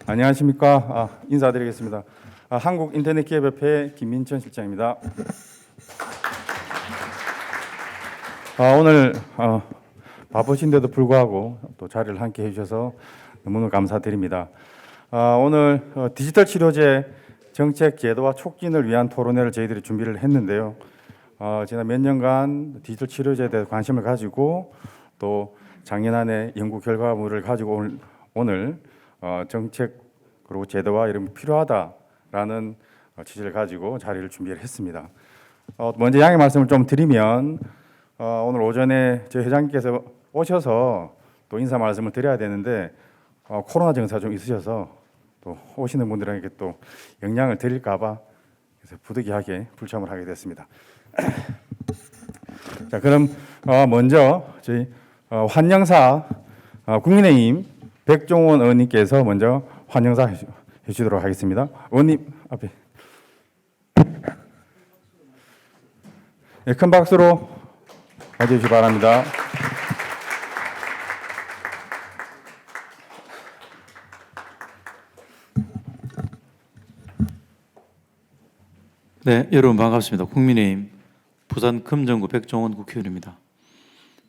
안녕하십니까. 인사드리겠습니다. 한국인터넷기업협회 김민천 실장입니다. 오늘 바쁘신데도 불구하고 또 자리를 함께 해주셔서 너무너무 감사드립니다. 오늘 디지털 치료제 정책 제도와 촉진을 위한 토론회를 저희들이 준비를 했는데요. 지난 몇 년간 디지털 치료제에 대해 관심을 가지고 또 작년 안에 연구 결과물을 가지고 오늘 정책 그리고 제도와 이런 게 필요하다라는 취지를 가지고 자리를 준비를 했습니다. 먼저 양해 말씀을 좀 드리면 오늘 오전에 저희 회장님께서 오셔서 또 인사 말씀을 드려야 되는데 코로나 증사 좀 있으셔서 또 오시는 분들에게 또 영향을 드릴까봐 그래서 부득이하게 불참을 하게 됐습니다. 자, 그럼 먼저 저희 환영사 국민의힘 백종원 의원님께서 먼저 환영사 해주도록 하겠습니다. 의원님 앞에 큰 박수로 맞아주시기 바랍니다. 네, 여러분 반갑습니다. 국민의힘 부산 금정구 백종원 국회의원입니다.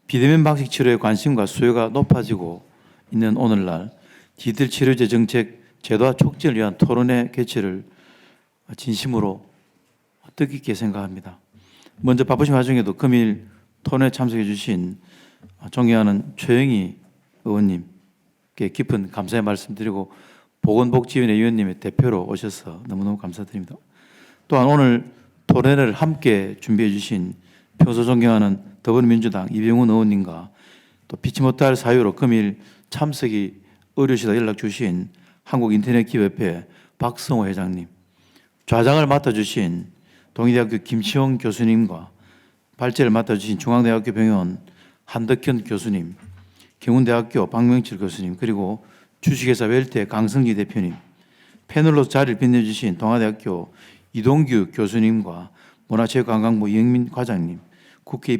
비대면 방식 치료에 관심과 수요가 높아지고 있는 오늘날 디지털 치료제 정책 제도화 촉진을 위한 토론회 개최를 진심으로 뜻깊게 생각합니다. 먼저 바쁘신 와중에도 금일 토론회 참석해 주신 존경하는 최영희 의원님께 깊은 감사의 말씀드리고 보건복지위원회 위원님의 대표로 오셔서 너무너무 감사드립니다. 또한 오늘 토론회를 함께 준비해 주신 평소 존경하는 더불어민주당 이병훈 의원님과 또 피치 못할 사유로 금일 참석이 어려우시다 연락 주신 한국인터넷기업협회 박성호 회장님, 좌장을 맡아주신 동의대학교 김치용 교수님과 발제를 맡아주신 중앙대학교 병원 한덕현 교수님, 경운대학교 박명칠 교수님, 그리고 주식회사 웰테 강성기 대표님, 패널로 자리를 빛내주신 동아대학교 이동규 교수님과 문화체육관광부 이영민 과장님, 국회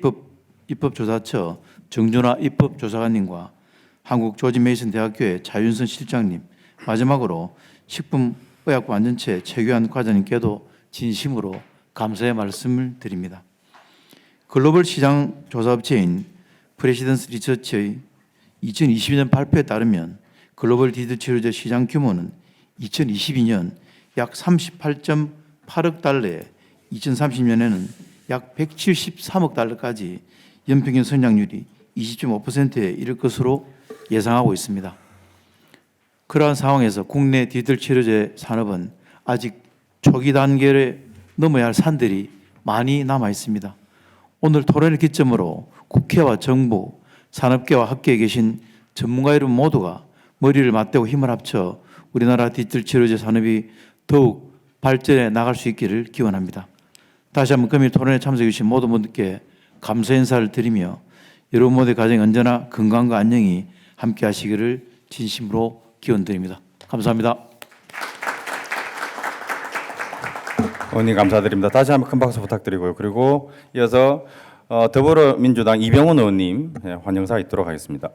입법조사처 정준하 입법조사관님과 한국조지메이슨대학교의 차윤선 실장님, 마지막으로 식품의약부 완전체 최규환 과장님께도 진심으로 감사의 말씀을 드립니다. 글로벌 시장 조사업체인 프레시던스 리서치의 2022년 발표에 따르면 글로벌 디지털 치료제 시장 규모는 2022년 약 38.8억 달러에 2030년에는 약 173억 달러까지 연평균 성장률이 20.5%에 이를 것으로 예상하고 있습니다. 그러한 상황에서 국내 디지털 치료제 산업은 아직 초기 단계를 넘어야 할 산들이 많이 남아 있습니다. 오늘 토론을 기점으로 국회와 정부, 산업계와 학계에 계신 전문가 여러분 모두가 머리를 맞대고 힘을 합쳐 우리나라 디지털 치료제 산업이 더욱 발전해 나갈 수 있기를 기원합니다. 다시 한번 금일 토론에 참석해 주신 모든 분들께 감사 인사를 드리며 여러분 모두의 가정에 언제나 건강과 안녕이 함께 하시기를 진심으로 기원드립니다. 감사합니다. 의원님 감사드립니다. 다시 한번 큰 박수 부탁드리고요. 그리고 이어서 더불어민주당 이병훈 의원님 환영사 있도록 하겠습니다.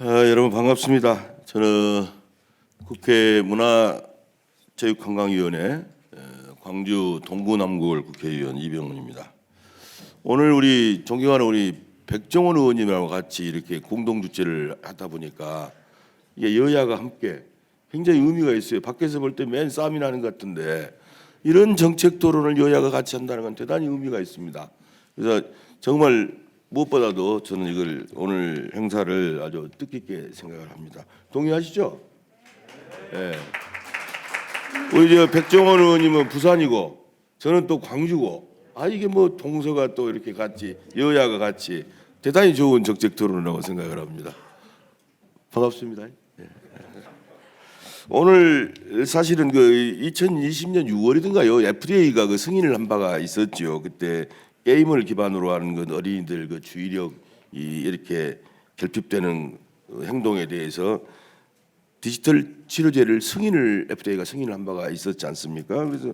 여러분 반갑습니다. 저는 국회 문화체육관광위원회 광주 동부남구을 국회의원 이병훈입니다. 오늘 우리 존경하는 우리 백종원 의원님하고 같이 이렇게 공동 주최를 하다 보니까 이게 여야가 함께 굉장히 의미가 있어요. 밖에서 볼 때 맨 싸움이 나는 것 같은데 이런 정책 토론을 여야가 같이 한다는 건 대단히 의미가 있습니다. 그래서 정말 무엇보다도 저는 이걸 오늘 행사를 아주 뜻깊게 생각을 합니다. 동의하시죠? 네. 우리 저 백종원 의원님은 부산이고 저는 또 광주고 이게 뭐 동서가 또 이렇게 같이 여야가 같이 대단히 좋은 정책 토론이라고 생각을 합니다. 반갑습니다. 네. 오늘 사실은 그 2020년 6월이든가요 FDA가 그 승인을 한 바가 있었죠. 그때 게임을 기반으로 하는 그 어린이들 그 주의력이 이렇게 결핍되는 행동에 대해서 디지털 치료제를 FDA가 승인을 한 바가 있었지 않습니까? 그래서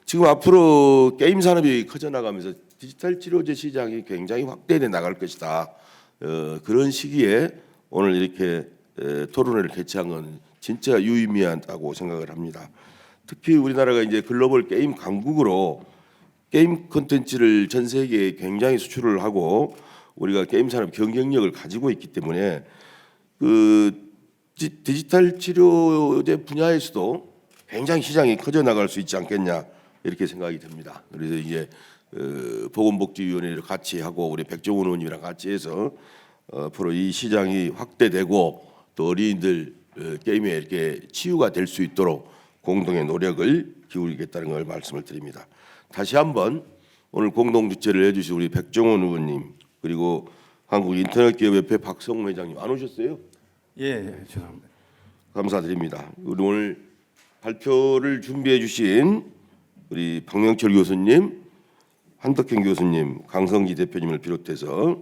지금 앞으로 게임 산업이 커져나가면서 디지털 치료제 시장이 굉장히 확대돼 나갈 것이다. 그런 시기에 오늘 이렇게 토론회를 개최한 건 진짜 유의미하다고 생각을 합니다. 특히 우리나라가 이제 글로벌 게임 강국으로 게임 콘텐츠를 전 세계에 굉장히 수출을 하고 우리가 게임 산업 경쟁력을 가지고 있기 때문에 그 디지털 치료제 분야에서도 굉장히 시장이 커져 나갈 수 있지 않겠냐 이렇게 생각이 듭니다. 그래서 이제 보건복지위원회를 같이 하고 우리 백종원 의원님이랑 같이 해서 앞으로 이 시장이 확대되고 또 어린이들 게임에 이렇게 치유가 될 수 있도록 공동의 노력을 기울이겠다는 걸 말씀을 드립니다. 다시 한번 오늘 공동 주최를 해주신 우리 백종원 의원님 그리고 한국인터넷기업협회 박성우 회장님 안 오셨어요? 예, 죄송합니다. 감사드립니다. 우리 오늘 발표를 준비해 주신 우리 박명철 교수님, 한덕현 교수님, 강성기 대표님을 비롯해서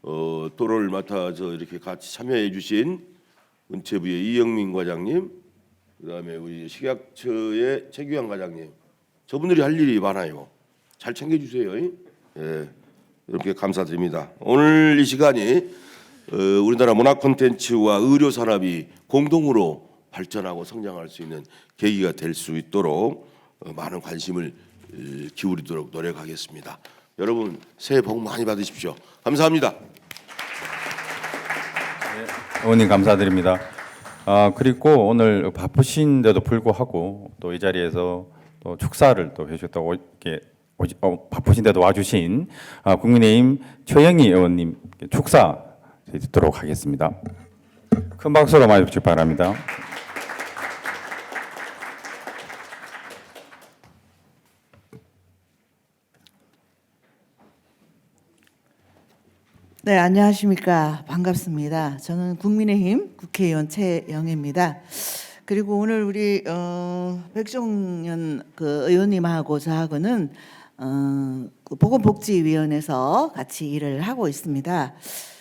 토론을 맡아서 이렇게 같이 참여해 주신 은체부의 이영민 과장님, 그다음에 우리 식약처의 최규환 과장님, 저분들이 할 일이 많아요. 잘 챙겨주세요. 예, 이렇게 감사드립니다. 오늘 이 시간이 우리나라 문화 콘텐츠와 의료 산업이 공동으로 발전하고 성장할 수 있는 계기가 될 수 있도록 많은 관심을 기울이도록 노력하겠습니다. 여러분 새해 복 많이 받으십시오. 감사합니다. 의원님 감사드립니다. 그리고 오늘 바쁘신데도 불구하고 또 이 자리에서 또 축사를 또 해주셨다고 이렇게 바쁘신데도 와주신 국민의힘 최영희 의원님 축사 듣도록 하겠습니다. 큰 박수로 맞아 주시기 바랍니다. 네, 안녕하십니까. 반갑습니다. 저는 국민의힘 국회의원 최영애입니다. 그리고 오늘 우리 백종원 그 의원님하고 저하고는 그 보건복지위원회에서 같이 일을 하고 있습니다.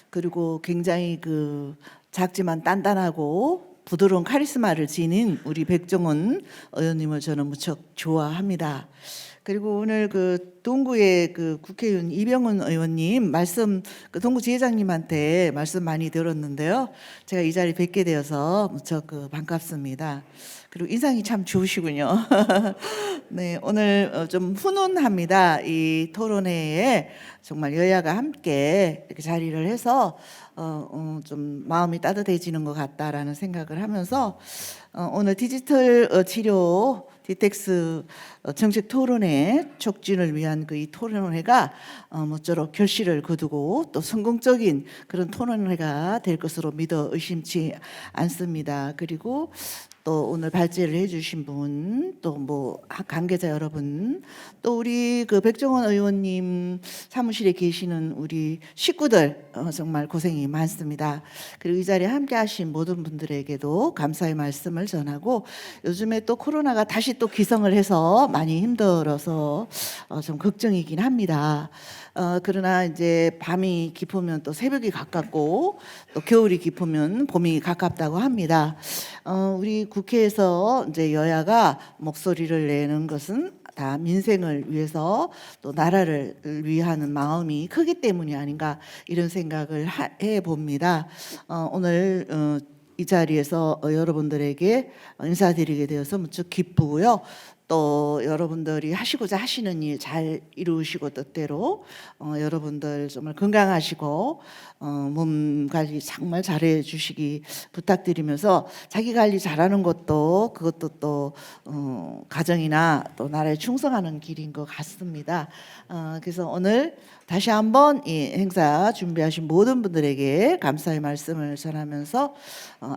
그리고 굉장히 그 작지만 단단하고 부드러운 카리스마를 지닌 우리 백종원 의원님을 저는 무척 좋아합니다. 그리고 오늘 그 동구의 그 국회의원 이병헌 의원님 말씀 그 동구 지회장님한테 말씀 많이 들었는데요. 제가 이 자리 뵙게 되어서 무척 그 반갑습니다. 그리고 인상이 참 좋으시군요. 네, 오늘 좀 훈훈합니다. 이 토론회에 정말 여야가 함께 이렇게 자리를 해서 좀 마음이 따뜻해지는 것 같다라는 생각을 하면서 오늘 디지털 치료 디텍스 정책 토론회 촉진을 위한 그 이 토론회가 모쪼록 결실을 거두고 또 성공적인 그런 토론회가 될 것으로 믿어 의심치 않습니다. 그리고 또 오늘 발제를 해주신 분, 또 뭐 관계자 여러분, 또 우리 그 백종원 의원님 사무실에 계시는 우리 식구들 정말 고생이 많습니다. 그리고 이 자리에 함께하신 모든 분들에게도 감사의 말씀을 전하고 요즘에 또 코로나가 다시 또 기성을 해서 많이 힘들어서 좀 걱정이긴 합니다. 그러나 이제 밤이 깊으면 또 새벽이 가깝고 또 겨울이 깊으면 봄이 가깝다고 합니다. 우리 국회에서 이제 여야가 목소리를 내는 것은 다 민생을 위해서 또 나라를 위하는 마음이 크기 때문이 아닌가 이런 생각을 해 봅니다. 오늘 이 자리에서 여러분들에게 인사드리게 되어서 무척 기쁘고요. 또 여러분들이 하시고자 하시는 일 잘 이루시고 뜻대로 여러분들 정말 건강하시고 몸 관리 정말 잘해 주시기 부탁드리면서 자기 관리 잘하는 것도 그것도 또 가정이나 또 나라에 충성하는 길인 것 같습니다. 그래서 오늘 다시 한번 이 행사 준비하신 모든 분들에게 감사의 말씀을 전하면서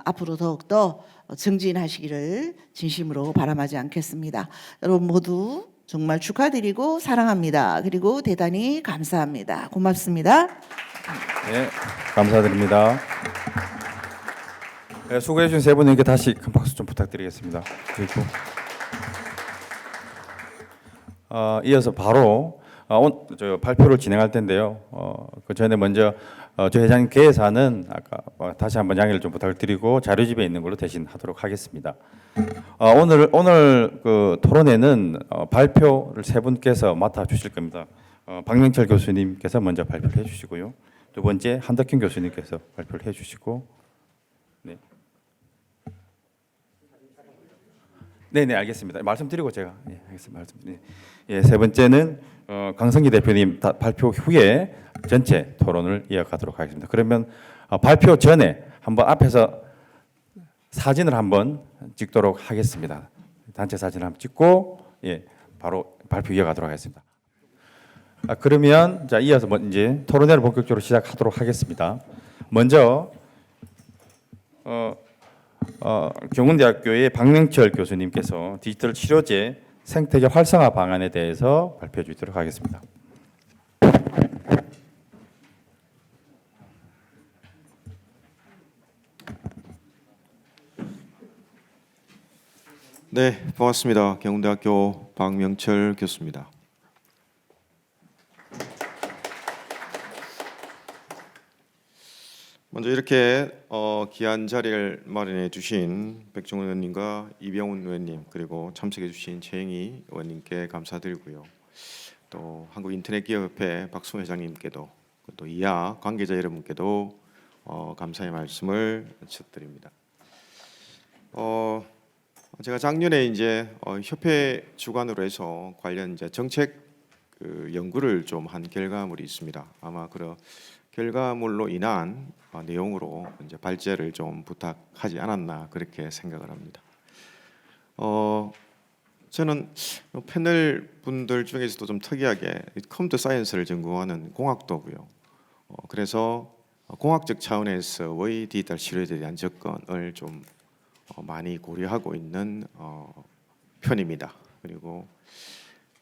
앞으로 더욱더 증진하시기를 진심으로 바람하지 않겠습니다. 여러분 모두 정말 축하드리고 사랑합니다. 그리고 대단히 감사합니다. 고맙습니다. 네, 감사드립니다. 네, 수고해 주신 세 분에게 다시 큰 박수 좀 부탁드리겠습니다. 그리고 이어서 바로 저 발표를 진행할 텐데요. 그 전에 먼저 조 회장님 개사는 아까 다시 한번 양해를 좀 부탁을 드리고 자료집에 있는 걸로 대신 하도록 하겠습니다. 오늘 그 토론회는 발표를 세 분께서 맡아 주실 겁니다. 박명철 교수님께서 먼저 발표를 해주시고요. 두 번째 한덕현 교수님께서 발표를 해주시고, 네, 네, 알겠습니다. 말씀드리고 제가 알겠습니다. 세 번째는 강성기 대표님 발표 후에 전체 토론을 이어가도록 하겠습니다. 그러면 발표 전에 한번 앞에서 사진을 한번 찍도록 하겠습니다. 단체 사진을 한번 찍고 바로 발표 이어가도록 하겠습니다. 그러면 자 이어서 이제 토론회를 본격적으로 시작하도록 하겠습니다. 먼저 경운대학교의 박명철 교수님께서 디지털 치료제 생태계 활성화 방안에 대해서 발표해 주도록 하겠습니다. 네, 반갑습니다. 경운대학교 박명철 교수입니다. 먼저 이렇게 귀한 자리를 마련해 주신 백종원 의원님과 이병훈 의원님 그리고 참석해 주신 최영희 의원님께 감사드리고요. 또 한국인터넷기업협회 박수호 회장님께도 또 이하 관계자 여러분께도 감사의 말씀을 드립니다. 제가 작년에 이제 협회 주관으로 해서 관련 이제 정책 연구를 좀 한 결과물이 있습니다. 아마 그런 결과물로 인한 내용으로 이제 발제를 좀 부탁하지 않았나 그렇게 생각을 합니다. 저는 패널 분들 중에서도 좀 특이하게 컴퓨터 사이언스를 전공하는 공학도고요. 그래서 공학적 차원에서의 디지털 치료에 대한 접근을 좀 많이 고려하고 있는 편입니다. 그리고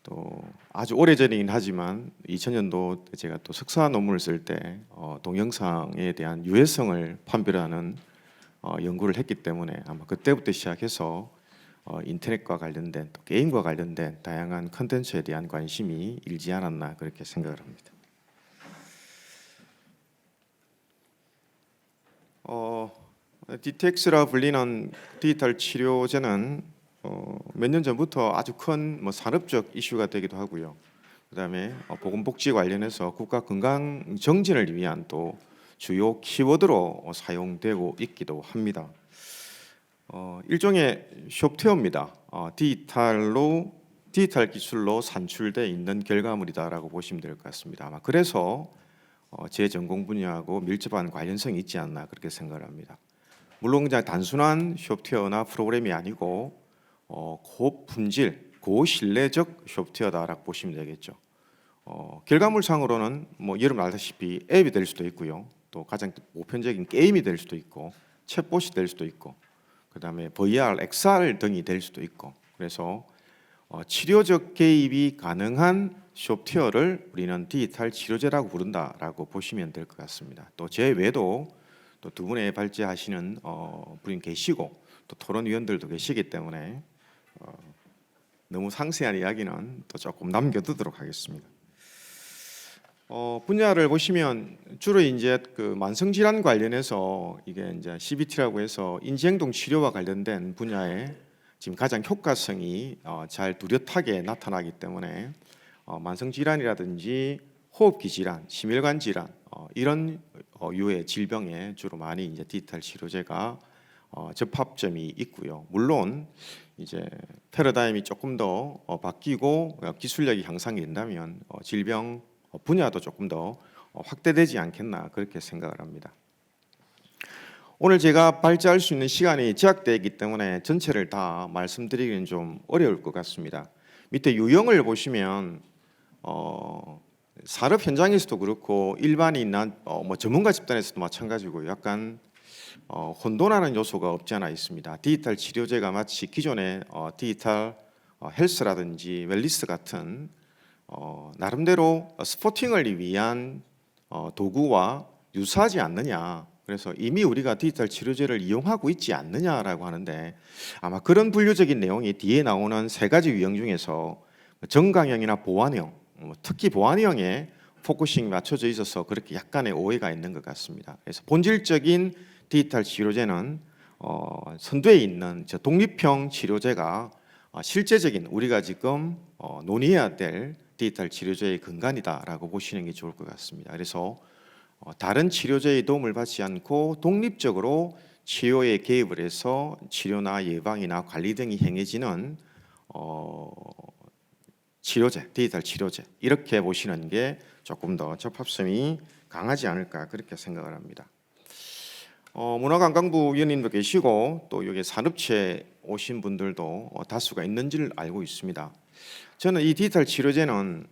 또 아주 오래전이긴 하지만 2000년도 제가 또 석사 논문을 쓸 때 동영상에 대한 유해성을 판별하는 연구를 했기 때문에 아마 그때부터 시작해서 인터넷과 관련된 또 게임과 관련된 다양한 컨텐츠에 대한 관심이 일지 않았나 그렇게 생각을 합니다. 디텍스라 불리는 디지털 치료제는 몇 년 전부터 아주 큰 산업적 이슈가 되기도 하고요. 그다음에 보건복지 관련해서 국가 건강 정진을 위한 또 주요 키워드로 사용되고 있기도 합니다. 일종의 소프트웨어입니다. 디지털 기술로 산출돼 있는 결과물이다라고 보시면 될 것 같습니다. 아마 그래서 제 전공 분야하고 밀접한 관련성이 있지 않나 그렇게 생각을 합니다. 물론 그냥 단순한 소프트웨어나 프로그램이 아니고 고품질, 고신뢰적 소프트웨어다라고 보시면 되겠죠. 결과물상으로는 여러분 알다시피 앱이 될 수도 있고요. 또 가장 보편적인 게임이 될 수도 있고 챗봇이 될 수도 있고 그다음에 VR, XR 등이 될 수도 있고 그래서 치료적 개입이 가능한 소프트웨어를 우리는 디지털 치료제라고 부른다라고 보시면 될 것 같습니다. 또 제 외에도 또 두 분의 발제하시는 분이 계시고 또 토론위원들도 계시기 때문에 너무 상세한 이야기는 또 조금 남겨두도록 하겠습니다. 분야를 보시면 주로 이제 그 만성 질환 관련해서 이게 이제 CBT라고 해서 인지행동 치료와 관련된 분야에 지금 가장 효과성이 잘 뚜렷하게 나타나기 때문에 만성 질환이라든지 호흡기 질환, 심혈관 질환 이런 유의 질병에 주로 많이 이제 디지털 치료제가 접합점이 있고요. 물론 이제 패러다임이 조금 더 바뀌고 기술력이 향상이 된다면 질병 분야도 조금 더 확대되지 않겠나 그렇게 생각을 합니다. 오늘 제가 발제할 수 있는 시간이 제약되어 있기 때문에 전체를 다 말씀드리기는 좀 어려울 것 같습니다. 밑에 유형을 보시면 산업 현장에서도 그렇고 일반인이나 전문가 집단에서도 마찬가지고 약간 혼돈하는 요소가 없지 않아 있습니다. 디지털 치료제가 마치 기존의 디지털 헬스라든지 웰리스 같은 나름대로 스포팅을 위한 도구와 유사하지 않느냐. 그래서 이미 우리가 디지털 치료제를 이용하고 있지 않느냐라고 하는데 아마 그런 분류적인 내용이 뒤에 나오는 세 가지 유형 중에서 정강형이나 보완형, 특히 보완형에 포커싱이 맞춰져 있어서 그렇게 약간의 오해가 있는 것 같습니다. 그래서 본질적인 디지털 치료제는 선두에 있는 독립형 치료제가 실제적인 우리가 지금 논의해야 될 디지털 치료제의 근간이다라고 보시는 게 좋을 것 같습니다. 그래서 다른 치료제의 도움을 받지 않고 독립적으로 치료에 개입을 해서 치료나 예방이나 관리 등이 행해지는 치료제, 디지털 치료제 이렇게 보시는 게 조금 더 적합성이 강하지 않을까 그렇게 생각을 합니다. 문화관광부 위원님도 계시고 또 여기 산업체 오신 분들도 다수가 있는지를 알고 있습니다. 저는 이 디지털 치료제는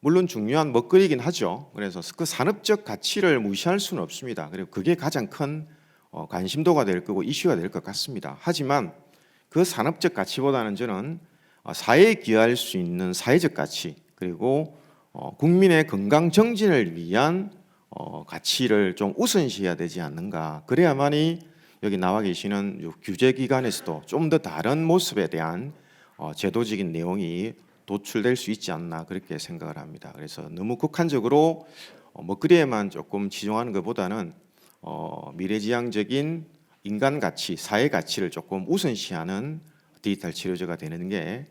물론 중요한 먹거리이긴 하죠. 그래서 그 산업적 가치를 무시할 수는 없습니다. 그리고 그게 가장 큰 관심도가 될 거고 이슈가 될 것 같습니다. 하지만 그 산업적 가치보다는 저는 사회에 기여할 수 있는 사회적 가치 그리고 국민의 건강 정진을 위한 가치를 좀 우선시해야 되지 않는가. 그래야만이 여기 나와 계시는 규제기관에서도 좀 더 다른 모습에 대한 제도적인 내용이 도출될 수 있지 않나 그렇게 생각을 합니다. 그래서 너무 국한적으로 먹거리에만 조금 치중하는 것보다는 미래지향적인 인간 가치, 사회 가치를 조금 우선시하는 디지털 치료제가 되는 게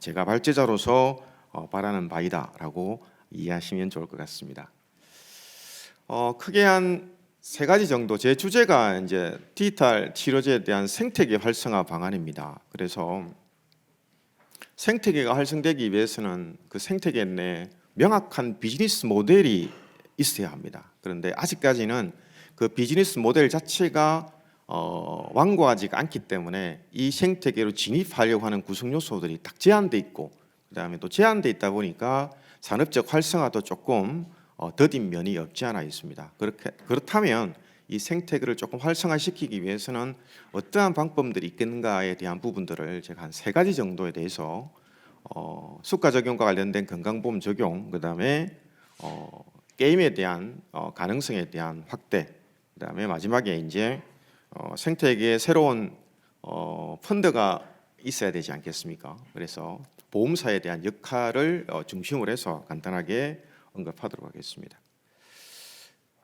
제가 발제자로서 바라는 바이다라고 이해하시면 좋을 것 같습니다. 크게 한 세 가지 정도 제 주제가 이제 디지털 치료제에 대한 생태계 활성화 방안입니다. 그래서 생태계가 활성되기 위해서는 그 생태계 내 명확한 비즈니스 모델이 있어야 합니다. 그런데 아직까지는 그 비즈니스 모델 자체가 완고하지가 않기 때문에 이 생태계로 진입하려고 하는 구성 요소들이 딱 제한돼 있고 그다음에 또 제한돼 있다 보니까 산업적 활성화도 조금 더딘 면이 없지 않아 있습니다. 그렇다면 이 생태계를 조금 활성화시키기 위해서는 어떠한 방법들이 있겠는가에 대한 부분들을 제가 한 세 가지 정도에 대해서 수가 적용과 관련된 건강보험 적용, 그다음에 게임에 대한 가능성에 대한 확대, 그다음에 마지막에 이제 생태계에 새로운 펀드가 있어야 되지 않겠습니까? 그래서 보험사에 대한 역할을 중심으로 해서 간단하게 언급하도록 하겠습니다.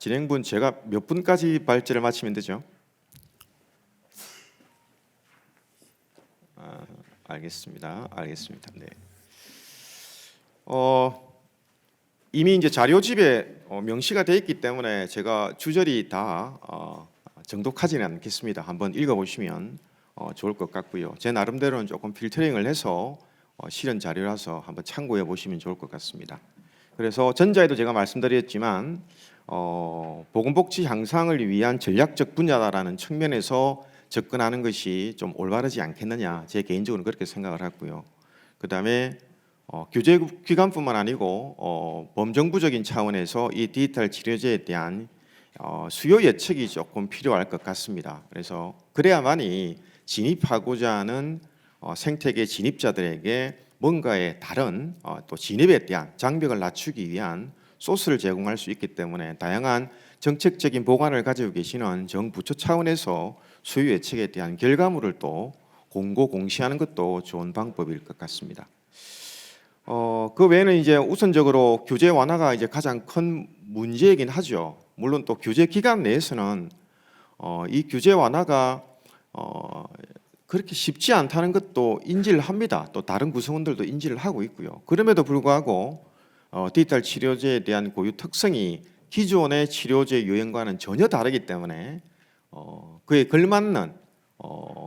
진행분 제가 몇 분까지 발제를 마치면 되죠? 알겠습니다. 네. 이미 이제 자료집에 명시가 되어 있기 때문에 제가 주저리 다 정독하지는 않겠습니다. 한번 읽어보시면 좋을 것 같고요. 제 나름대로는 조금 필터링을 해서 실현 자료라서 한번 참고해 보시면 좋을 것 같습니다. 그래서 전자에도 제가 말씀드렸지만 보건복지 향상을 위한 전략적 분야다라는 측면에서 접근하는 것이 좀 올바르지 않겠느냐, 제 개인적으로 그렇게 생각을 하고요. 그다음에 규제기관뿐만 아니고 범정부적인 차원에서 이 디지털 치료제에 대한 수요 예측이 조금 필요할 것 같습니다. 그래서 그래야만이 진입하고자 하는 생태계 진입자들에게 뭔가의 다른 또 진입에 대한 장벽을 낮추기 위한 소스를 제공할 수 있기 때문에 다양한 정책적인 보관을 가지고 계시는 정부처 차원에서 수요 예측에 대한 결과물을 또 공시하는 것도 좋은 방법일 것 같습니다. 그 외에는 이제 우선적으로 규제 완화가 이제 가장 큰 문제이긴 하죠. 물론 또 규제 기간 내에서는 이 규제 완화가 그렇게 쉽지 않다는 것도 인지를 합니다. 또 다른 구성원들도 인지를 하고 있고요. 그럼에도 불구하고 디지털 치료제에 대한 고유 특성이 기존의 치료제 유행과는 전혀 다르기 때문에 그에 걸맞는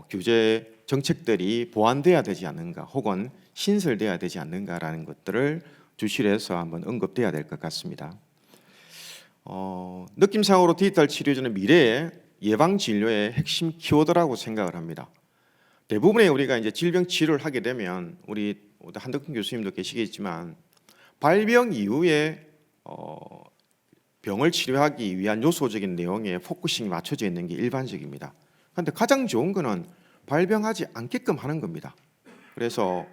규제 정책들이 보완돼야 되지 않는가, 혹은 신설돼야 되지 않는가라는 것들을 주시를 해서 한번 언급돼야 될 것 같습니다. 느낌상으로 디지털 치료제는 미래의 예방 진료의 핵심 키워드라고 생각을 합니다. 대부분의 우리가 이제 질병 치료를 하게 되면 우리 한덕훈 교수님도 계시겠지만 발병 이후에 병을 치료하기 위한 요소적인 내용에 포커싱이 맞춰져 있는 게 일반적입니다. 그런데 가장 좋은 거는 발병하지 않게끔 하는 겁니다. 그래서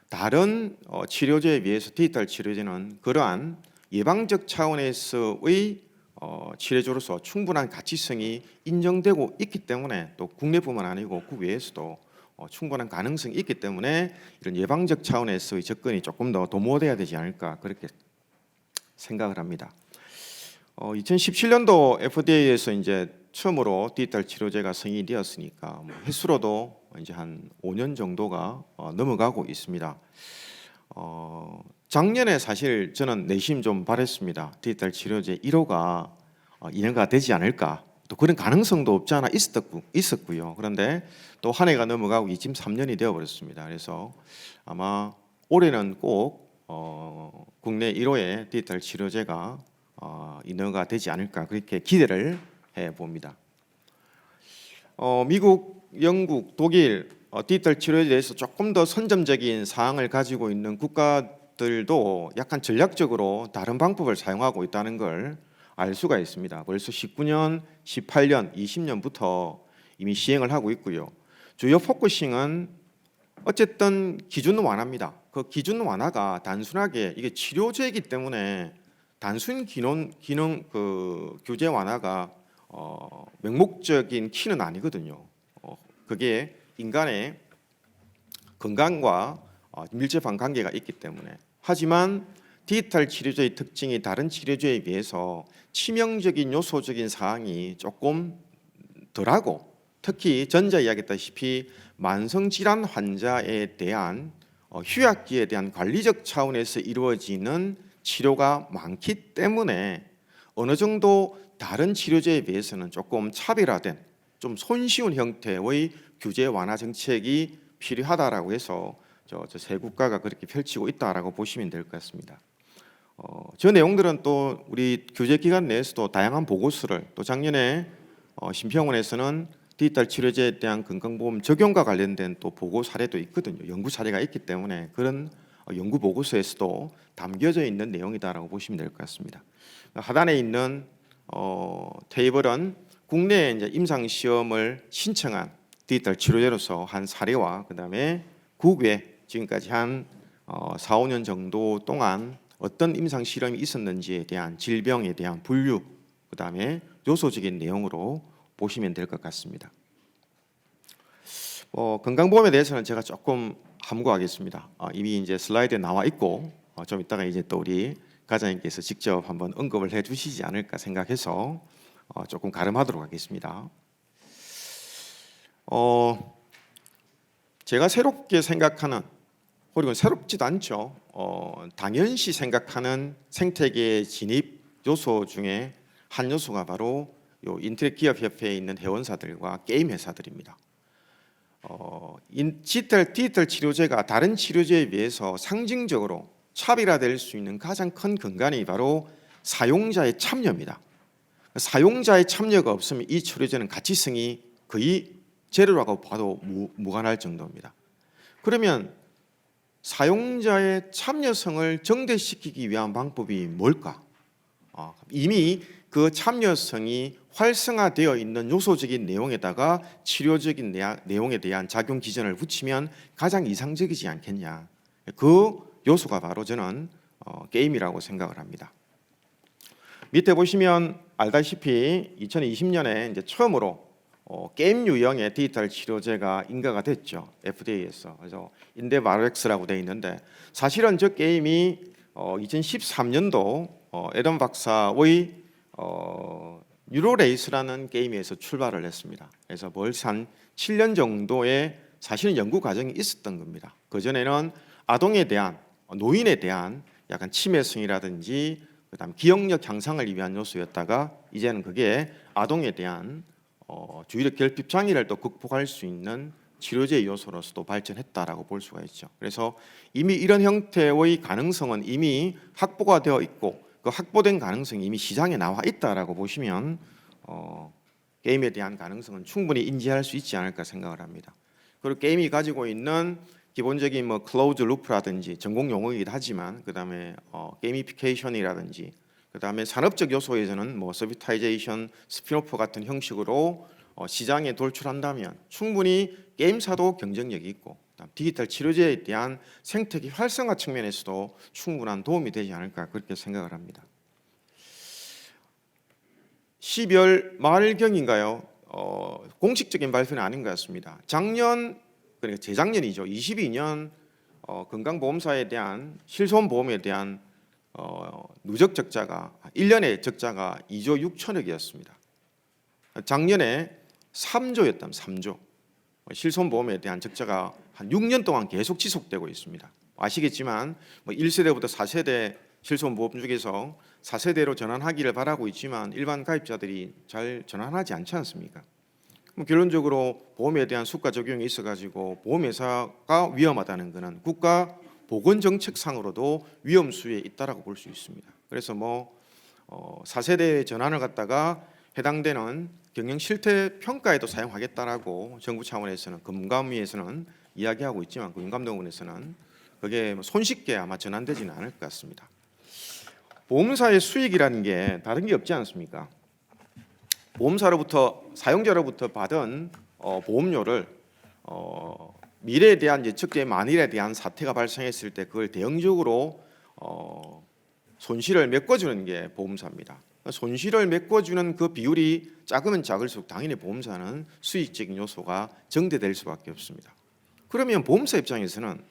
다른 치료제에 비해서 디지털 치료제는 그러한 예방적 차원에서의 치료제로서 충분한 가치성이 인정되고 있기 때문에 또 국내뿐만 아니고 국외에서도 충분한 가능성이 있기 때문에 이런 예방적 차원에서의 접근이 조금 더 도모돼야 되지 않을까 그렇게 생각을 합니다. 2017년도 FDA에서 이제 처음으로 디지털 치료제가 승인이 되었으니까 횟수로도 이제 한 5년 정도가 넘어가고 있습니다. 작년에 사실 저는 내심 좀 바랬습니다. 디지털 치료제 1호가 인허가 되지 않을까. 또 그런 가능성도 없지 않아 있었고요. 그런데 또 한 해가 넘어가고 23년이 되어버렸습니다. 그래서 아마 올해는 꼭 국내 1호의 디지털 치료제가 인허가 되지 않을까 그렇게 기대를 해봅니다. 미국, 영국, 독일 디지털 치료에 대해서 조금 더 선점적인 사항을 가지고 있는 국가들도 약간 전략적으로 다른 방법을 사용하고 있다는 걸 알 수가 있습니다. 벌써 19년, 18년, 20년부터 이미 시행을 하고 있고요. 주요 포커싱은 어쨌든 기준 완화입니다. 그 기준 완화가 단순하게 이게 치료제이기 때문에 단순 기능 규제 완화가 맹목적인 키는 아니거든요. 그게 인간의 건강과 밀접한 관계가 있기 때문에. 하지만 디지털 치료제의 특징이 다른 치료제에 비해서 치명적인 요소적인 사항이 조금 덜하고, 특히 전자 이야기했다시피 만성질환 환자에 대한 휴약기에 대한 관리적 차원에서 이루어지는 치료가 많기 때문에 어느 정도 다른 치료제에 비해서는 조금 차별화된 좀 손쉬운 형태의 규제 완화 정책이 필요하다라고 해서 저 세 국가가 그렇게 펼치고 있다라고 보시면 될 것 같습니다. 저 내용들은 또 우리 규제 기관 내에서도 다양한 보고서를, 또 작년에 심평원에서는 디지털 치료제에 대한 건강보험 적용과 관련된 또 보고 사례도 있거든요. 연구 사례가 있기 때문에 그런 연구 보고서에서도 담겨져 있는 내용이다라고 보시면 될 것 같습니다. 하단에 있는 테이블은 국내에 이제 임상 시험을 신청한 디지털 치료제로서 한 사례와 그다음에 국외 지금까지 한 4, 5년 정도 동안 어떤 임상 실험이 있었는지에 대한 질병에 대한 분류, 그다음에 요소적인 내용으로 보시면 될 것 같습니다. 건강보험에 대해서는 제가 조금 함구하겠습니다. 이미 이제 슬라이드에 나와 있고 좀 이따가 이제 또 우리 과장님께서 직접 한번 언급을 해주시지 않을까 생각해서 조금 가름하도록 하겠습니다. 제가 새롭게 생각하는, 그리고 새롭지도 않죠. 당연시 생각하는 생태계 진입 요소 중에 한 요소가 바로 요 인터넷 기업 협회에 있는 회원사들과 게임 회사들입니다. 디지털 치료제가 다른 치료제에 비해서 상징적으로 차별화될 수 있는 가장 큰 근간이 바로 사용자의 참여입니다. 사용자의 참여가 없으면 이 치료제는 가치성이 거의 제로라고 봐도 무관할 정도입니다. 그러면 사용자의 참여성을 정대시키기 위한 방법이 뭘까? 이미 그 참여성이 활성화되어 있는 요소적인 내용에다가 치료적인 내용에 대한 작용 기전을 붙이면 가장 이상적이지 않겠냐. 그 요소가 바로 저는 게임이라고 생각을 합니다. 밑에 보시면 알다시피 2020년에 이제 처음으로 게임 유형의 디지털 치료제가 인가가 됐죠. FDA에서. 그래서 인데바로엑스라고 되어 있는데 사실은 저 게임이 2013년도 에덤 박사의 뉴로레이스라는 게임에서 출발을 했습니다. 그래서 벌써 한 7년 정도의 사실은 연구 과정이 있었던 겁니다. 그전에는 아동에 대한, 노인에 대한 약간 치매성이라든지 그다음 기억력 향상을 위한 요소였다가 이제는 그게 아동에 대한 주의력 결핍 장애를 또 극복할 수 있는 치료제 요소로서도 발전했다라고 볼 수가 있죠. 그래서 이미 이런 형태의 가능성은 이미 확보가 되어 있고 그 확보된 가능성이 이미 시장에 나와 있다라고 보시면 게임에 대한 가능성은 충분히 인지할 수 있지 않을까 생각을 합니다. 그리고 게임이 가지고 있는 기본적인 뭐 클로즈 루프라든지 전공 용어이기도 하지만 그다음에 게이미피케이션이라든지 그다음에 산업적 요소에서는 뭐 서비타이제이션, 스피노프 같은 형식으로 시장에 돌출한다면 충분히 게임사도 경쟁력이 있고 디지털 치료제에 대한 생태계 활성화 측면에서도 충분한 도움이 되지 않을까 그렇게 생각을 합니다. 12월 말경인가요? 공식적인 발표는 아닌 것 같습니다. 작년, 그러니까 재작년이죠. 22년 건강보험사에 대한 실손보험에 대한 누적 적자가 1년의 적자가 2조 6천억이었습니다. 작년에 3조였다면 3조. 실손보험에 대한 적자가 한 6년 동안 계속 지속되고 있습니다. 아시겠지만 뭐 1세대부터 4세대 실손보험 중에서 4세대로 전환하기를 바라고 있지만 일반 가입자들이 잘 전환하지 않지 않습니까? 그럼 결론적으로 보험에 대한 수가 적용이 있어가지고 보험회사가 위험하다는 것은 국가 보건정책상으로도 위험수에 있다라고 볼 수 있습니다. 그래서 4세대 전환을 갖다가 해당되는 경영 실태 평가에도 사용하겠다라고 정부 차원에서는 금감위에서는 이야기하고 있지만 금감동원에서는 그게 손쉽게 아마 전환되지는 않을 것 같습니다. 보험사의 수익이라는 게 다른 게 없지 않습니까? 보험사로부터 사용자로부터 받은 보험료를 미래에 대한 예측된 만일에 대한 사태가 발생했을 때 그걸 대응적으로 손실을 메꿔주는 게 보험사입니다. 손실을 메꿔주는 그 비율이 작으면 작을수록 당연히 보험사는 수익적인 요소가 증대될 수밖에 없습니다. 그러면 보험사 입장에서는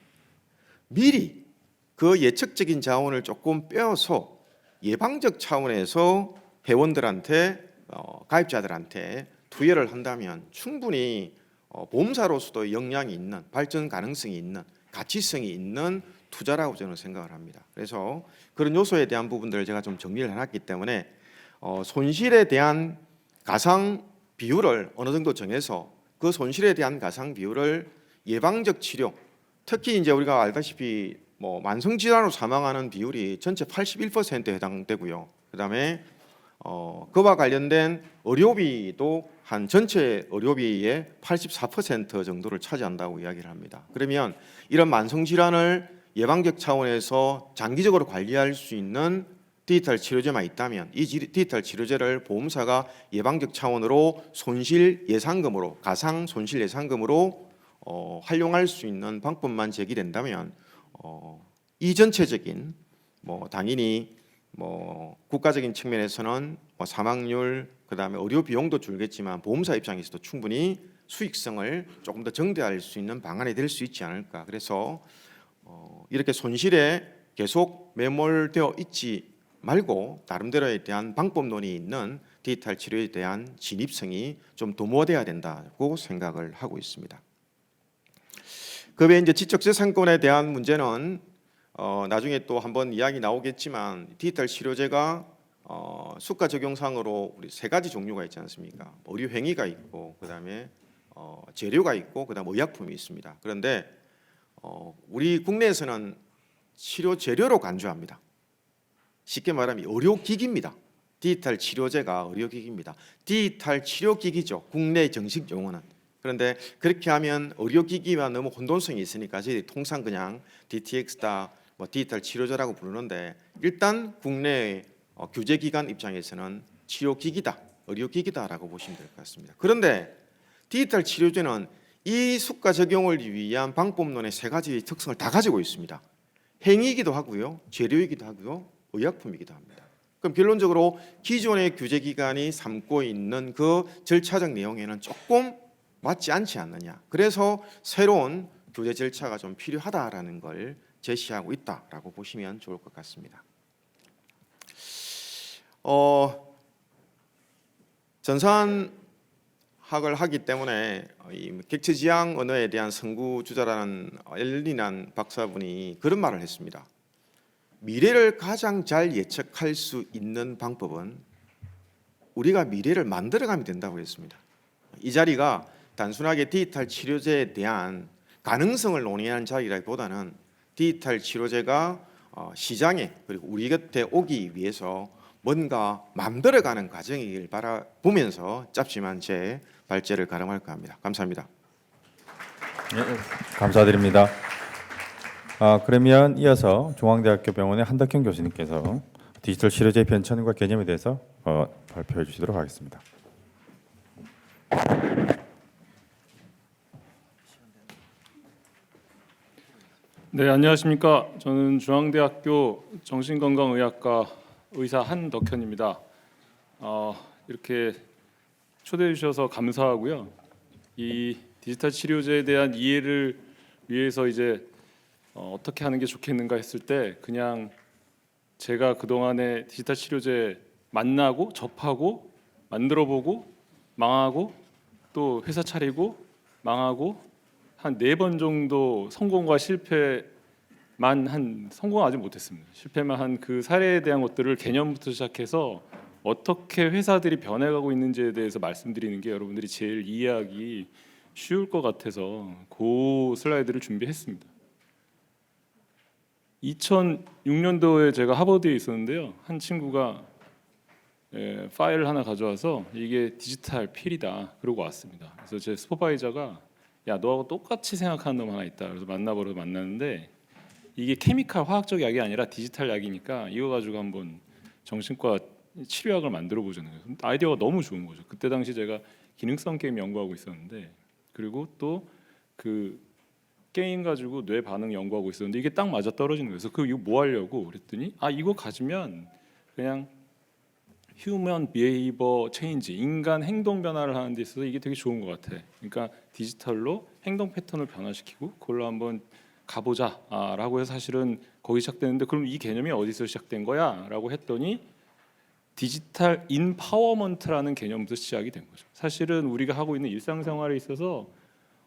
미리 그 예측적인 자원을 조금 빼어서 예방적 차원에서 회원들한테 가입자들한테 투여를 한다면 충분히 보험사로서도 역량이 있는 발전 가능성이 있는 가치성이 있는 투자라고 저는 생각을 합니다. 그래서 그런 요소에 대한 부분들을 제가 좀 정리를 해놨기 때문에 손실에 대한 가상 비율을 어느 정도 정해서 그 손실에 대한 가상 비율을 예방적 치료, 특히 이제 우리가 알다시피 만성 질환으로 사망하는 비율이 전체 81%에 해당되고요. 그다음에 그와 관련된 의료비도 한 전체 의료비의 84% 정도를 차지한다고 이야기를 합니다. 그러면 이런 만성 질환을 예방적 차원에서 장기적으로 관리할 수 있는 디지털 치료제만 있다면 이 디지털 치료제를 보험사가 예방적 차원으로 손실 예상금으로 가상 손실 예상금으로 활용할 수 있는 방법만 제기된다면 이 전체적인 당연히 국가적인 측면에서는 사망률 그다음에 의료 비용도 줄겠지만 보험사 입장에서도 충분히 수익성을 조금 더 증대할 수 있는 방안이 될 수 있지 않을까. 그래서 이렇게 손실에 계속 매몰되어 있지 말고 나름대로에 대한 방법론이 있는 디지털 치료에 대한 진입성이 좀 도모돼야 된다고 생각을 하고 있습니다. 그 외에 이제 지적재산권에 대한 문제는 나중에 또 한번 이야기 나오겠지만 디지털 치료제가 수가 적용상으로 우리 세 가지 종류가 있지 않습니까? 의료 행위가 있고 그다음에 재료가 있고 그다음 의약품이 있습니다. 그런데 우리 국내에서는 치료 재료로 간주합니다. 쉽게 말하면 의료기기입니다. 디지털 치료제가 의료기기입니다. 디지털 치료기기죠. 국내 정식 용어는. 그런데 그렇게 하면 의료기기와 너무 혼돈성이 있으니까 저희들이 통상 그냥 DTX다, 디지털 치료제라고 부르는데 일단 국내 규제기관 입장에서는 치료기기다, 의료기기다라고 보시면 될 것 같습니다. 그런데 디지털 치료제는 이 수가 적용을 위한 방법론의 세 가지 특성을 다 가지고 있습니다. 행위이기도 하고요, 재료이기도 하고요, 의약품이기도 합니다. 그럼 결론적으로 기존의 규제기관이 삼고 있는 그 절차적 내용에는 조금 맞지 않지 않느냐. 그래서 새로운 규제 절차가 좀 필요하다라는 걸 제시하고 있다라고 보시면 좋을 것 같습니다. 전산학을 하기 때문에 이 객체지향 언어에 대한 선구주자라는 엘리난 박사분이 그런 말을 했습니다. 미래를 가장 잘 예측할 수 있는 방법은 우리가 미래를 만들어가면 된다고 했습니다. 이 자리가 단순하게 디지털 치료제에 대한 가능성을 논의하는 자리라기보다는 디지털 치료제가 시장에 그리고 우리 곁에 오기 위해서 뭔가 만들어가는 과정이길 바라보면서 짧지만 제 발제를 가름할까 합니다. 감사합니다. 네, 감사드립니다. 그러면 이어서 중앙대학교 병원의 한덕형 교수님께서 디지털 치료제 변천과 개념에 대해서 발표해 주시도록 하겠습니다. 네, 안녕하십니까. 저는 중앙대학교 정신건강의학과 의사 한덕현입니다. 이렇게 초대해 주셔서 감사하고요. 이 디지털 치료제에 대한 이해를 위해서 이제 어떻게 하는 게 좋겠는가 했을 때 그냥 제가 그동안에 디지털 치료제 만나고 접하고 만들어보고 망하고 또 회사 차리고 망하고 한 4번 정도 성공과 실패 한 성공하지 못했습니다. 실패만 한 그 사례에 대한 것들을 개념부터 시작해서 어떻게 회사들이 변해가고 있는지에 대해서 말씀드리는 게 여러분들이 제일 이해하기 쉬울 것 같아서 그 슬라이드를 준비했습니다. 2006년도에 제가 하버드에 있었는데요. 한 친구가 파일을 하나 가져와서 이게 디지털 필이다 그러고 왔습니다. 그래서 제 슈퍼바이저가 야 너하고 똑같이 생각하는 놈 하나 있다. 그래서 만났는데 이게 케미칼 화학적 약이 아니라 디지털 약이니까 이거 가지고 한번 정신과 치료약을 만들어 보자는 거예요. 아이디어가 너무 좋은 거죠. 그때 당시 제가 기능성 게임 연구하고 있었는데 그리고 또 그 게임 가지고 뇌 반응 연구하고 있었는데 이게 딱 맞아 떨어지는 거예요. 그래서 이거 뭐 하려고 그랬더니 이거 가지면 그냥 휴먼 비헤이버 체인지 인간 행동 변화를 하는 데 있어서 이게 되게 좋은 것 같아. 그러니까 디지털로 행동 패턴을 변화시키고 그걸로 한번 가보자라고 해서 사실은 거기 시작되는데 그럼 이 개념이 어디서 시작된 거야?라고 했더니 디지털 인파워먼트라는 개념부터 시작이 된 거죠. 사실은 우리가 하고 있는 일상생활에 있어서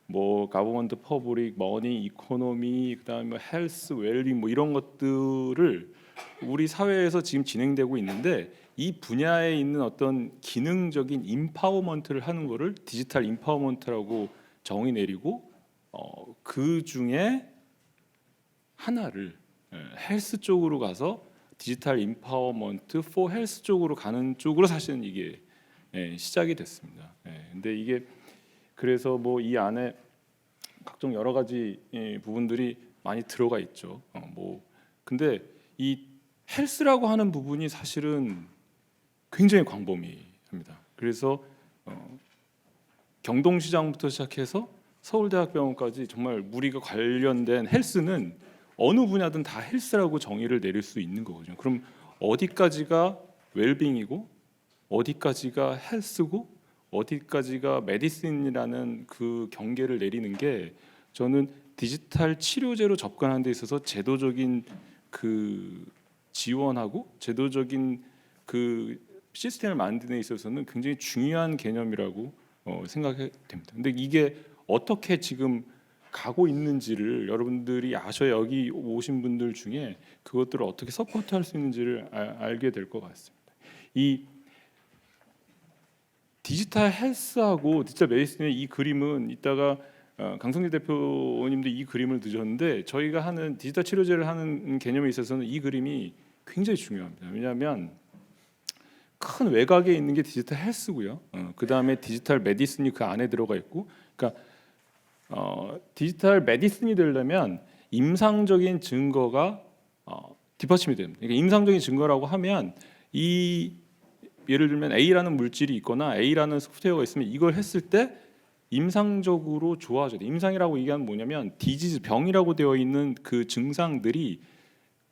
뭐 가버먼트 퍼블릭, 머니, 이코노미, 그다음에 뭐 헬스, 웰빙 뭐 이런 것들을 우리 사회에서 지금 진행되고 있는데 이 분야에 있는 어떤 기능적인 인파워먼트를 하는 거를 디지털 인파워먼트라고 정의 내리고 그 중에 하나를 헬스 쪽으로 가서 디지털 인파워먼트 for 헬스 쪽으로 가는 쪽으로 사실은 이게 시작이 됐습니다. 근데 이게 그래서 뭐 이 안에 각종 여러 가지 부분들이 많이 들어가 있죠. 뭐 근데 이 헬스라고 하는 부분이 사실은 굉장히 광범위합니다. 그래서 경동시장부터 시작해서 서울대학병원까지 정말 우리가 관련된 헬스는 어느 분야든 다 헬스라고 정의를 내릴 수 있는 거거든요. 그럼 어디까지가 웰빙이고 어디까지가 헬스고 어디까지가 메디슨이라는 그 경계를 내리는 게 저는 디지털 치료제로 접근하는 데 있어서 제도적인 그 지원하고 제도적인 그 시스템을 만드는 데 있어서는 굉장히 중요한 개념이라고 생각이 됩니다. 근데 이게 어떻게 지금 가고 있는지를 여러분들이 아셔야 여기 오신 분들 중에 그것들을 어떻게 서포트할 수 있는지를 알게 될 것 같습니다. 이 디지털 헬스하고 디지털 메디슨의 이 그림은 이따가 강성재 대표님도 이 그림을 드셨는데 저희가 하는 디지털 치료제를 하는 개념에 있어서는 이 그림이 굉장히 중요합니다. 왜냐하면 큰 외곽에 있는 게 디지털 헬스고요. 그 다음에 디지털 메디슨이 그 안에 들어가 있고, 그러니까 디지털 메디슨이 되려면 임상적인 증거가 뒷받침이 됩니다. 그러니까 임상적인 증거라고 하면 이 예를 들면 A라는 물질이 있거나 A라는 소프트웨어가 있으면 이걸 했을 때 임상적으로 좋아져야 돼. 임상이라고 얘기하면 뭐냐면 디지즈 병이라고 되어 있는 그 증상들이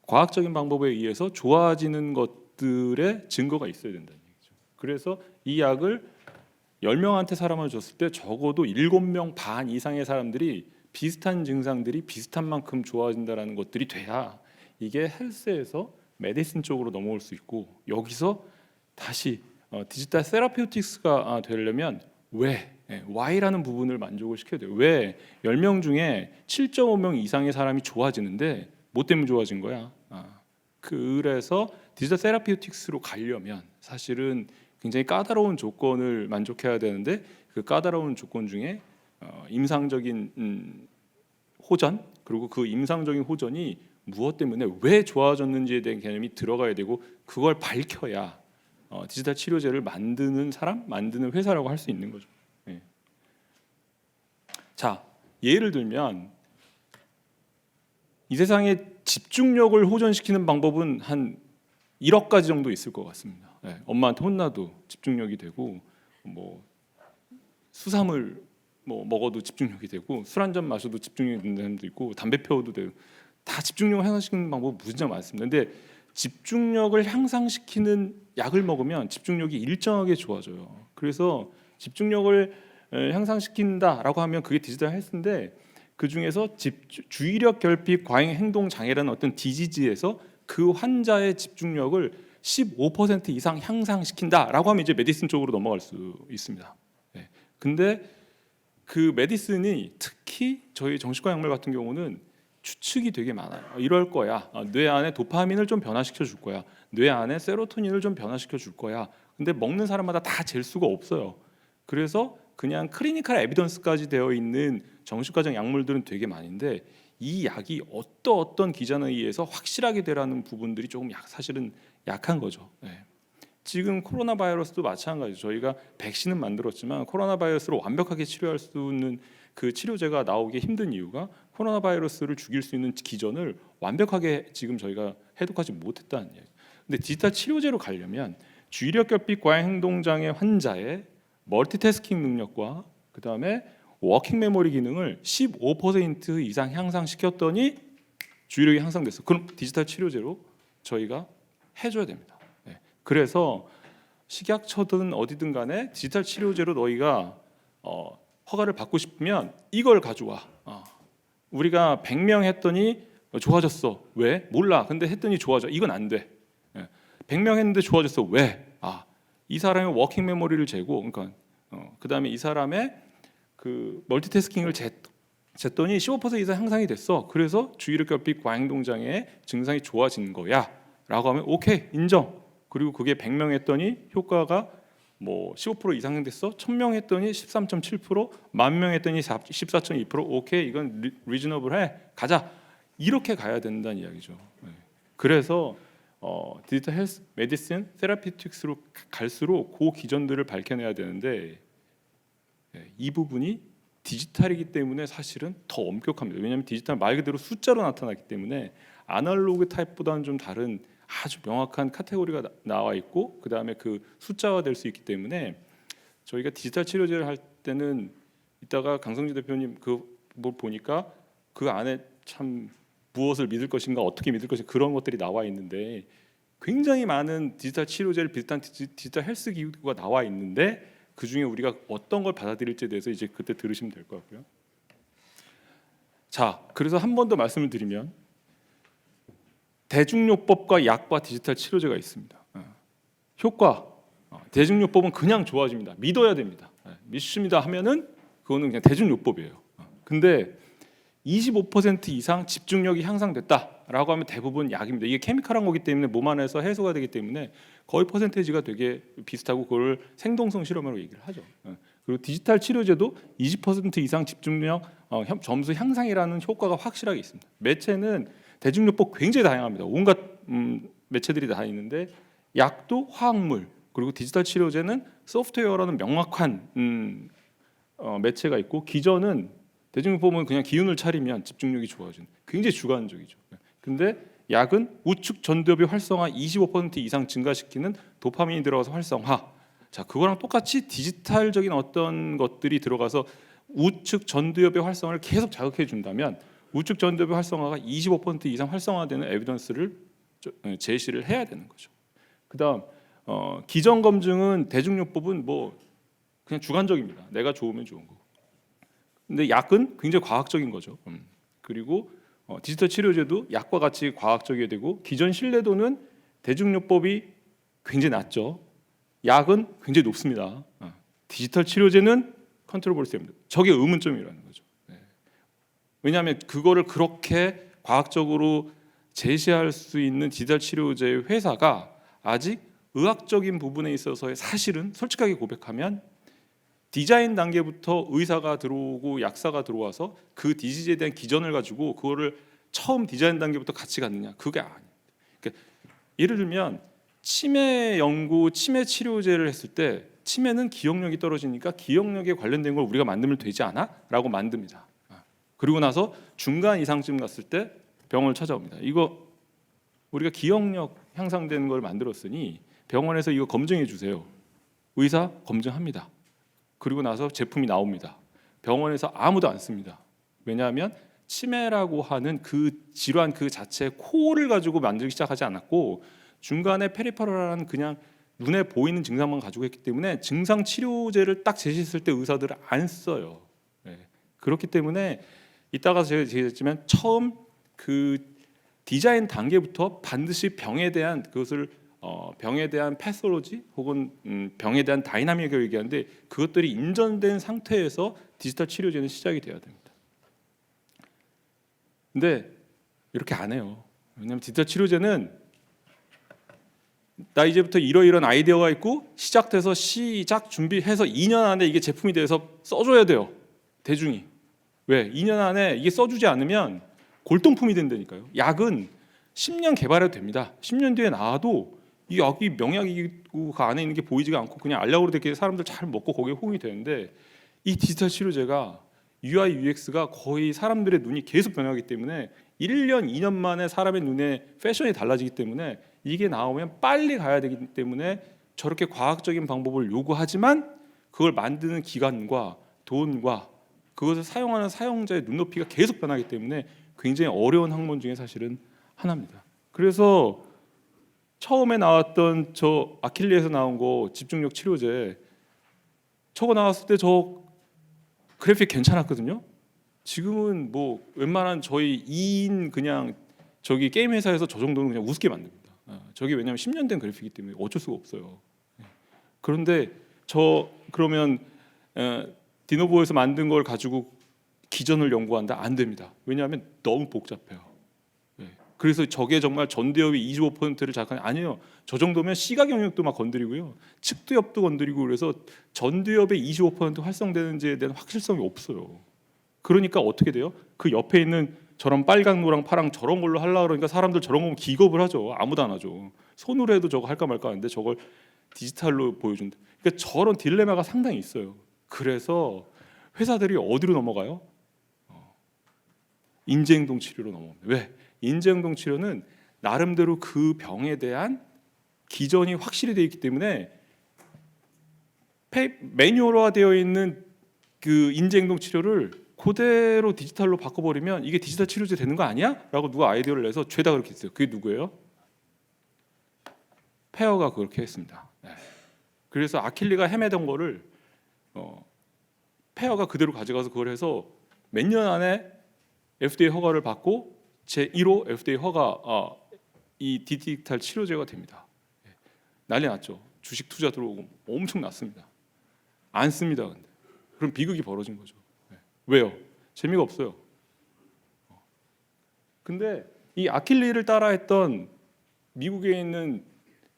과학적인 방법에 의해서 좋아지는 것들의 증거가 있어야 된다는 얘기죠. 그래서 이 약을 10명한테 사람을 줬을 때 적어도 7명 반 이상의 사람들이 비슷한 증상들이 비슷한 만큼 좋아진다는 것들이 돼야 이게 헬스에서 메디슨 쪽으로 넘어올 수 있고 여기서 다시 디지털 세라피우틱스가 되려면 Y라는 부분을 만족을 시켜야 돼요. 왜 10명 중에 7.5명 이상의 사람이 좋아지는데 뭐 때문에 좋아진 거야? 그래서 디지털 세라피우틱스로 가려면 사실은 굉장히 까다로운 조건을 만족해야 되는데 그 까다로운 조건 중에 임상적인 호전 그리고 그 임상적인 호전이 무엇 때문에 왜 좋아졌는지에 대한 개념이 들어가야 되고 그걸 밝혀야 디지털 치료제를 만드는 사람, 만드는 회사라고 할 수 있는 거죠. 자, 예를 들면 이 세상에 집중력을 호전시키는 방법은 한 1억 가지 정도 있을 것 같습니다. 엄마한테 혼나도 집중력이 되고 뭐 수삼을 뭐 먹어도 집중력이 되고 술 한 잔 마셔도 집중력이 되는 사람도 있고 담배 피워도 되고 다 집중력을 향상시키는 방법이 무진장 많습니다. 근데 집중력을 향상시키는 약을 먹으면 집중력이 일정하게 좋아져요. 그래서 집중력을 향상시킨다라고 하면 그게 디지털 헬스인데 그 중에서 주의력 결핍 과잉 행동 장애라는 어떤 디지즈에서 그 환자의 집중력을 15% 이상 향상시킨다라고 하면 이제 메디슨 쪽으로 넘어갈 수 있습니다. 근데 그 메디슨이 특히 저희 정신과 약물 같은 경우는 추측이 되게 많아요. 이럴 거야. 뇌 안에 도파민을 좀 변화시켜 줄 거야. 뇌 안에 세로토닌을 좀 변화시켜 줄 거야. 근데 먹는 사람마다 다 잴 수가 없어요. 그래서 그냥 클리니컬 에비던스까지 되어 있는 정신과적 약물들은 되게 많은데 이 약이 어떤 기전에 의해서 확실하게 되라는 부분들이 조금 사실은 약한 거죠. 네. 지금 코로나 바이러스도 마찬가지죠. 저희가 백신은 만들었지만 코로나 바이러스를 완벽하게 치료할 수 있는 그 치료제가 나오기 힘든 이유가 코로나 바이러스를 죽일 수 있는 기전을 완벽하게 지금 저희가 해독하지 못했다는 얘기예요. 근데 디지털 치료제로 가려면 주의력결핍 과잉행동장애 환자의 멀티태스킹 능력과 그다음에 워킹 메모리 기능을 15% 이상 향상시켰더니 주의력이 향상됐어. 그럼 디지털 치료제로 저희가 해줘야 됩니다. 네. 그래서 식약처든 어디든 간에 디지털 치료제로 너희가 허가를 받고 싶으면 이걸 가져와. 우리가 100명 했더니 좋아졌어. 왜? 몰라. 근데 했더니 좋아져. 이건 안 돼. 100명 했는데 좋아졌어. 왜? 이 사람의 워킹 메모리를 재고, 그러니까 그다음에 이 사람의 그 멀티태스킹을 쟀더니 15% 이상 향상이 됐어. 그래서 주의력결핍 과잉행동장애 증상이 좋아진 거야라고 하면 오케이 인정. 그리고 그게 100명 했더니 효과가 뭐 15% 이상 됐어. 1000명 했더니 13.7%, 10,000명 했더니 14.2%. 오케이 이건 리즈너블해. 가자. 이렇게 가야 된다는 이야기죠. 네. 그래서 디지털 헬스, 메디슨, 세라피틱스로 갈수록 그 기전들을 밝혀내야 되는데 이 부분이 디지털이기 때문에 사실은 더 엄격합니다. 왜냐하면 디지털 말 그대로 숫자로 나타나기 때문에 아날로그 타입보다는 좀 다른 아주 명확한 카테고리가 나와 있고 그 다음에 그 숫자화 될 수 있기 때문에 저희가 디지털 치료제를 할 때는 이따가 강성주 대표님 뭐 보니까 그 안에 참 무엇을 믿을 것인가 어떻게 믿을 것인가 그런 것들이 나와 있는데 굉장히 많은 디지털 치료제를 비슷한 디지털 헬스 기구가 나와 있는데 그 중에 우리가 어떤 걸 받아들일지에 대해서 이제 그때 들으시면 될 것 같고요. 자, 그래서 한 번 더 말씀을 드리면 대중요법과 약과 디지털 치료제가 있습니다. 효과 대중요법은 그냥 좋아집니다. 믿어야 됩니다. 믿습니다 하면은 그거는 그냥 대중요법이에요. 근데 25% 이상 집중력이 향상됐다라고 하면 대부분 약입니다. 이게 케미칼한 거기 때문에 몸 안에서 해소가 되기 때문에 거의 퍼센테이지가 되게 비슷하고 그걸 생동성 실험으로 얘기를 하죠. 그리고 디지털 치료제도 20% 이상 집중력 점수 향상이라는 효과가 확실하게 있습니다. 매체는 대중요법 굉장히 다양합니다. 온갖 매체들이 다 있는데 약도 화학물 그리고 디지털 치료제는 소프트웨어라는 명확한 매체가 있고 기전은 대중요법은 그냥 기운을 차리면 집중력이 좋아지는 굉장히 주관적이죠. 근데 약은 우측 전두엽의 활성화 25% 이상 증가시키는 도파민이 들어가서 활성화. 자, 그거랑 똑같이 디지털적인 어떤 것들이 들어가서 우측 전두엽의 활성화를 계속 자극해 준다면 우측 전두엽의 활성화가 25% 이상 활성화되는 에비던스를 제시를 해야 되는 거죠. 그다음 기전 검증은 대중요법은 뭐 그냥 주관적입니다. 내가 좋으면 좋은 거고. 근데 약은 굉장히 과학적인 거죠. 그리고 디지털 치료제도 약과 같이 과학적이어야 되고 기전 신뢰도는 대중요법이 굉장히 낮죠. 약은 굉장히 높습니다. 디지털 치료제는 컨트롤버스입니다. 저게 의문점이라는 거죠. 왜냐하면 그거를 그렇게 과학적으로 제시할 수 있는 디지털 치료제 회사가 아직 의학적인 부분에 있어서의 사실은 솔직하게 고백하면 디자인 단계부터 의사가 들어오고 약사가 들어와서 그 디지즈에 대한 기전을 가지고 그거를 처음 디자인 단계부터 같이 갔느냐 그게 아니에요. 그러니까 예를 들면 치매 연구, 치매 치료제를 했을 때 치매는 기억력이 떨어지니까 기억력에 관련된 걸 우리가 만들면 되지 않아? 라고 만듭니다. 그리고 나서 중간 이상쯤 갔을 때 병원을 찾아옵니다. 이거 우리가 기억력 향상되는 걸 만들었으니 병원에서 이거 검증해 주세요. 의사 검증합니다. 그리고 나서 제품이 나옵니다. 병원에서 아무도 안 씁니다. 왜냐하면 치매라고 하는 그 질환 그 자체의 코어를 가지고 만들기 시작하지 않았고 중간에 페리퍼럴한 그냥 눈에 보이는 증상만 가지고 했기 때문에 증상 치료제를 딱 제시했을 때 의사들은 안 써요. 그렇기 때문에 이따가 제가 얘기했지만 처음 그 디자인 단계부터 반드시 병에 대한 그것을 병에 대한 패솔로지 혹은 병에 대한 다이나믹을 얘기하는데 그것들이 인정된 상태에서 디지털 치료제는 시작이 돼야 됩니다. 근데 이렇게 안 해요. 왜냐하면 디지털 치료제는 나 이제부터 이러이러한 아이디어가 있고 시작돼서 시작 준비해서 2년 안에 이게 제품이 돼서 써줘야 돼요. 대중이. 왜? 2년 안에 이게 써주지 않으면 골동품이 된다니까요. 약은 10년 개발해도 됩니다. 10년 뒤에 나와도 이 약이 명약이고 그 안에 있는 게 보이지가 않고 그냥 알약으로 되게 사람들 잘 먹고 거기에 호응이 되는데 이 디지털 치료제가 UI, UX가 거의 사람들의 눈이 계속 변하기 때문에 1년, 2년 만에 사람의 눈에 패션이 달라지기 때문에 이게 나오면 빨리 가야 되기 때문에 저렇게 과학적인 방법을 요구하지만 그걸 만드는 기간과 돈과 그것을 사용하는 사용자의 눈높이가 계속 변하기 때문에 굉장히 어려운 학문 중에 사실은 하나입니다. 그래서 처음에 나왔던 저 아킬리에서 나온 거 집중력 치료제 저거 나왔을 때 저 그래픽 괜찮았거든요. 지금은 뭐 웬만한 저희 2인 그냥 저기 게임 회사에서 저 정도는 그냥 우습게 만듭니다. 저게 왜냐하면 10년 된 그래픽이기 때문에 어쩔 수가 없어요. 그런데 저 그러면 디노보에서 만든 걸 가지고 기전을 연구한다? 안 됩니다. 왜냐하면 너무 복잡해요. 그래서 저게 정말 전두엽이 25%를 장악하는 아니에요. 저 정도면 시각 영역도 막 건드리고요, 측두엽도 건드리고 그래서 전두엽의 25% 활성되는지에 대한 확실성이 없어요. 그러니까 어떻게 돼요? 그 옆에 있는 저런 빨강, 노랑, 파랑 저런 걸로 하려고 그러니까 사람들 저런 거 기겁을 하죠. 아무도 안 하죠. 손으로 해도 저거 할까 말까 하는데 저걸 디지털로 보여준다. 그러니까 저런 딜레마가 상당히 있어요. 그래서 회사들이 어디로 넘어가요? 인지행동 치료로 넘어갑니다. 왜? 인지행동 치료는 나름대로 그 병에 대한 기전이 확실히 되어 있기 때문에 매뉴얼화되어 있는 그 인지행동 치료를 그대로 디지털로 바꿔버리면 이게 디지털 치료제 되는 거 아니야? 라고 누가 아이디어를 내서 죄다 그렇게 했어요. 그게 누구예요? 페어가 그렇게 했습니다. 그래서 아킬리가 헤매던 거를 페어가 그대로 가져가서 그걸 해서 몇 년 안에 FDA 허가를 받고 제1호 FDA 허가 이 디지털 치료제가 됩니다. 난리 났죠. 주식 투자 들어오고 엄청 났습니다. 안 씁니다. 근데 그럼 비극이 벌어진 거죠. 왜요? 재미가 없어요. 근데 이 아킬리를 따라했던 미국에 있는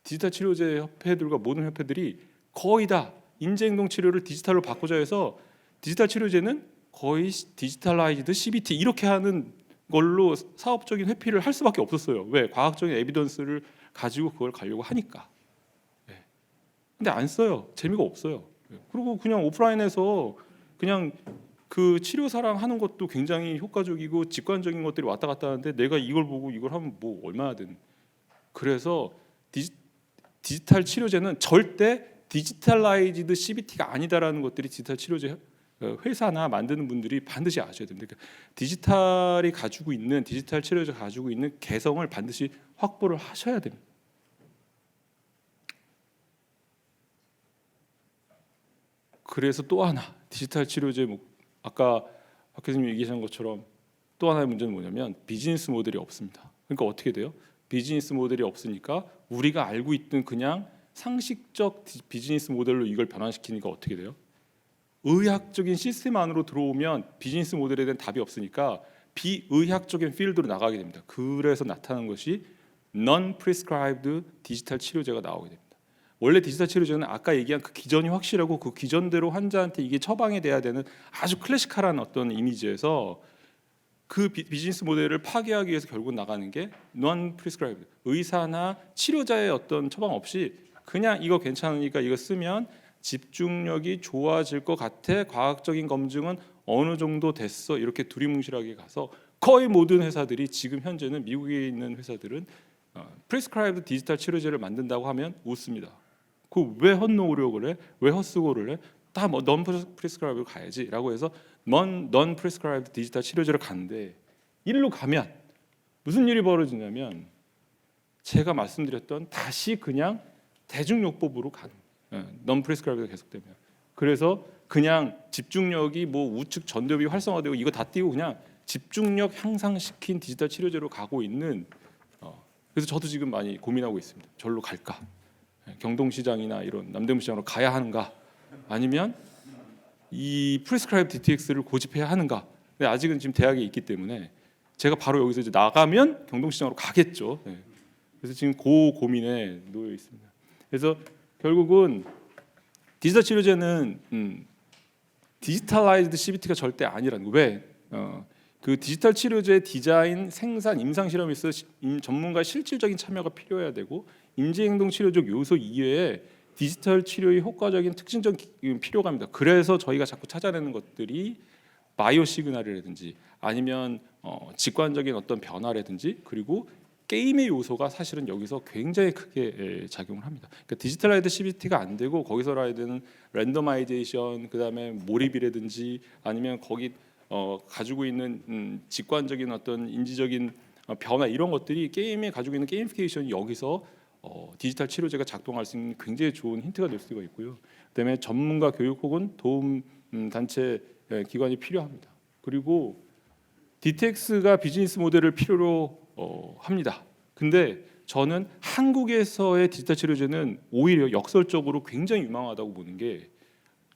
디지털 치료제 협회들과 모든 협회들이 거의 다 인지행동 치료를 디지털로 바꾸자 해서 디지털 치료제는 거의 디지털라이즈드 CBT 이렇게 하는 걸로 사업적인 회피를 할 수밖에 없었어요. 왜? 과학적인 에비던스를 가지고 그걸 가려고 하니까. 근데 안 써요. 재미가 없어요. 그리고 그냥 오프라인에서 그냥 그 치료사랑 하는 것도 굉장히 효과적이고 직관적인 것들이 왔다 갔다 하는데 내가 이걸 보고 이걸 하면 뭐 얼마나 된. 그래서 디지털 치료제는 절대 디지털라이즈드 CBT가 아니다라는 것들이 디지털 치료제 회사나 만드는 분들이 반드시 아셔야 됩니다. 그러니까 디지털이 가지고 있는 디지털 치료제가 가지고 있는 개성을 반드시 확보를 하셔야 됩니다. 그래서 또 하나 디지털 치료제 아까 박 교수님 얘기하신 것처럼 또 하나의 문제는 뭐냐면 비즈니스 모델이 없습니다. 그러니까 어떻게 돼요? 비즈니스 모델이 없으니까 우리가 알고 있던 그냥 상식적 비즈니스 모델로 이걸 변환시키니까 어떻게 돼요? 의학적인 시스템 안으로 들어오면 비즈니스 모델에 대한 답이 없으니까 비의학적인 필드로 나가게 됩니다. 그래서 나타난 것이 non-prescribed 디지털 치료제가 나오게 됩니다. 원래 디지털 치료제는 아까 얘기한 그 기전이 확실하고 그 기전대로 환자한테 이게 처방이 돼야 되는 아주 클래식한 어떤 이미지에서 그 비즈니스 모델을 파괴하기 위해서 결국 나가는 게 non-prescribed 의사나 치료자의 어떤 처방 없이 그냥 이거 괜찮으니까 이거 쓰면 집중력이 좋아질 것 같아. 과학적인 검증은 어느 정도 됐어. 이렇게 두리뭉실하게 가서 거의 모든 회사들이 지금 현재는 미국에 있는 회사들은 프리스크라이브드 디지털 치료제를 만든다고 하면 웃습니다. 그 왜 헛노력을 해? 왜 헛수고를 해? 다 뭐 non prescribed 가야지라고 해서 non prescribed 디지털 치료제를 가는데 이리로 가면 무슨 일이 벌어지냐면 제가 말씀드렸던 다시 그냥 대중요법으로 가는 non prescribed가 계속되면 그래서 그냥 집중력이 뭐 우측 전두엽이 활성화되고 이거 다 띄고 그냥 집중력 향상시킨 디지털 치료제로 가고 있는 그래서 저도 지금 많이 고민하고 있습니다. 절로 갈까? 경동시장이나 이런 남대문시장으로 가야 하는가? 아니면 이 프리스크라이브 DTX를 고집해야 하는가? 근데 아직은 지금 대학에 있기 때문에 제가 바로 여기서 이제 나가면 경동시장으로 가겠죠. 네. 그래서 지금 그 고민에 놓여 있습니다. 그래서 결국은 디지털 치료제는 디지털라이즈드 CBT가 절대 아니라는 거. 왜? 그 디지털 치료제 디자인, 생산, 임상 실험에 있어 전문가의 실질적인 참여가 필요해야 되고 인지행동 치료적 요소 이외에 디지털 치료의 효과적인 특징적인 필요가 합니다. 그래서 저희가 자꾸 찾아내는 것들이 바이오 시그널이라든지 아니면 직관적인 어떤 변화라든지 그리고 게임의 요소가 사실은 여기서 굉장히 크게 작용을 합니다. 그러니까 디지털라이드 CBT가 안 되고 거기서 라야 되는 랜더마이제이션, 그다음에 몰입이라든지 아니면 거기 가지고 있는 직관적인 어떤 인지적인 변화 이런 것들이 게임에 가지고 있는 게이미피케이션이 여기서 디지털 치료제가 작동할 수 있는 굉장히 좋은 힌트가 될 수가 있고요. 그다음에 전문가 교육 혹은 도움 단체 기관이 필요합니다. 그리고 DTX가 비즈니스 모델을 필요로 합니다. 근데 저는 한국에서의 디지털 치료제는 오히려 역설적으로 굉장히 유망하다고 보는 게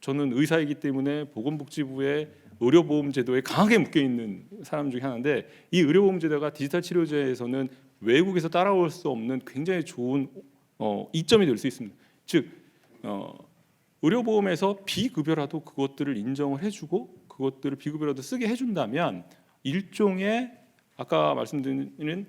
저는 의사이기 때문에 보건복지부의 의료보험 제도에 강하게 묶여 있는 사람 중에 하나인데 이 의료보험 제도가 디지털 치료제에서는 외국에서 따라올 수 없는 굉장히 좋은 이점이 될 수 있습니다. 즉 의료보험에서 비급여라도 그것들을 인정을 해주고 그것들을 비급여라도 쓰게 해준다면 일종의 아까 말씀드린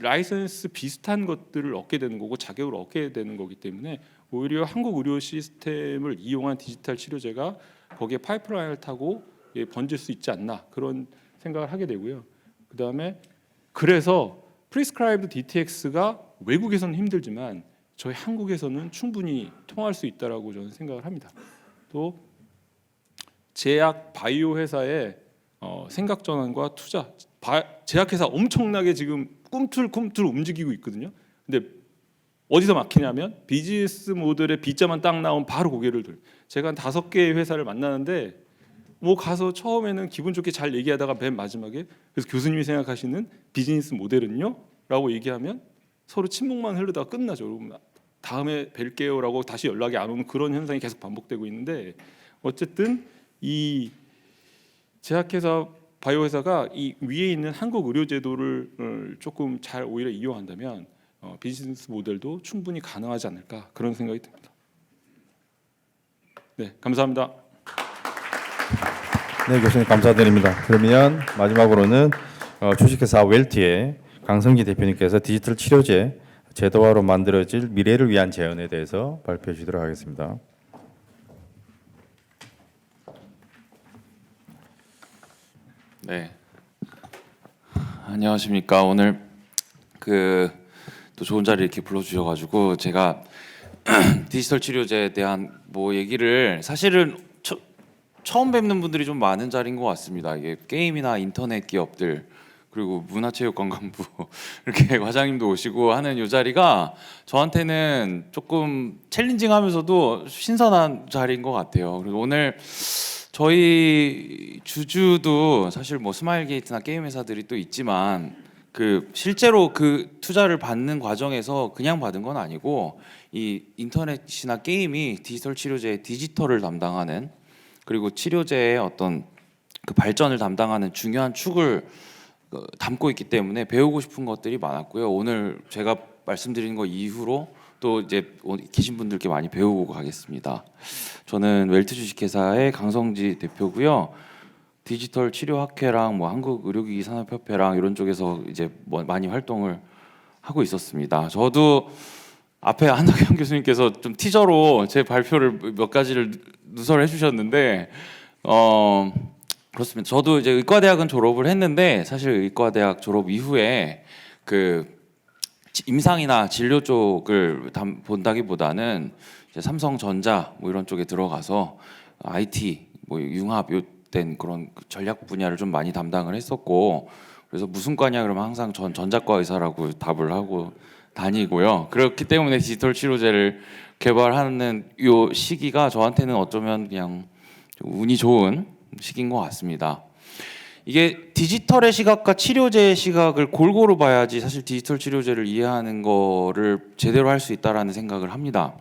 라이선스 비슷한 것들을 얻게 되는 거고 자격을 얻게 되는 거기 때문에 오히려 한국 의료 시스템을 이용한 디지털 치료제가 거기에 파이프라인을 타고 번질 수 있지 않나 그런 생각을 하게 되고요. 그다음에 그래서 프리스크라이브드 DTX가 외국에서는 힘들지만 저희 한국에서는 충분히 통할 수 있다라고 저는 생각을 합니다. 또 제약 바이오 회사의 생각 전환과 투자, 제약회사 엄청나게 지금 꿈틀꿈틀 움직이고 있거든요. 근데 어디서 막히냐면 비즈니스 모델의 B자만 딱 나온 바로 고개를 들어요. 제가 한 5개의 회사를 만나는데 뭐 가서 처음에는 기분 좋게 잘 얘기하다가 맨 마지막에 그래서 교수님이 생각하시는 비즈니스 모델은요? 라고 얘기하면 서로 침묵만 흐르다가 끝나죠. 여러분 다음에 뵐게요라고 다시 연락이 안 오는 그런 현상이 계속 반복되고 있는데 어쨌든 이 제약회사 바이오 회사가 이 위에 있는 한국 의료 제도를 조금 잘 오히려 이용한다면 비즈니스 모델도 충분히 가능하지 않을까 그런 생각이 듭니다. 네, 감사합니다. 네, 교수님 감사드립니다. 그러면 마지막으로는 주식회사 웰티의 강성기 대표님께서 디지털 치료제 제도화로 만들어질 미래를 위한 제언에 대해서 발표해 주시도록 하겠습니다. 네, 안녕하십니까. 오늘 또 좋은 자리 이렇게 불러주셔가지고 제가 디지털 치료제에 대한 뭐 얘기를 사실은 처음 뵙는 분들이 좀 많은 자리인 것 같습니다. 이게 게임이나 인터넷 기업들 그리고 문화체육관광부 이렇게 과장님도 오시고 하는 이 자리가 저한테는 조금 챌린징하면서도 신선한 자리인 것 같아요. 그리고 오늘 저희 주주도 사실 뭐 스마일게이트나 게임 회사들이 또 있지만 실제로 그 투자를 받는 과정에서 그냥 받은 건 아니고 이 인터넷이나 게임이 디지털 치료제의 디지털을 담당하는 그리고 치료제의 어떤 그 발전을 담당하는 중요한 축을 담고 있기 때문에 배우고 싶은 것들이 많았고요. 오늘 제가 말씀드린 거 이후로 또 이제 계신 분들께 많이 배우고 가겠습니다. 저는 웰트 주식회사의 강성지 대표고요. 디지털 치료학회랑 뭐 한국의료기기 산업협회랑 이런 쪽에서 이제 뭐 많이 활동을 하고 있었습니다. 저도 앞에 한덕현 교수님께서 좀 티저로 제 발표를 몇 가지를 누설해 주셨는데 그렇습니다. 저도 이제 의과대학은 졸업을 했는데 사실 의과대학 졸업 이후에 임상이나 진료 쪽을 본다기보다는 이제 삼성전자 뭐 이런 쪽에 들어가서 IT 뭐 융합 된 그런 전략 분야를 좀 많이 담당을 했었고 그래서 무슨 과냐 그러면 항상 전 전자과 의사라고 답을 하고 다니고요. 그렇기 때문에 디지털 치료제를 개발하는 이 시기가 저한테는 어쩌면 그냥 운이 좋은 시기인 것 같습니다. 이게 디지털의 시각과 치료제의 시각을 골고루 봐야지 사실 디지털 치료제를 이해하는 거를 제대로 할 수 있다라는 생각을 합니다.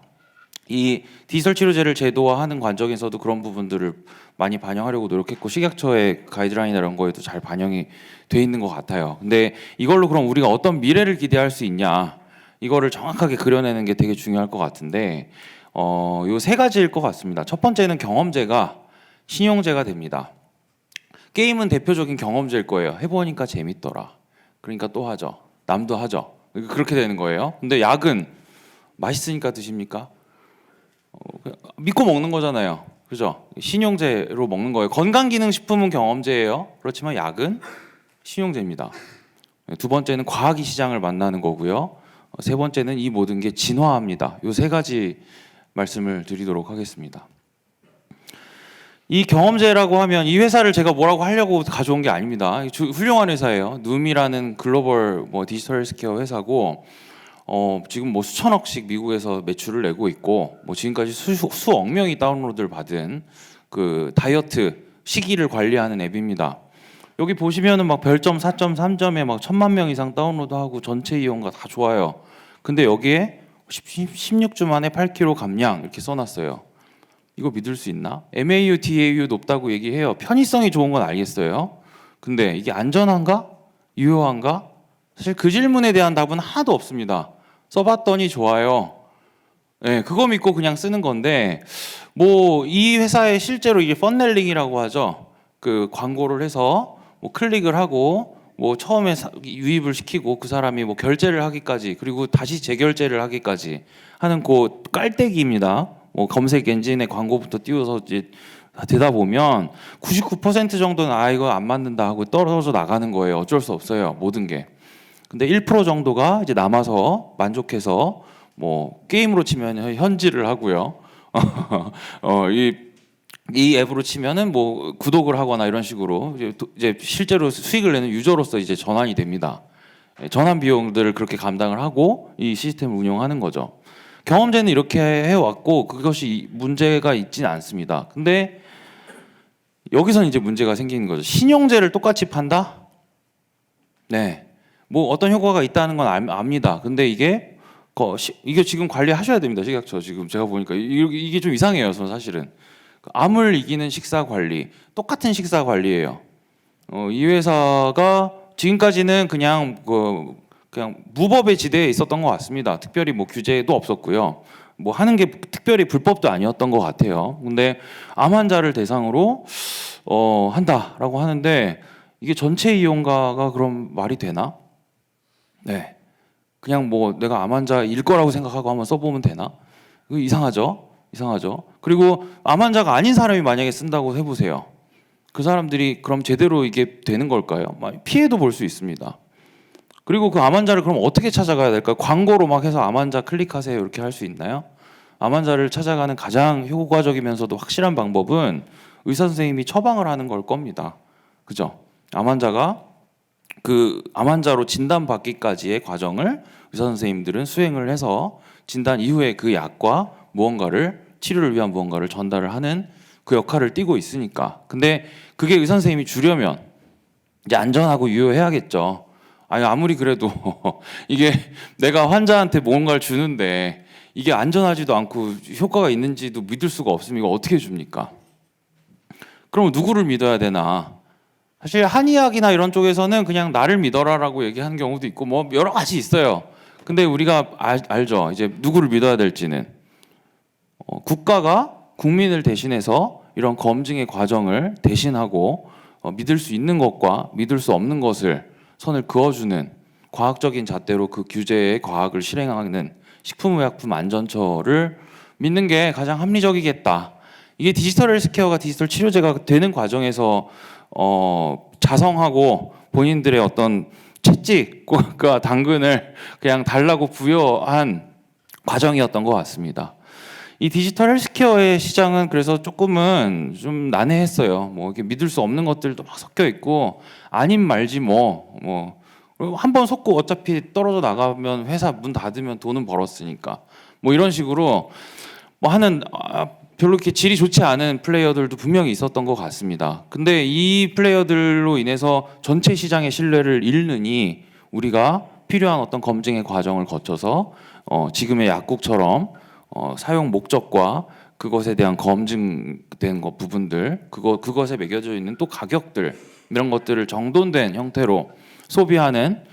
이 디지털 치료제를 제도화하는 관점에서도 그런 부분들을 많이 반영하려고 노력했고 식약처의 가이드라인이나 이런 거에도 잘 반영이 돼 있는 것 같아요. 근데 이걸로 그럼 우리가 어떤 미래를 기대할 수 있냐 이거를 정확하게 그려내는 게 되게 중요할 것 같은데 요 세 가지일 것 같습니다. 첫 번째는 경험제가 신용제가 됩니다. 게임은 대표적인 경험제일 거예요. 해보니까 재밌더라. 그러니까 또 하죠. 남도 하죠. 그렇게 되는 거예요. 근데 약은 맛있으니까 드십니까? 그냥 믿고 먹는 거잖아요. 그죠? 신용제로 먹는 거예요. 건강기능식품은 경험제예요. 그렇지만 약은 신용제입니다. 두 번째는 과학이 시장을 만나는 거고요. 세 번째는 이 모든 게 진화합니다. 요 세 가지 말씀을 드리도록 하겠습니다. 이 경험제라고 하면 이 회사를 제가 뭐라고 하려고 가져온 게 아닙니다. 훌륭한 회사예요. 누움이라는 글로벌 디지털 헬스케어 회사고 지금 수천억씩 미국에서 매출을 내고 있고 지금까지 수억 명이 다운로드를 받은 그 다이어트 식이를 관리하는 앱입니다. 여기 보시면은 별점 4.3점에 1,000만 명 이상 다운로드하고 전체 이용가 다 좋아요. 근데 여기에 16주 만에 8kg 감량 이렇게 써놨어요. 이거 믿을 수 있나? MAU, DAU 높다고 얘기해요. 편의성이 좋은 건 알겠어요. 근데 이게 안전한가? 유효한가? 사실 그 질문에 대한 답은 하나도 없습니다. 써봤더니 좋아요. 네, 그거 믿고 그냥 쓰는 건데 이 회사에 실제로 이게 펀넬링이라고 하죠. 그 광고를 해서 클릭을 하고 처음에 유입을 시키고 그 사람이 결제를 하기까지 그리고 다시 재결제를 하기까지 하는 그 깔때기입니다. 검색 엔진에 광고부터 띄워서 이제 되다 보면 99% 정도는 이거 안 맞는다 하고 떨어져 나가는 거예요. 어쩔 수 없어요. 모든 게. 근데 1% 정도가 이제 남아서 만족해서 게임으로 치면 현질을 하고요. 이 앱으로 치면은 구독을 하거나 이런 식으로 이제 실제로 수익을 내는 유저로서 이제 전환이 됩니다. 전환 비용들을 그렇게 감당을 하고 이 시스템을 운영하는 거죠. 경험제는 이렇게 해왔고 그것이 문제가 있지는 않습니다. 근데 여기서는 이제 문제가 생기는 거죠. 신용제를 똑같이 판다? 네. 어떤 효과가 있다는 건 압니다. 근데 이게 지금 관리하셔야 됩니다. 식약처 지금 제가 보니까 이게 좀 이상해요. 저는 사실은 암을 이기는 식사 관리 똑같은 식사 관리예요. 이 회사가 지금까지는 그냥 무법의 지대에 있었던 것 같습니다. 특별히 규제도 없었고요. 하는 게 특별히 불법도 아니었던 것 같아요. 근데 암 환자를 대상으로 한다라고 하는데 이게 전체 이용가가 그럼 말이 되나? 네. 그냥 내가 암 환자일 거라고 생각하고 한번 써보면 되나? 이거 이상하죠? 이상하죠? 그리고 암 환자가 아닌 사람이 만약에 쓴다고 해보세요. 그 사람들이 그럼 제대로 이게 되는 걸까요? 피해도 볼 수 있습니다. 그리고 그 암 환자를 그럼 어떻게 찾아가야 될까요? 광고로 해서 암 환자 클릭하세요 이렇게 할 수 있나요? 암 환자를 찾아가는 가장 효과적이면서도 확실한 방법은 의사 선생님이 처방을 하는 걸 겁니다. 그죠? 암 환자가 그 암 환자로 진단받기까지의 과정을 의사 선생님들은 수행을 해서 진단 이후에 그 약과 치료를 위한 무언가를 전달을 하는 그 역할을 띠고 있으니까. 근데 그게 의사 선생님이 주려면 이제 안전하고 유효해야겠죠. 아무리 그래도 이게 내가 환자한테 뭔가를 주는데 이게 안전하지도 않고 효과가 있는지도 믿을 수가 없으면 이거 어떻게 줍니까? 그럼 누구를 믿어야 되나? 사실 한의학이나 이런 쪽에서는 그냥 나를 믿어라라고 얘기하는 경우도 있고 여러 가지 있어요. 근데 우리가 알죠. 이제 누구를 믿어야 될지는 국가가 국민을 대신해서 이런 검증의 과정을 대신하고 믿을 수 있는 것과 믿을 수 없는 것을 선을 그어주는 과학적인 잣대로 그 규제의 과학을 실행하는 식품의약품안전처를 믿는 게 가장 합리적이겠다. 이게 디지털 헬스케어가 디지털 치료제가 되는 과정에서 자성하고 본인들의 어떤 채찍과 당근을 그냥 달라고 부여한 과정이었던 것 같습니다. 이 디지털 헬스케어의 시장은 그래서 조금은 좀 난해했어요. 이렇게 믿을 수 없는 것들도 막 섞여 있고 아님 말지 한 번 속고 어차피 떨어져 나가면 회사 문 닫으면 돈은 벌었으니까 이런 식으로 하는 별로 이렇게 질이 좋지 않은 플레이어들도 분명히 있었던 것 같습니다. 근데 이 플레이어들로 인해서 전체 시장의 신뢰를 잃느니 우리가 필요한 어떤 검증의 과정을 거쳐서 지금의 약국처럼 사용 목적과 그것에 대한 검증된 것 부분들, 그것에 매겨져 있는 또 가격들 이런 것들을 정돈된 형태로 소비하는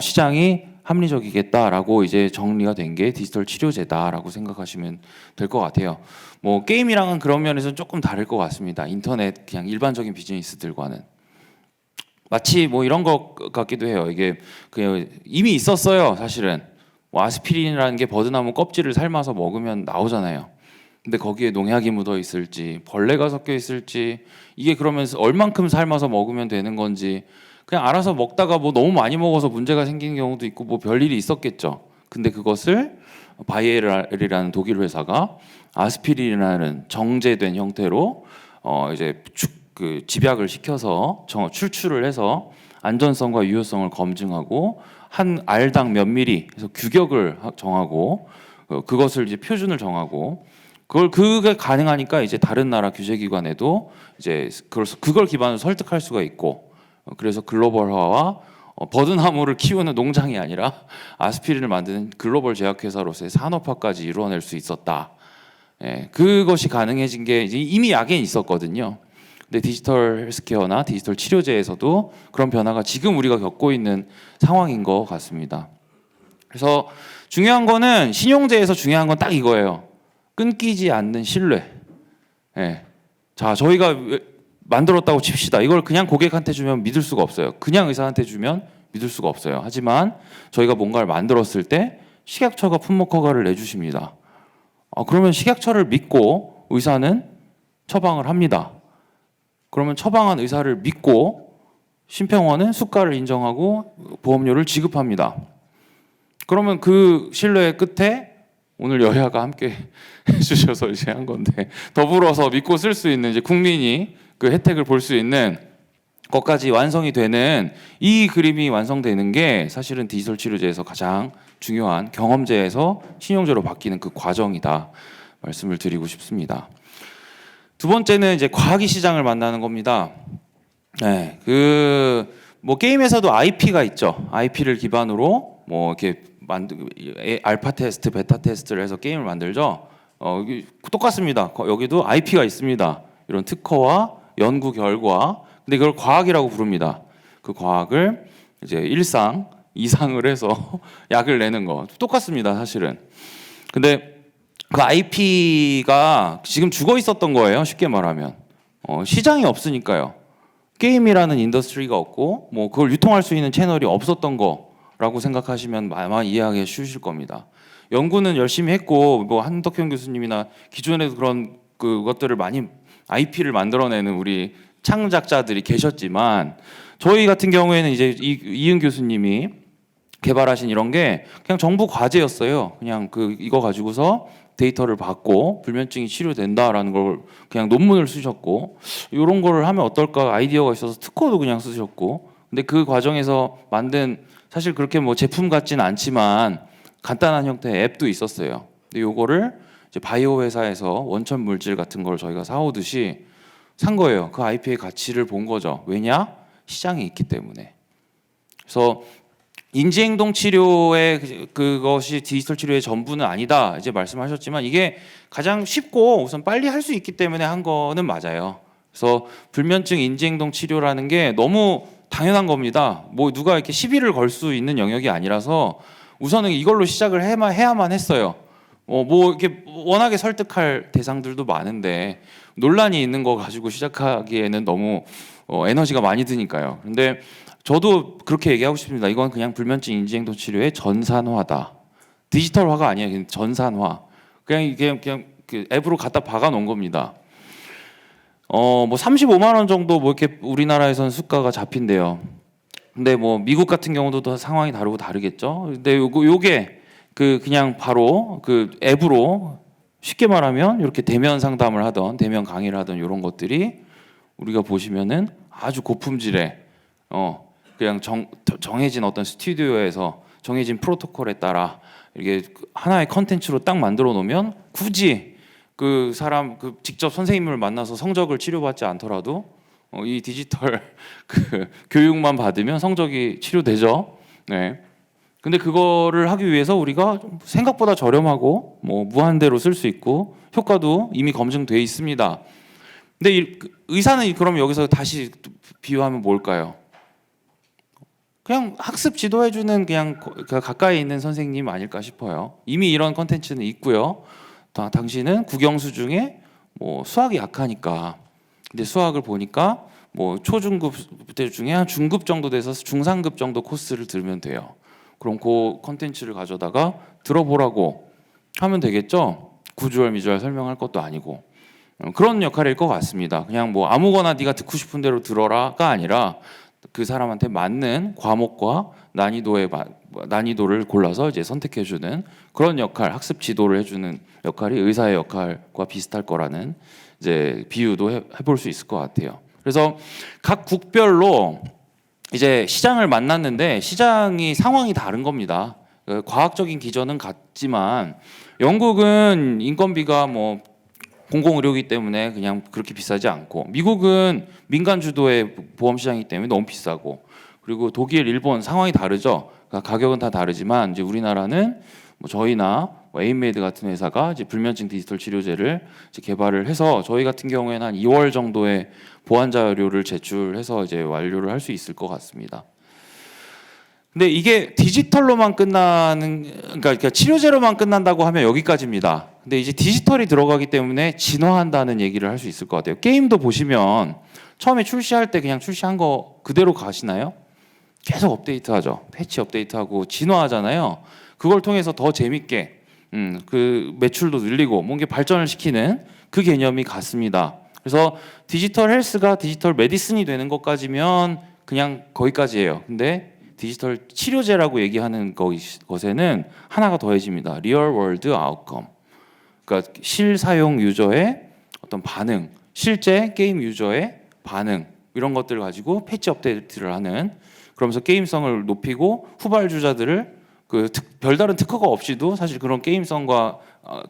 시장이 합리적이겠다라고 이제 정리가 된 게 디지털 치료제다라고 생각하시면 될 것 같아요. 뭐 게임이랑은 그런 면에서는 조금 다를 것 같습니다. 인터넷 그냥 일반적인 비즈니스들과는 마치 뭐 이런 것 같기도 해요. 이게 그냥 이미 있었어요. 사실은 뭐 아스피린이라는 게 버드나무 껍질을 삶아서 먹으면 나오잖아요. 근데 거기에 농약이 묻어 있을지 벌레가 섞여 있을지 이게 그러면 얼만큼 삶아서 먹으면 되는 건지 그냥 알아서 먹다가 뭐 너무 많이 먹어서 문제가 생기는 경우도 있고 뭐 별일이 있었겠죠. 근데 그것을 바이에르이라는 독일 회사가 아스피린이라는 정제된 형태로 이제 그 집약을 시켜서 출출을 해서 안전성과 유효성을 검증하고 한 알당 몇 미리 해서 규격을 정하고 그것을 이제 표준을 정하고 그게 가능하니까 이제 다른 나라 규제기관에도 이제 그걸 기반으로 설득할 수가 있고 그래서 글로벌화와 버드나무를 키우는 농장이 아니라 아스피린을 만드는 글로벌 제약회사로서의 산업화까지 이루어낼 수 있었다. 예, 그것이 가능해진 게 이미 약엔 있었거든요. 근데 디지털 헬스케어나 디지털 치료제에서도 그런 변화가 지금 우리가 겪고 있는 상황인 것 같습니다. 그래서 중요한 거는 신용제에서 중요한 건 딱 이거예요. 끊기지 않는 신뢰. 예. 자, 저희가 만들었다고 칩시다. 이걸 그냥 고객한테 주면 믿을 수가 없어요. 그냥 의사한테 주면 믿을 수가 없어요. 하지만 저희가 뭔가를 만들었을 때 식약처가 품목 허가를 내주십니다. 그러면 식약처를 믿고 의사는 처방을 합니다. 그러면 처방한 의사를 믿고 심평원은 수가를 인정하고 보험료를 지급합니다. 그러면 그 신뢰의 끝에 오늘 여야가 함께 해주셔서 이제 한 건데 더불어서 믿고 쓸 수 있는 이제 국민이 그 혜택을 볼 수 있는 것까지 완성이 되는 이 그림이 완성되는 게 사실은 디지털 치료제에서 가장 중요한 경험제에서 신용제로 바뀌는 그 과정이다 말씀을 드리고 싶습니다. 두 번째는 이제 과학이 시장을 만나는 겁니다. 네, 뭐 게임에서도 IP가 있죠. IP를 기반으로 뭐 이렇게 알파 테스트, 베타 테스트를 해서 게임을 만들죠. 똑같습니다. 여기도 IP가 있습니다. 이런 특허와 연구 결과. 근데 그걸 과학이라고 부릅니다. 그 과학을 이제 1상, 2상을 해서 약을 내는 거 똑같습니다. 사실은. 근데 그 IP가 지금 죽어 있었던 거예요. 쉽게 말하면 시장이 없으니까요. 게임이라는 인더스트리가 없고 뭐 그걸 유통할 수 있는 채널이 없었던 거라고 생각하시면 아마 이해하기 쉬우실 겁니다. 연구는 열심히 했고 뭐 한덕현 교수님이나 기존에도 그런 그것들을 많이 IP를 만들어내는 우리 창작자들이 계셨지만 저희 같은 경우에는 이제 이은 교수님이 개발하신 이런 게 그냥 정부 과제였어요. 그냥 이거 가지고서 데이터를 받고 불면증이 치료된다라는 걸 그냥 논문을 쓰셨고 이런 거를 하면 어떨까 아이디어가 있어서 특허도 그냥 쓰셨고 근데 그 과정에서 만든 사실 그렇게 뭐 제품 같지는 않지만 간단한 형태의 앱도 있었어요. 근데 요거를 이제 바이오 회사에서 원천 물질 같은 걸 저희가 사오듯이 산 거예요. 그 IP의 가치를 본 거죠. 왜냐? 시장이 있기 때문에. 그래서 인지행동 치료의 그것이 디지털 치료의 전부는 아니다 이제 말씀하셨지만 이게 가장 쉽고 우선 빨리 할 수 있기 때문에 한 거는 맞아요. 그래서 불면증 인지행동 치료라는 게 너무 당연한 겁니다. 뭐 누가 이렇게 시비를 걸 수 있는 영역이 아니라서 우선은 이걸로 시작을 해야만 했어요. 뭐 이렇게 워낙에 설득할 대상들도 많은데 논란이 있는 거 가지고 시작하기에는 너무 에너지가 많이 드니까요. 근데 저도 그렇게 얘기하고 싶습니다. 이건 그냥 불면증 인지행동 치료의 전산화다. 디지털화가 아니에요. 그냥 전산화. 그냥 그 앱으로 갖다 박아 놓은 겁니다. 뭐 35만 원 정도 뭐 이렇게 우리나라에서는 수가가 잡힌대요. 근데 뭐 미국 같은 경우도 더 상황이 다르겠죠. 근데 요게 그냥 바로 그 앱으로 쉽게 말하면 이렇게 대면 상담을 하던 대면 강의를 하던 이런 것들이 우리가 보시면은 아주 고품질의 그냥 정해진 어떤 스튜디오에서 정해진 프로토콜에 따라 이게 하나의 컨텐츠로 딱 만들어 놓으면 굳이 그 사람 직접 선생님을 만나서 성적을 치료받지 않더라도 이 디지털 교육만 받으면 성적이 치료되죠. 네. 근데 그거를 하기 위해서 우리가 좀 생각보다 저렴하고 뭐 무한대로 쓸 수 있고 효과도 이미 검증돼 있습니다. 근데 의사는 그럼 여기서 다시 비유하면 뭘까요? 그냥 학습 지도해주는 그냥 가까이 있는 선생님 아닐까 싶어요. 이미 이런 컨텐츠는 있고요. 당신은 국영수 중에 뭐 수학이 약하니까, 근데 수학을 보니까 뭐 초중급 때 중에 한 중급 정도 돼서 중상급 정도 코스를 들으면 돼요. 그럼 그 컨텐츠를 가져다가 들어보라고 하면 되겠죠. 구주얼 미주얼 설명할 것도 아니고 그런 역할일 것 같습니다. 그냥 뭐 아무거나 네가 듣고 싶은 대로 들어라가 아니라 그 사람한테 맞는 과목과 난이도를 골라서 이제 선택해주는 그런 역할, 학습 지도를 해주는 역할이 의사의 역할과 비슷할 거라는 이제 비유도 해볼 수 있을 것 같아요. 그래서 각 국별로 이제 시장을 만났는데 시장이 상황이 다른 겁니다. 과학적인 기전은 같지만 영국은 인건비가 뭐 공공의료이기 때문에 그냥 그렇게 비싸지 않고, 미국은 민간 주도의 보험 시장이기 때문에 너무 비싸고, 그리고 독일, 일본 상황이 다르죠. 그러니까 가격은 다 다르지만 이제 우리나라는 뭐 저희나 뭐 에임메이드 같은 회사가 이제 불면증 디지털 치료제를 이제 개발을 해서 저희 같은 경우에는 한 2월 정도에 보완 자료를 제출해서 이제 완료를 할 수 있을 것 같습니다. 근데 이게 디지털로만 끝나는, 그러니까 치료제로만 끝난다고 하면 여기까지입니다. 근데 이제 디지털이 들어가기 때문에 진화한다는 얘기를 할 수 있을 것 같아요. 게임도 보시면 처음에 출시할 때 그냥 출시한 거 그대로 가시나요? 계속 업데이트하죠. 패치 업데이트하고 진화하잖아요. 그걸 통해서 더 재밌게 그 매출도 늘리고 뭔가 발전을 시키는 그 개념이 같습니다. 그래서 디지털 헬스가 디지털 메디슨이 되는 것까지면 그냥 거기까지예요. 근데 디지털 치료제라고 얘기하는 것에는 하나가 더해집니다. 리얼 월드 아웃컴. 그러니까 실사용 유저의 어떤 반응, 실제 게임 유저의 반응, 이런 것들을 가지고 패치 업데이트를 하는, 그러면서 게임성을 높이고 후발주자들을 그 별다른 특허가 없이도 사실 그런 게임성과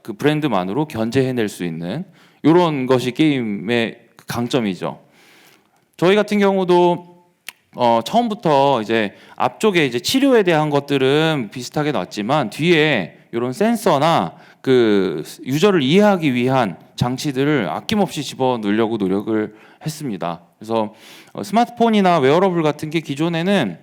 그 브랜드만으로 견제해낼 수 있는 이런 것이 게임의 강점이죠. 저희 같은 경우도 처음부터 이제 앞쪽에 이제 치료에 대한 것들은 비슷하게 놨지만 뒤에 이런 센서나 그 유저를 이해하기 위한 장치들을 아낌없이 집어넣으려고 노력을 했습니다. 그래서 스마트폰이나 웨어러블 같은 게 기존에는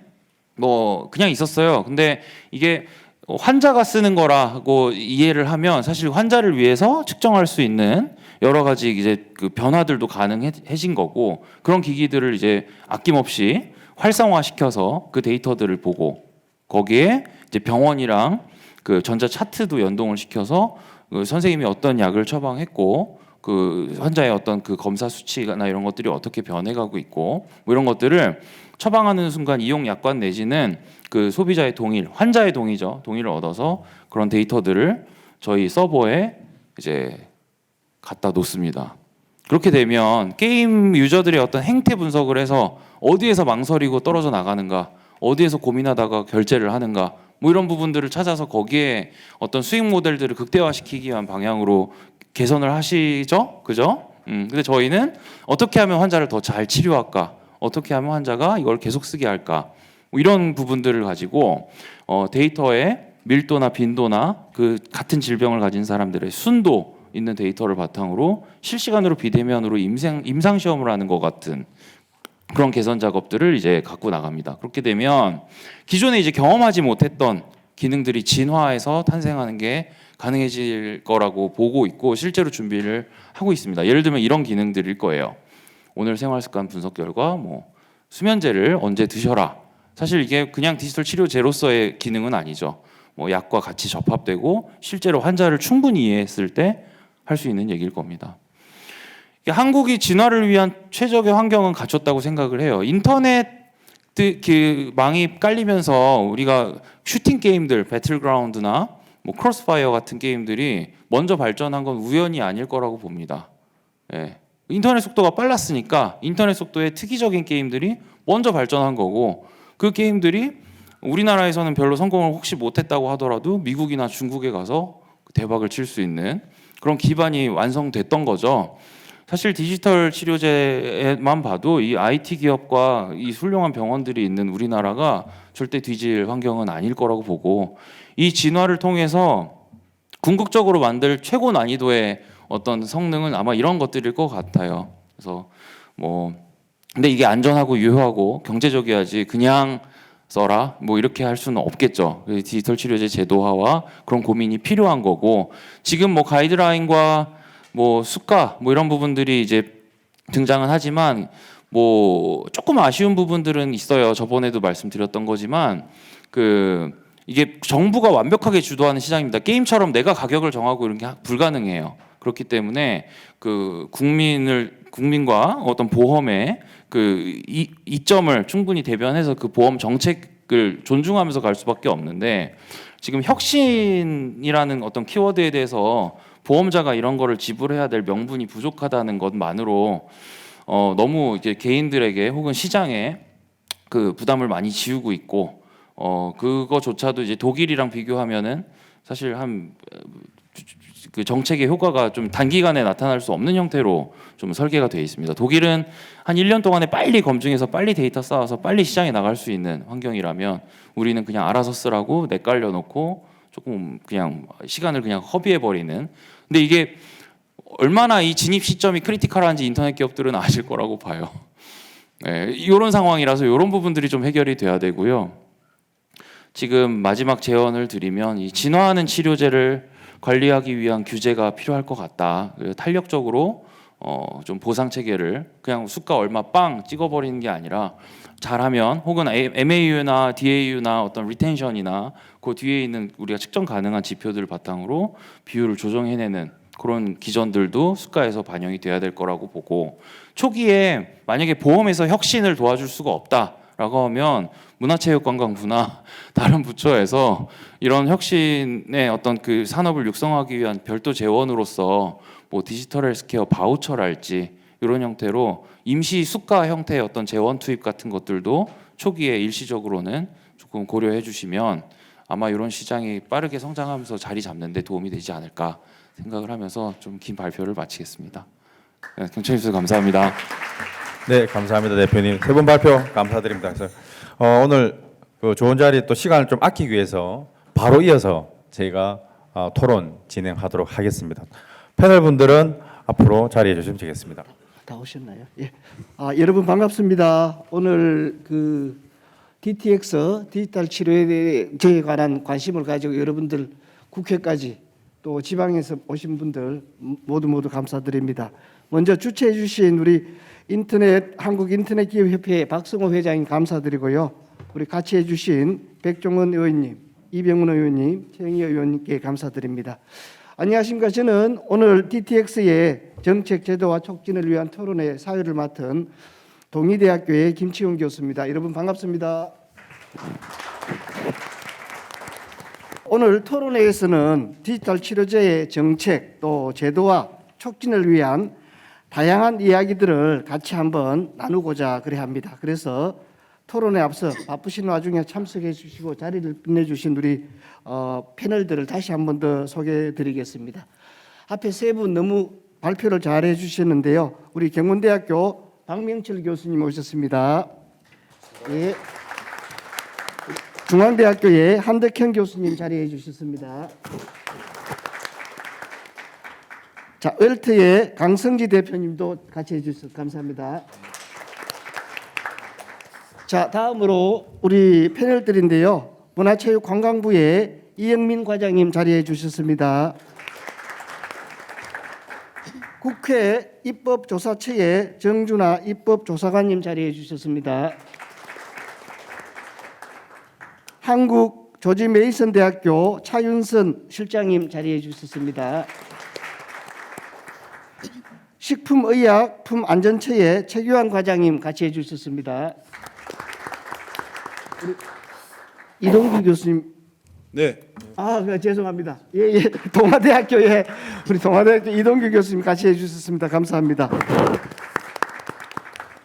뭐 그냥 있었어요. 근데 이게 환자가 쓰는 거라고 이해를 하면 사실 환자를 위해서 측정할 수 있는 여러 가지 이제 그 변화들도 가능해진 거고, 그런 기기들을 이제 아낌없이 활성화시켜서 그 데이터들을 보고 거기에 이제 병원이랑 그 전자 차트도 연동을 시켜서 그 선생님이 어떤 약을 처방했고 그 환자의 어떤 그 검사 수치나 이런 것들이 어떻게 변해가고 있고 뭐 이런 것들을 처방하는 순간 이용 약관 내지는 그 소비자의 동의, 환자의 동의죠. 동의를 얻어서 그런 데이터들을 저희 서버에 이제 갖다 놓습니다. 그렇게 되면 게임 유저들의 어떤 행태 분석을 해서 어디에서 망설이고 떨어져 나가는가, 어디에서 고민하다가 결제를 하는가, 뭐 이런 부분들을 찾아서 거기에 어떤 수익 모델들을 극대화시키기 위한 방향으로 개선을 하시죠, 그죠? 근데 저희는 어떻게 하면 환자를 더 잘 치료할까, 어떻게 하면 환자가 이걸 계속 쓰게 할까, 뭐 이런 부분들을 가지고 데이터의 밀도나 빈도나 그 같은 질병을 가진 사람들의 순도 있는 데이터를 바탕으로 실시간으로 비대면으로 임상 시험을 하는 것 같은 그런 개선 작업들을 이제 갖고 나갑니다. 그렇게 되면 기존에 이제 경험하지 못했던 기능들이 진화해서 탄생하는 게 가능해질 거라고 보고 있고 실제로 준비를 하고 있습니다. 예를 들면 이런 기능들일 거예요. 오늘 생활 습관 분석 결과 뭐 수면제를 언제 드셔라. 사실 이게 그냥 디지털 치료제로서의 기능은 아니죠. 뭐 약과 같이 접합되고 실제로 환자를 충분히 이해했을 때 할 수 있는 얘기일 겁니다. 한국이 진화를 위한 최적의 환경은 갖췄다고 생각을 해요. 인터넷 그 망이 깔리면서 우리가 슈팅 게임들, 배틀그라운드나 뭐 크로스파이어 같은 게임들이 먼저 발전한 건 우연이 아닐 거라고 봅니다. 예. 인터넷 속도가 빨랐으니까 인터넷 속도의 특이적인 게임들이 먼저 발전한 거고, 그 게임들이 우리나라에서는 별로 성공을 혹시 못했다고 하더라도 미국이나 중국에 가서 대박을 칠 수 있는 그런 기반이 완성됐던 거죠. 사실 디지털 치료제만 봐도 이 IT 기업과 이 훌륭한 병원들이 있는 우리나라가 절대 뒤질 환경은 아닐 거라고 보고, 이 진화를 통해서 궁극적으로 만들 최고 난이도의 어떤 성능은 아마 이런 것들일 것 같아요. 그래서 뭐 근데 이게 안전하고 유효하고 경제적이어야지 그냥 써라 뭐 이렇게 할 수는 없겠죠. 디지털 치료제 제도화와 그런 고민이 필요한 거고, 지금 뭐 가이드라인과 뭐 수가 뭐 이런 부분들이 이제 등장은 하지만 뭐 조금 아쉬운 부분들은 있어요. 저번에도 말씀드렸던 거지만 이게 정부가 완벽하게 주도하는 시장입니다. 게임처럼 내가 가격을 정하고 이런 게 불가능해요. 그렇기 때문에 국민과 어떤 보험의 이점을 충분히 대변해서 그 보험 정책을 존중하면서 갈 수밖에 없는데, 지금 혁신이라는 어떤 키워드에 대해서 보험자가 이런 거를 지불해야 될 명분이 부족하다는 것만으로 너무 이제 개인들에게 혹은 시장에 그 부담을 많이 지우고 있고, 그거조차도 이제 독일이랑 비교하면은 사실 그 정책의 효과가 좀 단기간에 나타날 수 없는 형태로 좀 설계가 되어 있습니다. 독일은 한 1년 동안에 빨리 검증해서 빨리 데이터 쌓아서 빨리 시장에 나갈 수 있는 환경이라면, 우리는 그냥 알아서 쓰라고 내깔려 놓고 조금 그냥 시간을 그냥 허비해 버리는. 근데 이게 얼마나 이 진입 시점이 크리티컬한지 인터넷 기업들은 아실 거라고 봐요. 네, 이런 상황이라서 이런 부분들이 좀 해결이 돼야 되고요. 지금 마지막 제언을 드리면, 이 진화하는 치료제를 관리하기 위한 규제가 필요할 것 같다. 탄력적으로 좀 보상 체계를 그냥 수가 얼마 빵 찍어버리는 게 아니라, 잘하면 혹은 MAU나 DAU나 어떤 리텐션이나 그 뒤에 있는 우리가 측정 가능한 지표들을 바탕으로 비율을 조정해내는 그런 기전들도 수가에서 반영이 돼야 될 거라고 보고, 초기에 만약에 보험에서 혁신을 도와줄 수가 없다라고 하면 문화체육관광부나 다른 부처에서 이런 혁신의 어떤 그 산업을 육성하기 위한 별도 재원으로서 뭐 디지털 헬스케어 바우처랄지 이런 형태로 임시 수가 형태의 어떤 재원 투입 같은 것들도 초기에 일시적으로는 조금 고려해 주시면 아마 이런 시장이 빠르게 성장하면서 자리 잡는 데 도움이 되지 않을까 생각을 하면서 좀 긴 발표를 마치겠습니다. 네, 경청해 주셔서 감사합니다. 네, 감사합니다, 대표님. 세 분 발표 감사드립니다. 그래서 오늘 그 좋은 자리 또 시간을 좀 아끼기 위해서 바로 이어서 저희가 토론 진행하도록 하겠습니다. 패널 분들은 앞으로 자리해 주시면 되겠습니다. 다 오셨나요? 예. 여러분 반갑습니다. 오늘 그 DTX 디지털 치료에 관한 관심을 가지고 여러분들 국회까지 또 지방에서 오신 분들 모두 감사드립니다. 먼저 주최해 주신 우리 한국 인터넷 기업 협회 박성호 회장님 감사드리고요. 우리 같이 해 주신 백종원 의원님, 이병훈 의원님, 최영희 의원님께 감사드립니다. 안녕하십니까? 저는 오늘 DTX의 정책 제도화 촉진을 위한 토론회 사회를 맡은 동의대학교의 김치용 교수입니다. 여러분 반갑습니다. 오늘 토론회에서는 디지털 치료제의 정책 또 제도화 촉진을 위한 다양한 이야기들을 같이 한번 나누고자 그래 합니다. 그래서 토론에 앞서 바쁘신 와중에 참석해 주시고 자리를 빛내주신 우리 패널들을 다시 한번 더 소개해 드리겠습니다. 앞에 세 분 너무 발표를 잘 해주셨는데요. 우리 경원대학교 박명철 교수님 오셨습니다. 예. 중앙대학교의 한덕현 교수님 자리해 주셨습니다. 자, 웰트의 강성지 대표님도 같이 해주셔서 감사합니다. 자, 다음으로 우리 패널들인데요. 문화체육관광부의 이영민 과장님 자리해 주셨습니다. 국회 입법조사처의 정준하 입법조사관님 자리해 주셨습니다. 한국조지메이슨대학교 차윤선 실장님 자리해 주셨습니다. 식품의약품안전처의 최규환 과장님 같이 해주셨습니다. 이동규 교수님. 네. 죄송합니다. 예. 동아대학교에 우리 동아대학교 이동규 교수님 같이 해주셨습니다. 감사합니다.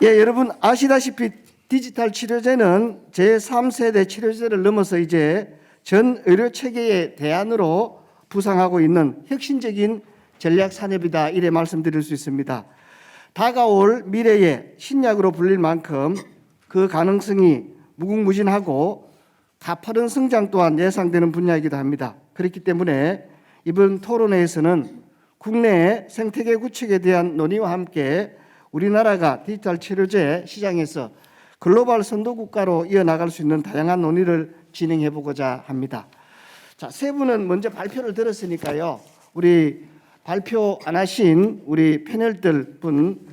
예, 여러분 아시다시피 디지털 치료제는 제3세대 치료제를 넘어서 이제 전 의료 체계의 대안으로 부상하고 있는 혁신적인 전략 산업이다 이래 말씀드릴 수 있습니다. 다가올 미래의 신약으로 불릴 만큼 그 가능성이 무궁무진하고 가파른 성장 또한 예상되는 분야이기도 합니다. 그렇기 때문에 이번 토론회에서는 국내의 생태계 구축에 대한 논의와 함께 우리나라가 디지털 치료제 시장에서 글로벌 선도 국가로 이어나갈 수 있는 다양한 논의를 진행해 보고자 합니다. 자, 세 분은 먼저 발표를 들었으니까요. 우리 발표 안 하신 우리 패널들 분,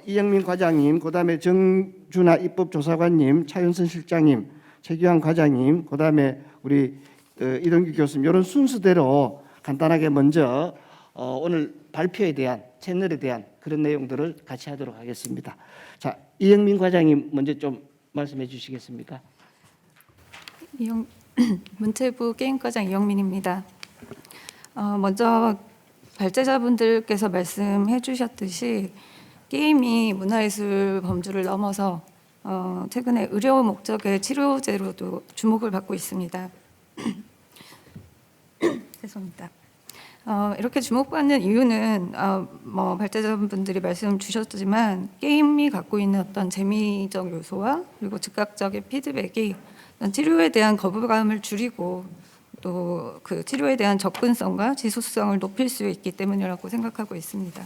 이영민 과장님, 그다음에 정준하 입법조사관님, 차윤선 실장님, 최규환 과장님, 그다음에 우리 이동규 교수님 이런 순서대로 간단하게 먼저 오늘 발표에 대한 채널에 대한 그런 내용들을 같이 하도록 하겠습니다. 자, 이영민 과장님 먼저 좀 말씀해 주시겠습니까? 문체부 게임과장 이영민입니다. 먼저 발제자분들께서 말씀해 주셨듯이 게임이 문화예술 범주를 넘어서 최근에 의료 목적의 치료제로도 주목을 받고 있습니다. 죄송합니다. 이렇게 주목받는 이유는 뭐 발제자분들이 말씀 주셨지만 게임이 갖고 있는 어떤 재미적 요소와 그리고 즉각적인 피드백이 치료에 대한 거부감을 줄이고 또 그 치료에 대한 접근성과 지속성을 높일 수 있기 때문이라고 생각하고 있습니다.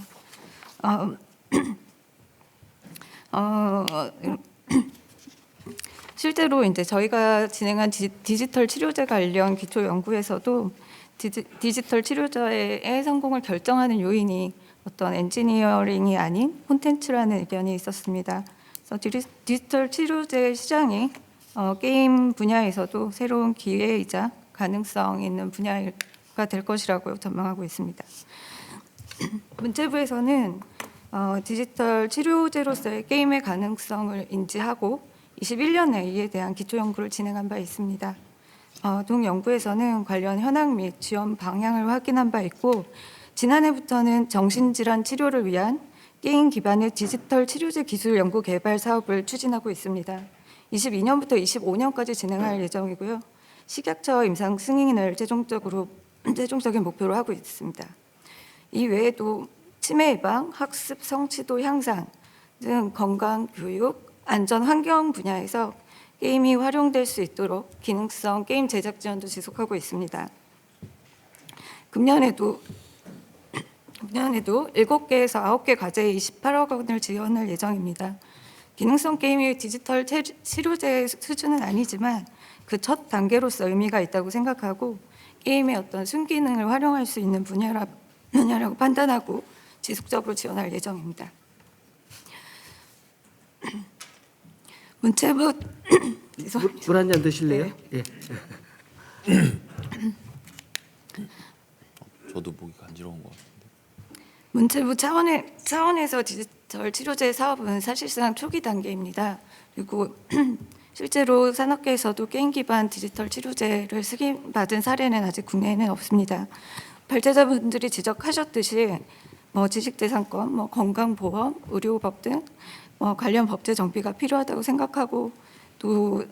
실제로 이제 저희가 진행한 디지털 치료제 관련 기초 연구에서도 디지털 치료제의 성공을 결정하는 요인이 어떤 엔지니어링이 아닌 콘텐츠라는 의견이 있었습니다. 그래서 디지털 치료제 시장이 게임 분야에서도 새로운 기회이자 가능성 있는 분야가 될 것이라고 전망하고 있습니다. 문체부에서는 디지털 치료제로서의 게임의 가능성을 인지하고 21년에 이에 대한 기초 연구를 진행한 바 있습니다. 동 연구에서는 관련 현황 및 지원 방향을 확인한 바 있고 지난해부터는 정신질환 치료를 위한 게임 기반의 디지털 치료제 기술 연구 개발 사업을 추진하고 있습니다. 22년부터 25년까지 진행할 예정이고요. 식약처 임상 승인을 최종적인 목표로 하고 있습니다. 이 외에도 치매 예방, 학습 성취도 향상 등 건강, 교육, 안전 환경 분야에서 게임이 활용될 수 있도록 기능성 게임 제작 지원도 지속하고 있습니다. 금년에도 7개에서 9개 과제에 28억 원을 지원할 예정입니다. 기능성 게임이 디지털 치료제 수준은 아니지만 그 첫 단계로서 의미가 있다고 생각하고 게임의 어떤 순기능을 활용할 수 있는 분야라고 판단하고 지속적으로 지원할 예정입니다. 문체부 물 한 잔 드실래요? 네. 예. 저도 목이 간지러운 것 같아요. 문체부 차원에서 디지털 치료제 사업은 사실상 초기 단계입니다. 그리고 실제로 산업계에서도 게임 기반 디지털 치료제를 승인받은 사례는 아직 국내에는 없습니다. 발제자분들이 지적하셨듯이 지식재산권, 건강보험, 의료법 등 관련 법제 정비가 필요하다고 생각하고 또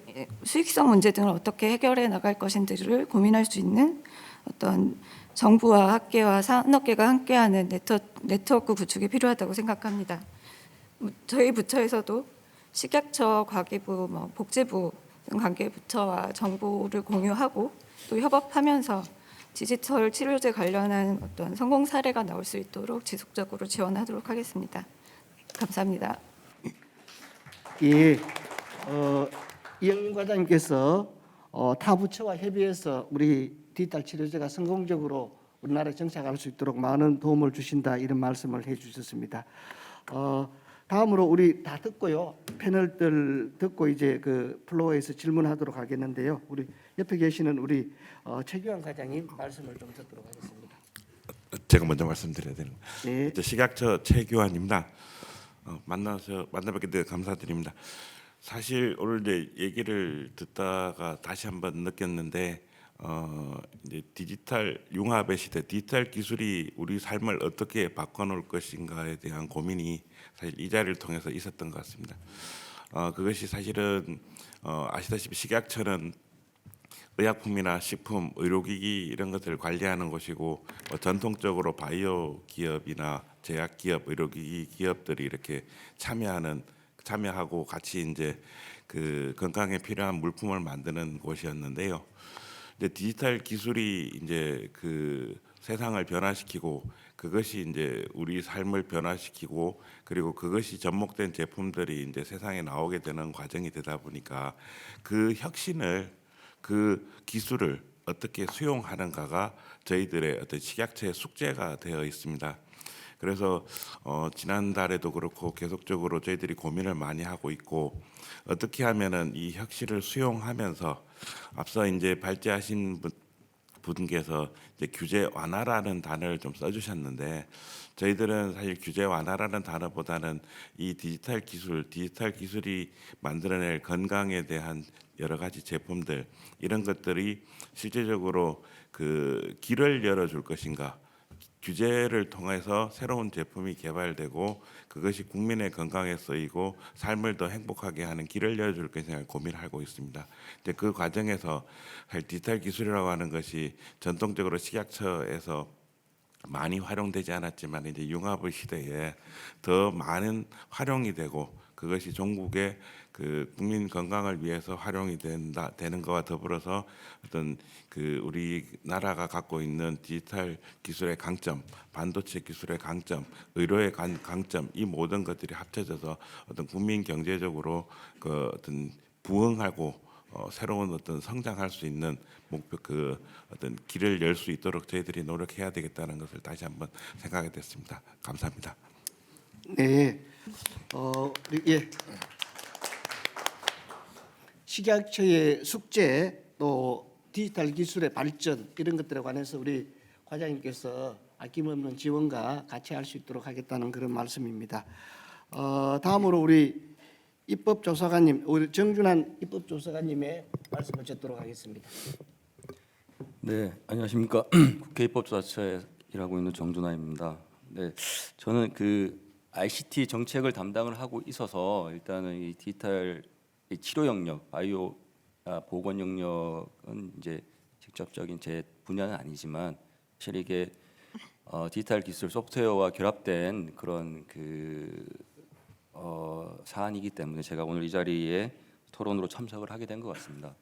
수익성 문제 등을 어떻게 해결해 나갈 것인지를 고민할 수 있는 어떤 정부와 학계와 산업계가 함께하는 네트워크 구축이 필요하다고 생각합니다. 저희 부처에서도 식약처, 과기부, 복지부 등 관계 부처와 정보를 공유하고 또 협업하면서 디지털 치료제 관련한 어떤 성공 사례가 나올 수 있도록 지속적으로 지원하도록 하겠습니다. 감사합니다. 예, 이영민 과장님께서 타 부처와 협의해서 우리 디지털 치료제가 성공적으로 우리나라에 정착할 수 있도록 많은 도움을 주신다 이런 말씀을 해주셨습니다. 다음으로 우리 다 듣고요. 패널들 듣고 이제 그 플로어에서 질문하도록 하겠는데요. 우리 옆에 계시는 우리 최규환 과장님 말씀을 좀 듣도록 하겠습니다. 제가 먼저 말씀드려야 되는 네. 식약처 최규환입니다. 만나뵙게 되어 감사드립니다. 사실 오늘 이제 얘기를 듣다가 다시 한번 느꼈는데 이제 디지털 융합의 시대, 디지털 기술이 우리 삶을 어떻게 바꿔놓을 것인가에 대한 고민이 사실 이 자리를 통해서 있었던 것 같습니다. 그것이 사실은 아시다시피 식약처는 의약품이나 식품, 의료기기 이런 것들을 관리하는 곳이고 전통적으로 바이오 기업이나 제약 기업, 의료기기 기업들이 이렇게 참여하고 같이 이제 그 건강에 필요한 물품을 만드는 곳이었는데요. 이제 디지털 기술이 이제 그 세상을 변화시키고 그것이 이제 우리 삶을 변화시키고 그리고 그것이 접목된 제품들이 이제 세상에 나오게 되는 과정이 되다 보니까 그 혁신을 그 기술을 어떻게 수용하는가가 저희들의 어떤 식약처의 숙제가 되어 있습니다. 그래서 지난달에도 그렇고 계속적으로 저희들이 고민을 많이 하고 있고 어떻게 하면은 이 혁신을 수용하면서 앞서 이제 발제하신 분께서 이제 규제 완화라는 단어를 좀 써주셨는데 저희들은 사실 규제 완화라는 단어보다는 이 디지털 기술이 만들어낼 건강에 대한 여러 가지 제품들 이런 것들이 실제적으로 그 길을 열어줄 것인가, 규제를 통해서 새로운 제품이 개발되고 그것이 국민의 건강에 쓰이고 삶을 더 행복하게 하는 길을 열어줄 것인가 고민하고 있습니다. 이제 그 과정에서 디지털 기술이라고 하는 것이 전통적으로 식약처에서 많이 활용되지 않았지만 이제 융합의 시대에 더 많은 활용이 되고 그것이 전국의 그 국민 건강을 위해서 활용이 되는 것과 더불어서 어떤 그 우리나라가 갖고 있는 디지털 기술의 강점, 반도체 기술의 강점, 의료의 강점 이 모든 것들이 합쳐져서 어떤 국민 경제적으로 그 어떤 부흥하고 새로운 어떤 성장할 수 있는 목표 그 어떤 길을 열 수 있도록 저희들이 노력해야 되겠다는 것을 다시 한번 생각하게 됐습니다. 감사합니다. 네. 예. 식약처의 숙제 또 디지털 기술의 발전 이런 것들에 관해서 우리 과장님께서 아낌없는 지원과 같이 할 수 있도록 하겠다는 그런 말씀입니다. 다음으로 우리 입법조사관님, 우리 정준환 입법조사관님의 말씀을 듣도록 하겠습니다. 네, 안녕하십니까. 국회 입법조사처에 일하고 있는 정준하입니다. 네, 저는 그 ICT 정책을 담당을 하고 있어서 일단은 이 디지털 치료 영역, 바이오 보건 영역은 이제 직접적인 제 분야는 아니지만 사실 이게 디지털 기술 소프트웨어와 결합된 그런 그 사안이기 때문에 제가 오늘 이 자리에 토론으로 참석을 하게 된 것 같습니다.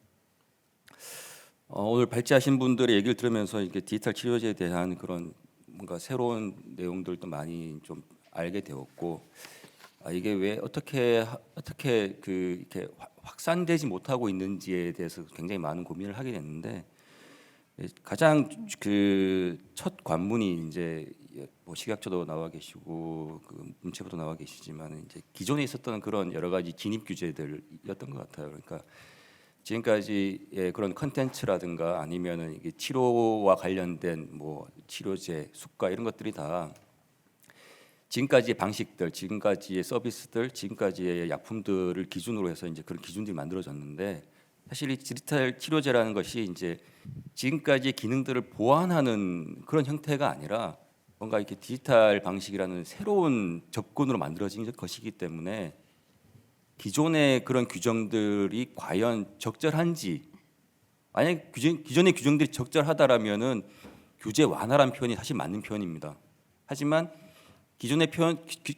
오늘 발제하신 분들의 얘기를 들으면서 이게 디지털 치료제에 대한 그런 뭔가 새로운 내용들도 많이 좀 알게 되었고 이게 왜 어떻게 그 이렇게 확산되지 못하고 있는지에 대해서 굉장히 많은 고민을 하게 됐는데 가장 그 첫 관문이 이제 뭐 식약처도 나와 계시고 그 문체부도 나와 계시지만 이제 기존에 있었던 그런 여러 가지 진입 규제들이었던 것 같아요. 그러니까 지금까지의 그런 컨텐츠라든가 아니면은 이게 치료와 관련된 뭐 치료제, 수가 이런 것들이 다 지금까지의 방식들, 지금까지의 서비스들, 지금까지의 약품들을 기준으로 해서 이제 그런 기준들이 만들어졌는데 사실 이 디지털 치료제라는 것이 이제 지금까지의 기능들을 보완하는 그런 형태가 아니라 뭔가 이렇게 디지털 방식이라는 새로운 접근으로 만들어진 것이기 때문에 기존의 그런 규정들이 과연 적절한지 만약 기존의 규정들이 적절하다라면은 규제 완화란 표현이 사실 맞는 표현입니다. 하지만 기존의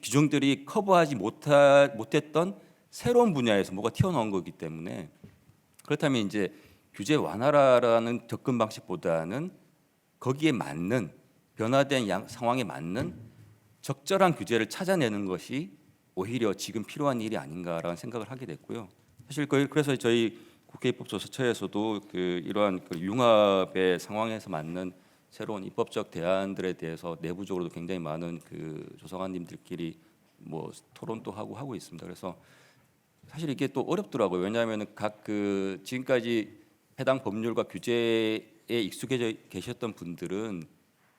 규정들이 커버하지 못했던 새로운 분야에서 뭐가 튀어나온 거기 때문에 그렇다면 이제 규제 완화라는 접근 방식보다는 거기에 맞는 변화된 상황에 맞는 적절한 규제를 찾아내는 것이 오히려 지금 필요한 일이 아닌가라는 생각을 하게 됐고요. 사실 그래서 저희 국회 입법조사처에서도 이러한 융합의 상황에서 맞는 새로운 입법적 대안들에 대해서 내부적으로도 굉장히 많은 조사관님들끼리 뭐 토론도 하고 있습니다. 그래서 사실 이게 또 어렵더라고요. 왜냐하면 각 지금까지 해당 법률과 규제에 익숙해져 계셨던 분들은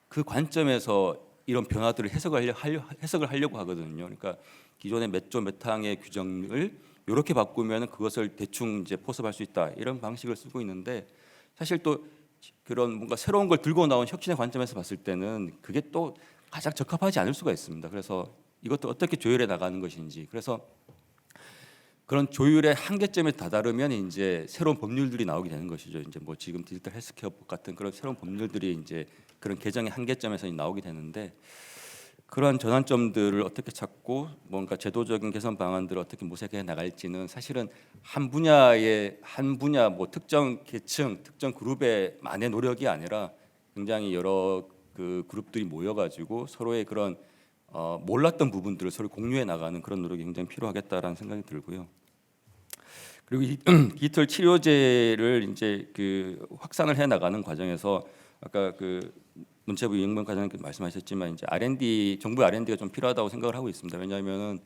그 관점에서 이런 변화들을 해석을 하려고 하거든요. 그러니까 기존의 몇 조 몇 항의 규정을 이렇게 바꾸면 그것을 대충 이제 포섭할 수 있다 이런 방식을 쓰고 있는데 사실 또 그런 뭔가 새로운 걸 들고 나온 혁신의 관점에서 봤을 때는 그게 또 가장 적합하지 않을 수가 있습니다. 그래서 이것도 어떻게 조율해 나가는 것인지 그래서 그런 조율의 한계점에 다다르면 이제 새로운 법률들이 나오게 되는 것이죠. 이제 뭐 지금 디지털 헬스케어법 같은 그런 새로운 법률들이 이제 그런 개정의 한계점에서 나오게 되는데, 그러한 전환점들을 어떻게 찾고 뭔가 제도적인 개선 방안들을 어떻게 모색해 나갈지는 사실은 한 분야 뭐 특정 계층, 특정 그룹의만의 노력이 아니라 굉장히 여러 그 그룹들이 모여가지고 서로의 그런 몰랐던 부분들을 서로 공유해 나가는 그런 노력이 굉장히 필요하겠다라는 생각이 들고요. 그리고 이 디지털 치료제를 이제 그 확산을 해 나가는 과정에서 아까 그 문체부 이영범 과장님께서 말씀하셨지만 이제 R&D, 정부 R&D가 좀 필요하다고 생각을 하고 있습니다. 왜냐하면은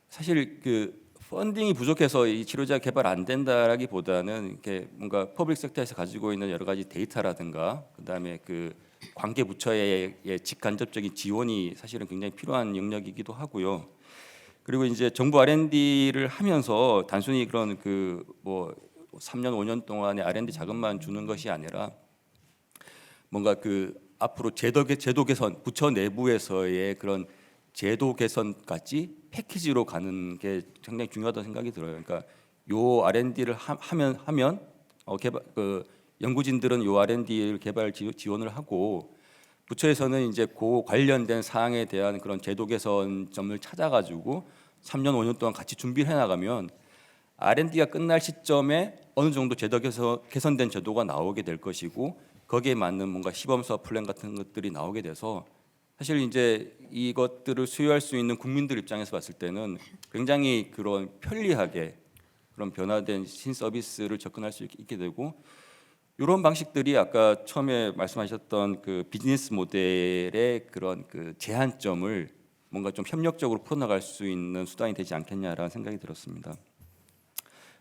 사실 그 펀딩이 부족해서 이 치료제가 개발 안 된다라기보다는 이렇게 뭔가 퍼블릭 섹터에서 가지고 있는 여러 가지 데이터라든가 그다음에 그 관계 부처의 직간접적인 지원이 사실은 굉장히 필요한 영역이기도 하고요. 그리고 이제 정부 R&D를 하면서 단순히 그런 그 뭐 3년 5년 동안의 R&D 자금만 주는 것이 아니라 뭔가 그 앞으로 제도 개선, 부처 내부에서의 그런 제도 개선까지 패키지로 가는 게 굉장히 중요하다고 생각이 들어요. 그러니까 요 R&D를 하면 개발 그 연구진들은 요 R&D를 개발 지원을 하고 부처에서는 이제 그 관련된 사항에 대한 그런 제도 개선점을 찾아가지고 3년 5년 동안 같이 준비를 해나가면 R&D가 끝날 시점에 어느 정도 제도 개선된 제도가 나오게 될 것이고 거기에 맞는 뭔가 시범 사업 플랜 같은 것들이 나오게 돼서 사실 이제 이것들을 수요할 수 있는 국민들 입장에서 봤을 때는 굉장히 그런 편리하게 그런 변화된 신서비스를 접근할 수 있게 되고 이런 방식들이 아까 처음에 말씀하셨던 그 비즈니스 모델의 그런 그 제한점을 뭔가 좀 협력적으로 풀어나갈 수 있는 수단이 되지 않겠냐라는 생각이 들었습니다.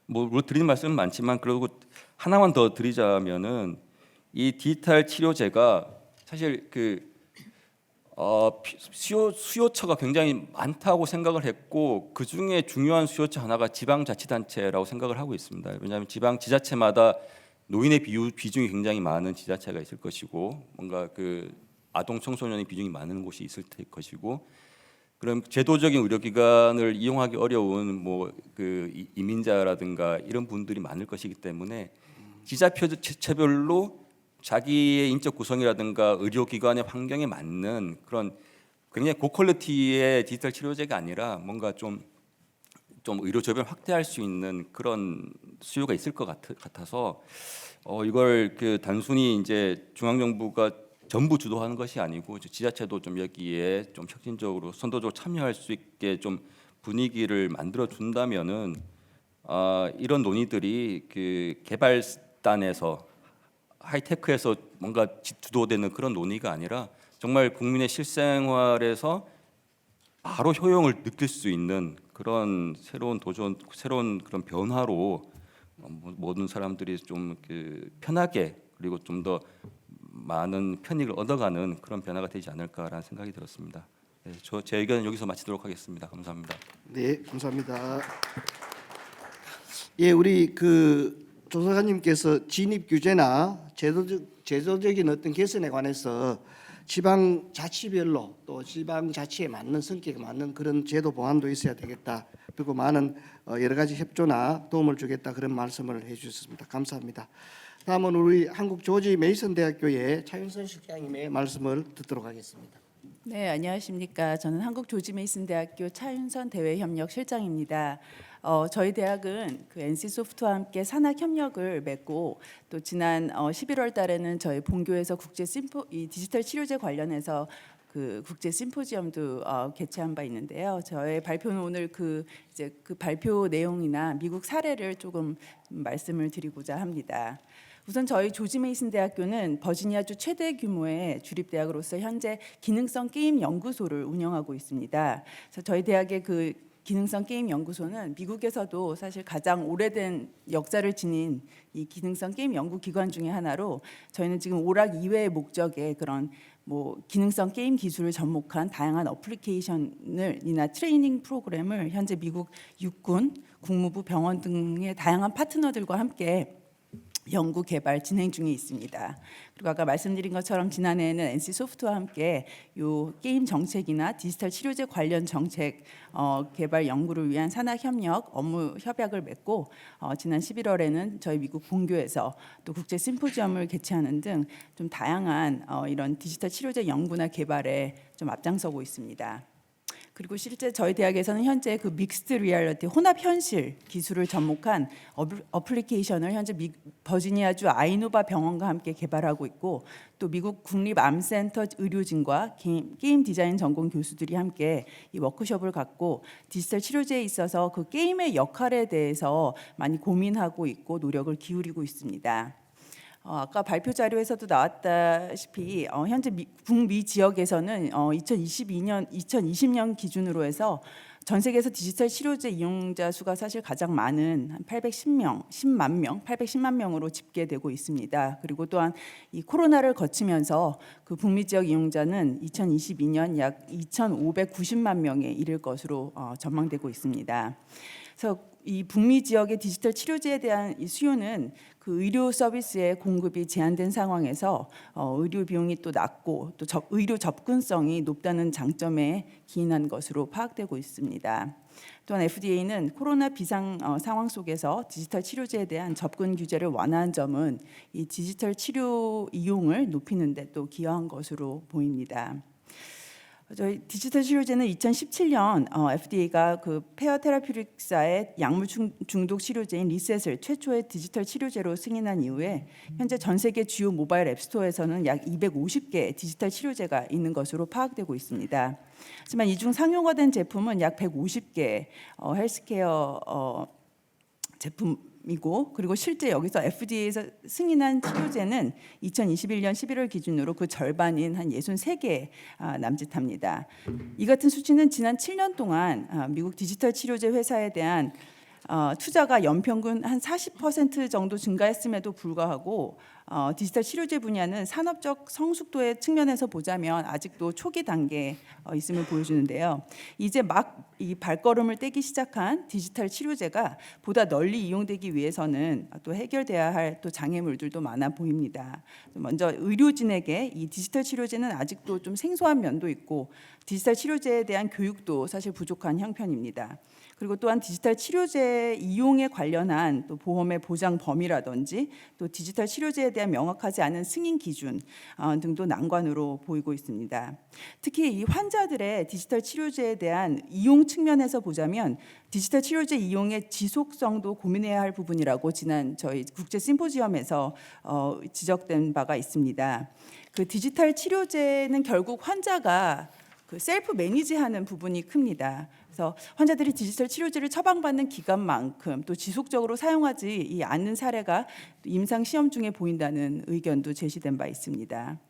뭐 드리는 말씀은 많지만 그리고 하나만 더 드리자면은 이 디지털 치료제가 사실 그 수요처가 굉장히 많다고 생각을 했고 그 중에 중요한 수요처 하나가 지방자치단체라고 생각을 하고 있습니다. 왜냐하면 지방 지자체마다 노인의 비중이 굉장히 많은 지자체가 있을 것이고 뭔가 그 아동 청소년의 비중이 많은 곳이 있을 것이고 그럼 제도적인 의료기관을 이용하기 어려운 뭐 그 이민자라든가 이런 분들이 많을 것이기 때문에 지자체별로 자기의 인적 구성이라든가 의료기관의 환경에 맞는 그런 굉장히 고퀄리티의 디지털 치료제가 아니라 뭔가 좀 의료 저변을 확대할 수 있는 그런 수요가 있을 것 같아서 이걸 그 단순히 이제 중앙 정부가 전부 주도하는 것이 아니고 지자체도 좀 여기에 좀 혁신적으로 선도적으로 참여할 수 있게 좀 분위기를 만들어 준다면은 이런 논의들이 그 개발단에서 하이테크에서 뭔가 주도되는 그런 논의가 아니라 정말 국민의 실생활에서 바로 효용을 느낄 수 있는 그런 새로운 도전, 새로운 그런 변화로 모든 사람들이 좀 그 편하게 그리고 좀 더 많은 편익을 얻어가는 그런 변화가 되지 않을까라는 생각이 들었습니다. 네, 제 의견은 여기서 마치도록 하겠습니다. 감사합니다. 네, 감사합니다. 예, 우리 그 조사관님께서 진입 규제나 제도적인 어떤 개선에 관해서 지방 자치별로 또 지방 자치에 맞는 성격에 맞는 그런 제도 보완도 있어야 되겠다. 그리고 많은 여러 가지 협조나 도움을 주겠다 그런 말씀을 해주셨습니다. 감사합니다. 다음은 우리 한국 조지 메이슨 대학교의 차윤선 실장님의 말씀을 듣도록 하겠습니다. 네, 안녕하십니까. 저는 한국 조지 메이슨 대학교 차윤선 대외협력 실장입니다. 저희 대학은 그 NC 소프트와 함께 산학 협력을 맺고 또 지난 11월 달에는 저희 본교에서 이 디지털 치료제 관련해서 그 국제 심포지엄도 개최한 바 있는데요. 저의 발표는 오늘 그 발표 내용이나 미국 사례를 조금 말씀을 드리고자 합니다. 우선 저희 조지 메이슨 대학교는 버지니아주 최대 규모의 주립대학으로서 현재 기능성 게임 연구소를 운영하고 있습니다. 그래서 저희 대학의 그 기능성 게임 연구소는 미국에서도 사실 가장 오래된 역사를 지닌 이 기능성 게임 연구 기관 중에 하나로 저희는 지금 오락 이외의 목적의 그런 뭐 기능성 게임 기술을 접목한 다양한 어플리케이션이나 트레이닝 프로그램을 현재 미국 육군, 국무부, 병원 등의 다양한 파트너들과 함께 연구 개발 진행 중에 있습니다. 그리고 아까 말씀드린 것처럼 지난해에는 NC 소프트와 함께 요 게임 정책이나 디지털 치료제 관련 정책 개발 연구를 위한 산학 협력 업무 협약을 맺고 지난 11월에는 저희 미국 본교에서 또 국제 심포지엄을 개최하는 등 좀 다양한 이런 디지털 치료제 연구나 개발에 좀 앞장서고 있습니다. 그리고 실제 저희 대학에서는 현재 그 믹스드 리얼리티 혼합 현실 기술을 접목한 어플리케이션을 현재 버지니아주 아이노바 병원과 함께 개발하고 있고, 또 미국 국립암센터 의료진과 게임 디자인 전공 교수들이 함께 이 워크숍을 갖고 디지털 치료제에 있어서 그 게임의 역할에 대해서 많이 고민하고 있고 노력을 기울이고 있습니다. 아까 발표 자료에서도 나왔다시피 현재 북미 지역에서는 2020년 기준으로 해서 전 세계에서 디지털 치료제 이용자 수가 사실 가장 많은 한 810만 명으로 집계되고 있습니다. 그리고 또한 이 코로나를 거치면서 그 북미 지역 이용자는 2022년 약 2,590만 명에 이를 것으로 전망되고 있습니다. 그래서 이 북미 지역의 디지털 치료제에 대한 이 수요는 그 의료 서비스의 공급이 제한된 상황에서 의료 비용이 또 낮고 또 의료 접근성이 높다는 장점에 기인한 것으로 파악되고 있습니다. 또한 FDA는 코로나 비상 상황 속에서 디지털 치료제에 대한 접근 규제를 완화한 점은 이 디지털 치료 이용을 높이는 데 또 기여한 것으로 보입니다. 저희 디지털 치료제는 2017년 FDA가 그 페어 테라퓨틱사의 약물 중독 치료제인 리셋을 최초의 디지털 치료제로 승인한 이후에 현재 전 세계 주요 모바일 앱스토어에서는 약 250개 디지털 치료제가 있는 것으로 파악되고 있습니다. 하지만 이 중 상용화된 제품은 약 150개 헬스케어 제품이고, 그리고 실제 여기서 FDA에서 승인한 치료제는 2021년 11월 기준으로 그 절반인 한 63개 남짓합니다. 이 같은 수치는 지난 7년 동안 미국 디지털 치료제 회사에 대한 투자가 연평균 한 40% 정도 증가했음에도 불구하고 디지털 치료제 분야는 산업적 성숙도의 측면에서 보자면 아직도 초기 단계에 있음을 보여주는데요. 이제 막 이 발걸음을 떼기 시작한 디지털 치료제가 보다 널리 이용되기 위해서는 또 해결돼야 할 또 장애물들도 많아 보입니다. 먼저 의료진에게 이 디지털 치료제는 아직도 좀 생소한 면도 있고 디지털 치료제에 대한 교육도 사실 부족한 형편입니다. 그리고 또한 디지털 치료제 이용에 관련한 또 보험의 보장 범위라든지 또 디지털 치료제에 대한 명확하지 않은 승인 기준 등도 난관으로 보이고 있습니다. 특히 이 환자들의 디지털 치료제에 대한 이용 측면에서 보자면 디지털 치료제 이용의 지속성도 고민해야 할 부분이라고 지난 저희 국제 심포지엄에서 지적된 바가 있습니다. 그 디지털 치료제는 결국 환자가 그 셀프 매니지하는 부분이 큽니다. 그래서 환자들이 디지털 치료제를 처방받는 기간만큼 또 지속적으로 사용하지 않는 사례가 임상 시험 중에 보인다는 의견도 제시된 바 있습니다.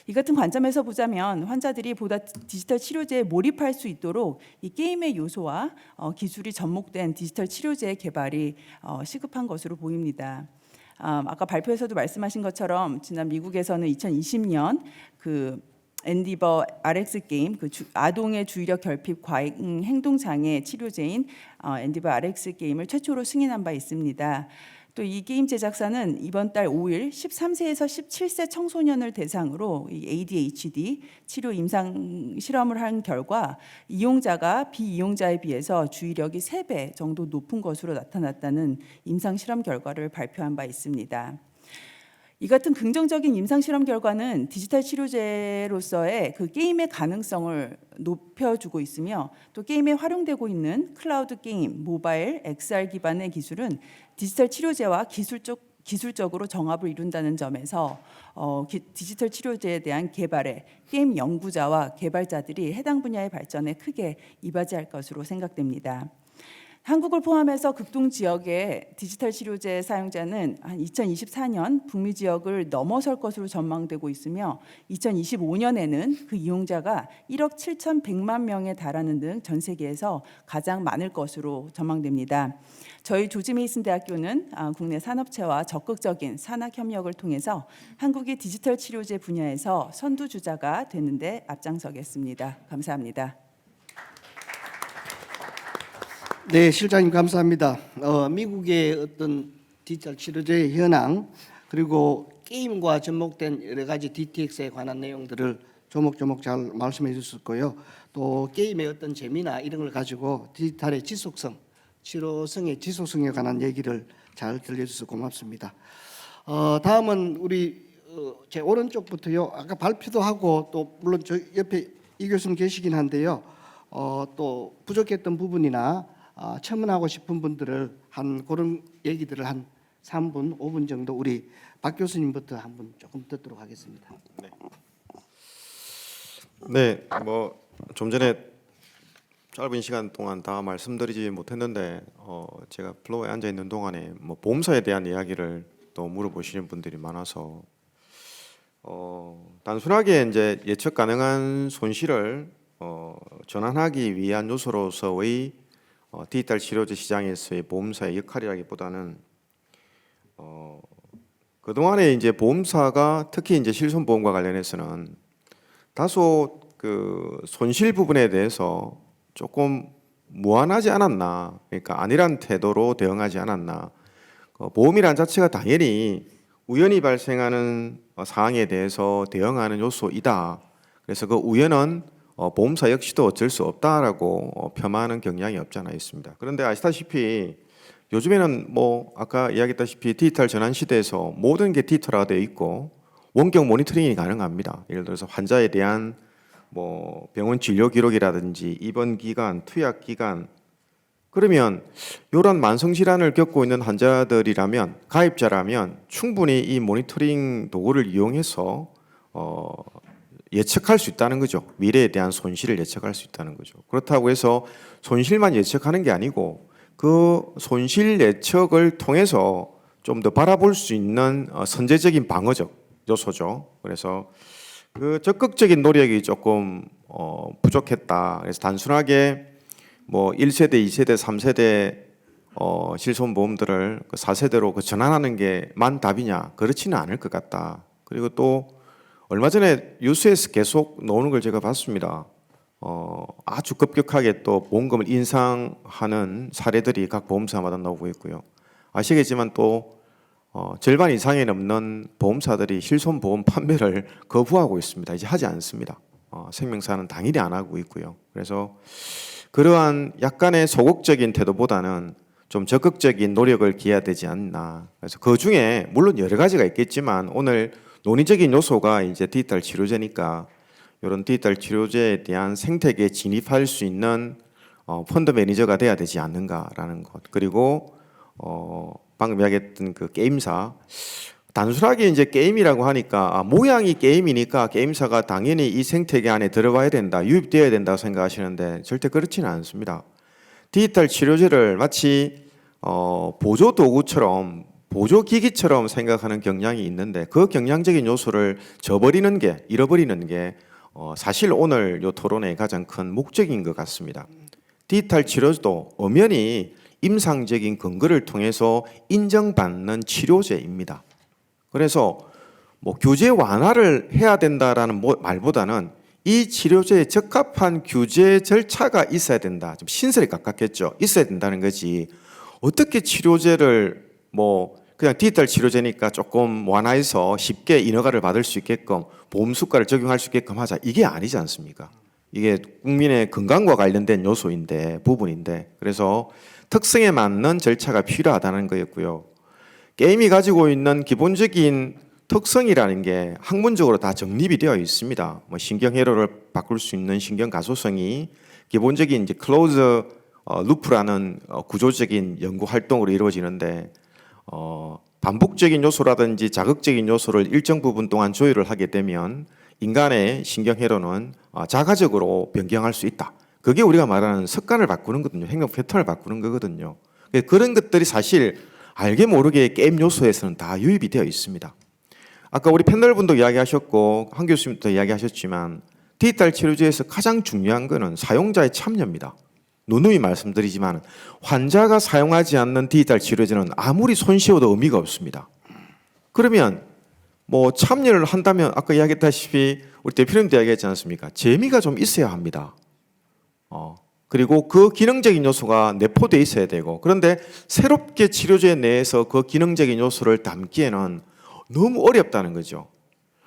이 같은 관점에서 보자면 환자들이 보다 디지털 치료제에 몰입할 수 있도록 이 게임의 요소와 기술이 접목된 디지털 치료제의 개발이 시급한 것으로 보입니다. 아까 발표에서도 말씀하신 것처럼 지난 미국에서는 2020년 그 엔디버 RX 게임, 그 아동의 주의력 결핍 과잉 행동 장애 치료제인 엔디버 RX 게임을 최초로 승인한 바 있습니다. 또 이 게임 제작사는 이번 달 5일 13세에서 17세 청소년을 대상으로 이 ADHD 치료 임상 실험을 한 결과 이용자가 비이용자에 비해서 주의력이 3배 정도 높은 것으로 나타났다는 임상 실험 결과를 발표한 바 있습니다. 이 같은 긍정적인 임상 실험 결과는 디지털 치료제로서의 그 게임의 가능성을 높여주고 있으며 또 게임에 활용되고 있는 클라우드 게임, 모바일, XR 기반의 기술은 디지털 치료제와 기술적으로 정합을 이룬다는 점에서 디지털 치료제에 대한 개발에 게임 연구자와 개발자들이 해당 분야의 발전에 크게 이바지할 것으로 생각됩니다. 한국을 포함해서 극동 지역의 디지털 치료제 사용자는 한 2024년 북미 지역을 넘어설 것으로 전망되고 있으며 2025년에는 그 이용자가 1억 7,100만 명에 달하는 등 전 세계에서 가장 많을 것으로 전망됩니다. 저희 조지 메이슨 대학교는 국내 산업체와 적극적인 산학 협력을 통해서 한국의 디지털 치료제 분야에서 선두주자가 되는 데 앞장서겠습니다. 감사합니다. 네, 실장님 감사합니다. 미국의 어떤 디지털 치료제의 현황 그리고 게임과 접목된 여러 가지 DTX에 관한 내용들을 조목조목 잘 말씀해 주셨을 거예요. 또 게임의 어떤 재미나 이런 걸 가지고 디지털의 지속성, 치료성의 지속성에 관한 얘기를 잘 들려주셔서 고맙습니다. 다음은 우리 제 오른쪽부터요. 아까 발표도 하고 또 물론 저 옆에 이 교수님 계시긴 한데요. 또 부족했던 부분이나 첨언하고 싶은 분들을 한 그런 얘기들을 한 3분, 5분 정도 우리 박 교수님부터 한번 조금 듣도록 하겠습니다. 네, 뭐 좀 전에 짧은 시간 동안 다 말씀드리지 못했는데 제가 플로어에 앉아 있는 동안에 뭐 보험사에 대한 이야기를 또 물어보시는 분들이 많아서 단순하게 이제 예측 가능한 손실을 전환하기 위한 요소로서의 디지털 치료제 시장에서의 보험사의 역할이라기보다는 그 동안에 이제 보험사가 특히 이제 실손보험과 관련해서는 다소 그 손실 부분에 대해서 조금 무한하지 않았나, 그러니까 안일한 태도로 대응하지 않았나. 보험이란 자체가 당연히 우연히 발생하는 사항에 대해서 대응하는 요소이다. 그래서 그 우연은 보험사 역시도 어쩔 수 없다라고 폄하하는 경향이 없지 않아 있습니다. 그런데 아시다시피 요즘에는 뭐 아까 이야기했다시피 디지털 전환 시대에서 모든 게 디지털화가 되어 있고 원격 모니터링이 가능합니다. 예를 들어서 환자에 대한 뭐 병원 진료 기록이라든지 입원 기간, 투약 기간, 그러면 이런 만성 질환을 겪고 있는 환자들이라면 가입자라면 충분히 이 모니터링 도구를 이용해서 예측할 수 있다는 거죠. 미래에 대한 손실을 예측할 수 있다는 거죠. 그렇다고 해서 손실만 예측하는 게 아니고 그 손실 예측을 통해서 좀 더 바라볼 수 있는 선제적인 방어적 요소죠. 그래서 그 적극적인 노력이 조금 부족했다. 그래서 단순하게 뭐 1세대, 2세대, 3세대 실손보험들을 4세대로 그 전환하는 게만 답이냐? 그렇지는 않을 것 같다. 그리고 또 얼마 전에 뉴스에서 계속 나오는 걸 제가 봤습니다. 아주 급격하게 또 보험금을 인상하는 사례들이 각 보험사마다 나오고 있고요. 아시겠지만 또 절반 이상이 넘는 보험사들이 실손보험 판매를 거부하고 있습니다. 이제 하지 않습니다. 생명사는 당연히 안 하고 있고요. 그래서 그러한 약간의 소극적인 태도보다는 좀 적극적인 노력을 기해야 되지 않나. 그래서 그 중에 물론 여러 가지가 있겠지만 오늘 논의적인 요소가 이제 디지털 치료제니까 이런 디지털 치료제에 대한 생태계에 진입할 수 있는 펀드 매니저가 돼야 되지 않는가라는 것. 그리고 방금 이야기했던 그 게임사, 단순하게 이제 게임이라고 하니까 모양이 게임이니까 게임사가 당연히 이 생태계 안에 들어와야 된다, 유입되어야 된다고 생각하시는데 절대 그렇지는 않습니다. 디지털 치료제를 마치 보조 도구처럼, 보조 기기처럼 생각하는 경향이 있는데 그 경향적인 요소를 잃어버리는 게 사실 오늘 요 토론의 가장 큰 목적인 것 같습니다. 디지털 치료도 엄연히 임상적인 근거를 통해서 인정받는 치료제입니다. 그래서 뭐 규제 완화를 해야 된다라는 말보다는 이 치료제에 적합한 규제 절차가 있어야 된다. 좀 신설에 가깝겠죠. 있어야 된다는 거지. 어떻게 치료제를 뭐 그냥 디지털 치료제니까 조금 완화해서 쉽게 인허가를 받을 수 있게끔 보험 수가를 적용할 수 있게끔 하자. 이게 아니지 않습니까? 이게 국민의 건강과 관련된 요소인데 부분인데 그래서 특성에 맞는 절차가 필요하다는 거였고요. 게임이 가지고 있는 기본적인 특성이라는 게 학문적으로 다 정립이 되어 있습니다. 뭐 신경 회로를 바꿀 수 있는 신경 가소성이 기본적인 이제 클로즈 루프라는 구조적인 연구 활동으로 이루어지는데 반복적인 요소라든지 자극적인 요소를 일정 부분 동안 조율을 하게 되면 인간의 신경 회로는 자가적으로 변경할 수 있다. 그게 우리가 말하는 습관을 바꾸는 거거든요. 행동 패턴을 바꾸는 거거든요. 그런 것들이 사실 알게 모르게 게임 요소에서는 다 유입이 되어 있습니다. 아까 우리 패널분도 이야기하셨고 한 교수님도 이야기하셨지만 디지털 치료제에서 가장 중요한 거는 사용자의 참여입니다. 누누이 말씀드리지만 환자가 사용하지 않는 디지털 치료제는 아무리 손쉬워도 의미가 없습니다. 그러면 뭐 참여를 한다면 아까 이야기했다시피 우리 대표님도 이야기했지 않습니까? 재미가 좀 있어야 합니다. 그리고 그 기능적인 요소가 내포돼 있어야 되고, 그런데 새롭게 치료제 내에서 그 기능적인 요소를 담기에는 너무 어렵다는 거죠.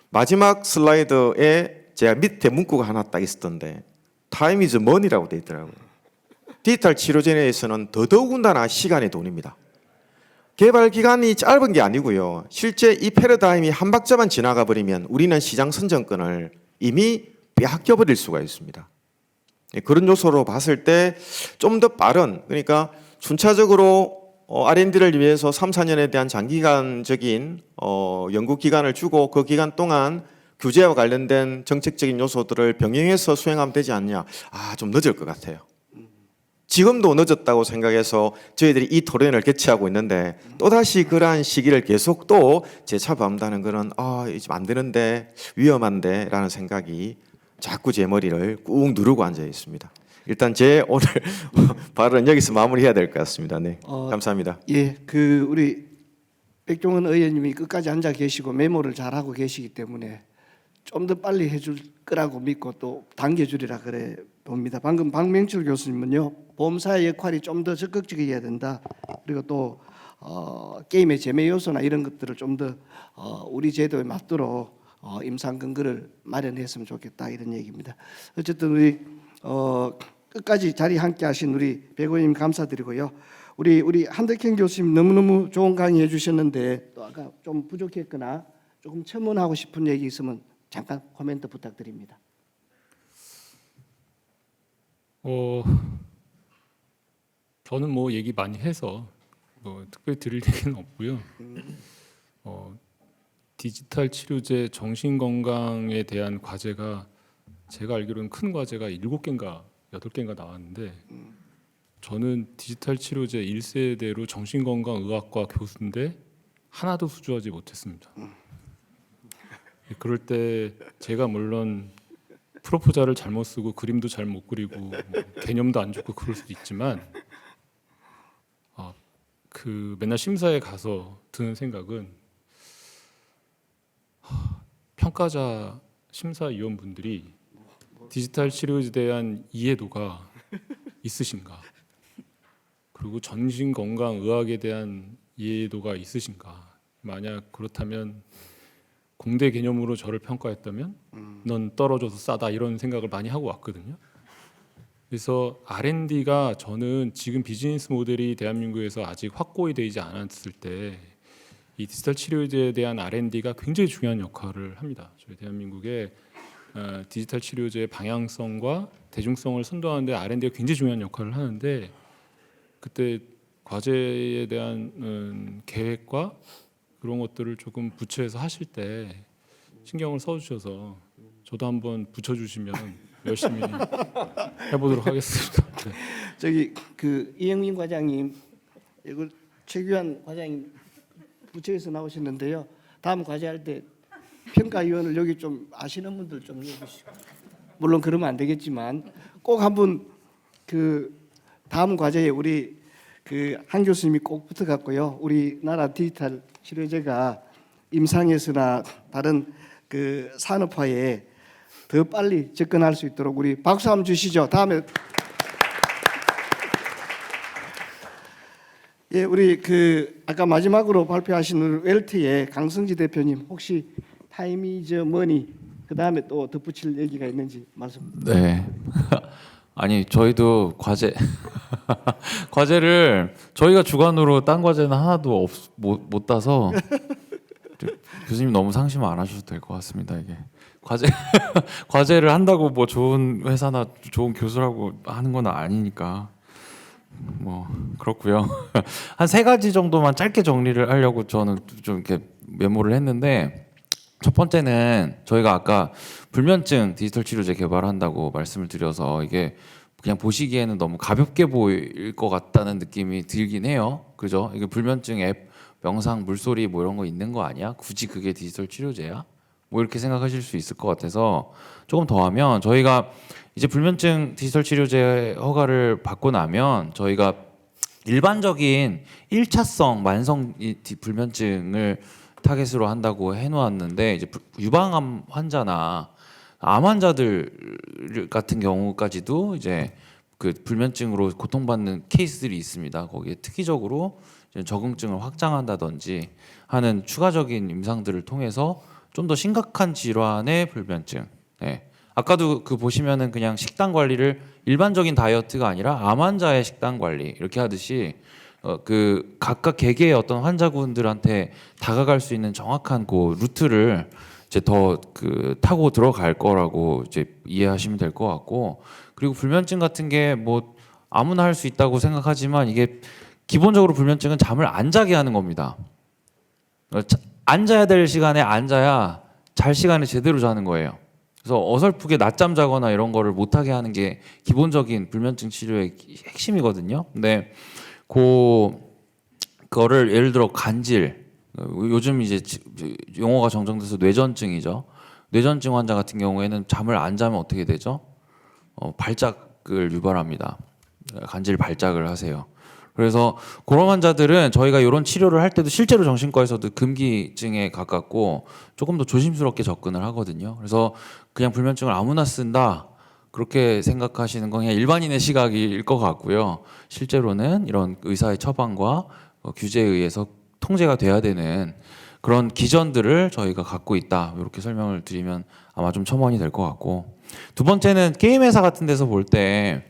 마지막 슬라이드에 제가 밑에 문구가 하나 딱 있었던데 Time is money라고 돼 있더라고요. 디지털 치료제 내에서는 더더군다나 시간이 돈입니다. 개발 기간이 짧은 게 아니고요. 실제 이 패러다임이 한 박자만 지나가 버리면 우리는 시장 선정권을 이미 빼앗겨 버릴 수가 있습니다. 그런 요소로 봤을 때 좀 더 빠른, 그러니까 순차적으로 R&D를 위해서 3, 4년에 대한 장기간적인 연구 기간을 주고 그 기간 동안 규제와 관련된 정책적인 요소들을 병행해서 수행하면 되지 않냐. 좀 늦을 것 같아요. 지금도 늦었다고 생각해서 저희들이 이 토론을 개최하고 있는데 또다시 그러한 시기를 계속 또 재차범한다는 거는 이제 안 되는데 위험한데 라는 생각이 자꾸 제 머리를 꾹 누르고 앉아 있습니다. 일단 제 오늘 발언은 여기서 마무리해야 될 것 같습니다. 네, 감사합니다. 예, 우리 백종원 의원님이 끝까지 앉아 계시고 메모를 잘하고 계시기 때문에 좀 더 빨리 해줄 거라고 믿고 또 당겨주리라 그래 봅니다. 방금 박명철 교수님은요, 보험사의 역할이 좀 더 적극적이어야 된다. 그리고 또 게임의 재미 요소나 이런 것들을 좀 더 우리 제도에 맞도록 임상 근거를 마련했으면 좋겠다 이런 얘기입니다. 어쨌든 우리 끝까지 자리 함께 하신 우리 백 의원님 감사드리고요. 우리 한덕현 교수님 너무너무 좋은 강의 해주셨는데 또 아까 좀 부족했거나 조금 첨언하고 싶은 얘기 있으면 잠깐 코멘트 부탁드립니다. 저는 뭐 얘기 많이 해서 뭐 특별히 드릴 얘기는 없고요. 디지털 치료제 정신 건강에 대한 과제가 제가 알기로는 큰 과제가 7개인가 8개인가 나왔는데 저는 디지털 치료제 1세대로 정신건강의학과 교수인데 하나도 수주하지 못했습니다. 그럴 때 제가 물론 프로포자를 잘못 쓰고 그림도 잘 못 그리고 뭐 개념도 안 좋고 그럴 수도 있지만 맨날 심사에 가서 드는 생각은 평가자 심사위원분들이 디지털 치료에 대한 이해도가 있으신가, 그리고 정신건강의학에 대한 이해도가 있으신가. 만약 그렇다면 공대 개념으로 저를 평가했다면 넌 떨어져서 싸다 이런 생각을 많이 하고 왔거든요. 그래서 R&D가 저는 지금 비즈니스 모델이 대한민국에서 아직 확고히 되지 않았을 때 이 디지털 치료제에 대한 R&D가 굉장히 중요한 역할을 합니다. 저희 대한민국의 디지털 치료제의 방향성과 대중성을 선도하는 데 R&D가 굉장히 중요한 역할을 하는데 그때 과제에 대한 계획과 그런 것들을 조금 부처에서 하실 때 신경을 써주셔서 저도 한번 붙여주시면 열심히 해보도록 하겠습니다. 네. 저기 이영민 과장님, 이걸 최규환 과장님 부처에서 나오셨는데요. 다음 과제할 때 평가위원을 여기 좀 아시는 분들 좀 해주시고, 물론 그러면 안 되겠지만 꼭 한번 다음 과제에 우리 한 교수님이 꼭 붙어갖고요. 우리나라 디지털 치료제가 임상에서나 다른 산업화에 더 빨리 접근할 수 있도록 우리 박수 한번 주시죠. 다음에 예, 우리 아까 마지막으로 발표하신 우리 웰트의 강성지 대표님 혹시 타임 이즈 머니 그 다음에 또 덧붙일 얘기가 있는지 말씀. 네. 아니 저희도 과제를 저희가 주관으로 딴 과제는 하나도 못 따서 교수님 너무 상심 안 하셔도 될 것 같습니다. 이게 과제를 한다고 뭐 좋은 회사나 좋은 교수라고 하는 건 아니니까 뭐 그렇고요. 한 3가지 정도만 짧게 정리를 하려고 저는 좀 이렇게 메모를 했는데, 첫 번째는 저희가 아까 불면증 디지털 치료제 개발한다고 말씀을 드려서 이게 그냥 보시기에는 너무 가볍게 보일 것 같다는 느낌이 들긴 해요. 그죠? 이게 불면증 앱 명상 물소리 뭐 이런 거 있는 거 아니야? 굳이 그게 디지털 치료제야? 뭐 이렇게 생각하실 수 있을 것 같아서 조금 더 하면, 저희가 이제 불면증 디지털 치료제 허가를 받고 나면 저희가 일반적인 1차성 만성 불면증을 타겟으로 한다고 해놓았는데, 이제 유방암 환자나 암 환자들 같은 경우까지도 이제 그 불면증으로 고통받는 케이스들이 있습니다. 거기에 특이적으로 이제 적응증을 확장한다든지 하는 추가적인 임상들을 통해서 좀 더 심각한 질환의 불면증. 네. 아까도 그 보시면은 그냥 식단 관리를 일반적인 다이어트가 아니라 암 환자의 식단 관리 이렇게 하듯이 그 각각 개개의 어떤 환자분들한테 다가갈 수 있는 정확한 그 루트를 이제 더 그 타고 들어갈 거라고 이제 이해하시면 될 것 같고, 그리고 불면증 같은 게 뭐 아무나 할 수 있다고 생각하지만 이게 기본적으로 불면증은 잠을 안 자게 하는 겁니다. 앉아야 될 시간에 앉아야 잘 시간에 제대로 자는 거예요. 그래서 어설프게 낮잠 자거나 이런 거를 못하게 하는 게 기본적인 불면증 치료의 핵심이거든요. 근데 그거를 예를 들어 간질, 요즘 이제 용어가 정정돼서 뇌전증이죠. 뇌전증 환자 같은 경우에는 잠을 안 자면 어떻게 되죠? 발작을 유발합니다. 간질 발작을 하세요. 그래서 그런 환자들은 저희가 이런 치료를 할 때도 실제로 정신과에서도 금기증에 가깝고 조금 더 조심스럽게 접근을 하거든요. 그래서 그냥 불면증을 아무나 쓴다 그렇게 생각하시는 건 그냥 일반인의 시각일 것 같고요. 실제로는 이런 의사의 처방과 규제에 의해서 통제가 돼야 되는 그런 기전들을 저희가 갖고 있다. 이렇게 설명을 드리면 아마 좀 첨언이 될 것 같고, 두 번째는 게임 회사 같은 데서 볼 때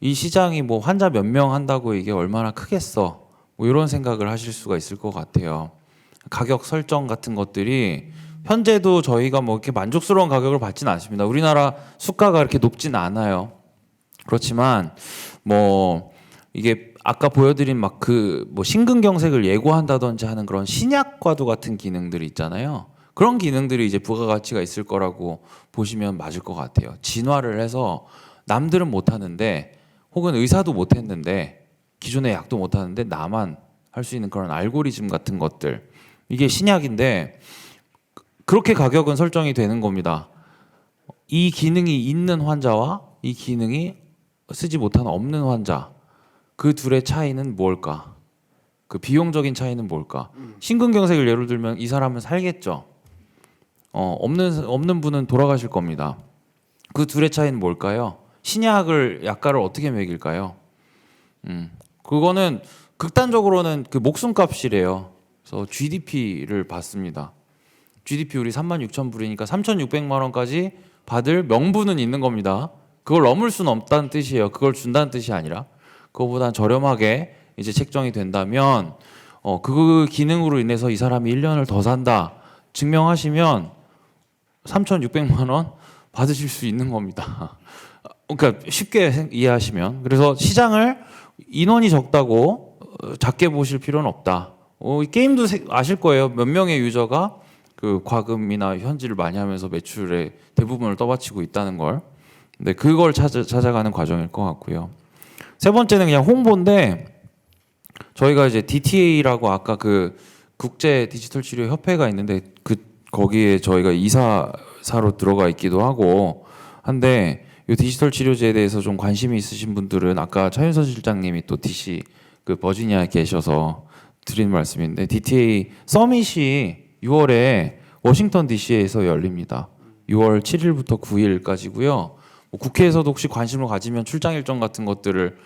이 시장이 뭐 환자 몇 명 한다고 이게 얼마나 크겠어, 뭐 이런 생각을 하실 수가 있을 것 같아요. 가격 설정 같은 것들이 현재도 저희가 뭐 이렇게 만족스러운 가격을 받지는 않습니다. 우리나라 수가가 이렇게 높진 않아요. 그렇지만 뭐 이게 아까 보여드린 막 그 뭐 심근경색을 예고한다든지 하는 그런 신약과도 같은 기능들이 있잖아요. 그런 기능들이 이제 부가가치가 있을 거라고 보시면 맞을 것 같아요. 진화를 해서 남들은 못 하는데, 혹은 의사도 못 했는데, 기존의 약도 못 하는데 나만 할 수 있는 그런 알고리즘 같은 것들, 이게 신약인데 그렇게 가격은 설정이 되는 겁니다. 이 기능이 있는 환자와 이 기능이 쓰지 못하는 없는 환자, 그 둘의 차이는 뭘까? 그 비용적인 차이는 뭘까? 심근경색을 예를 들면 이 사람은 살겠죠. 없는 분은 돌아가실 겁니다. 그 둘의 차이는 뭘까요? 신약을 약가를 어떻게 매길까요? 그거는 극단적으로는 그 목숨값이래요. 그래서 GDP를 받습니다. GDP 우리 36,000불이니까 3,600만 원까지 받을 명분은 있는 겁니다. 그걸 넘을 수는 없다는 뜻이에요. 그걸 준다는 뜻이 아니라 그거보다 저렴하게 이제 책정이 된다면 그 기능으로 인해서 이 사람이 1년을 더 산다 증명하시면 3,600만 원 받으실 수 있는 겁니다. 그러니까 쉽게 이해하시면, 그래서 시장을 인원이 적다고 작게 보실 필요는 없다. 이 게임도 아실 거예요. 몇 명의 유저가 그 과금이나 현질을 많이 하면서 매출의 대부분을 떠받치고 있다는 걸. 근데 그걸 찾아가는 과정일 것 같고요. 세 번째는 그냥 홍보인데, 저희가 이제 DTA라고 아까 그 국제 디지털 치료 협회가 있는데 거기에 저희가 이사사로 들어가 있기도 하고 한데, 이 디지털 치료제에 대해서 좀 관심이 있으신 분들은 아까 차윤선 실장님이 또 DC 그 버지니아에 계셔서 드리는 말씀인데, DTA 서밋이 6월에 워싱턴 DC에서 열립니다. 6월 7일부터 9일까지고요. 국회에서도 혹시 관심을 가지면 출장 일정 같은 것들을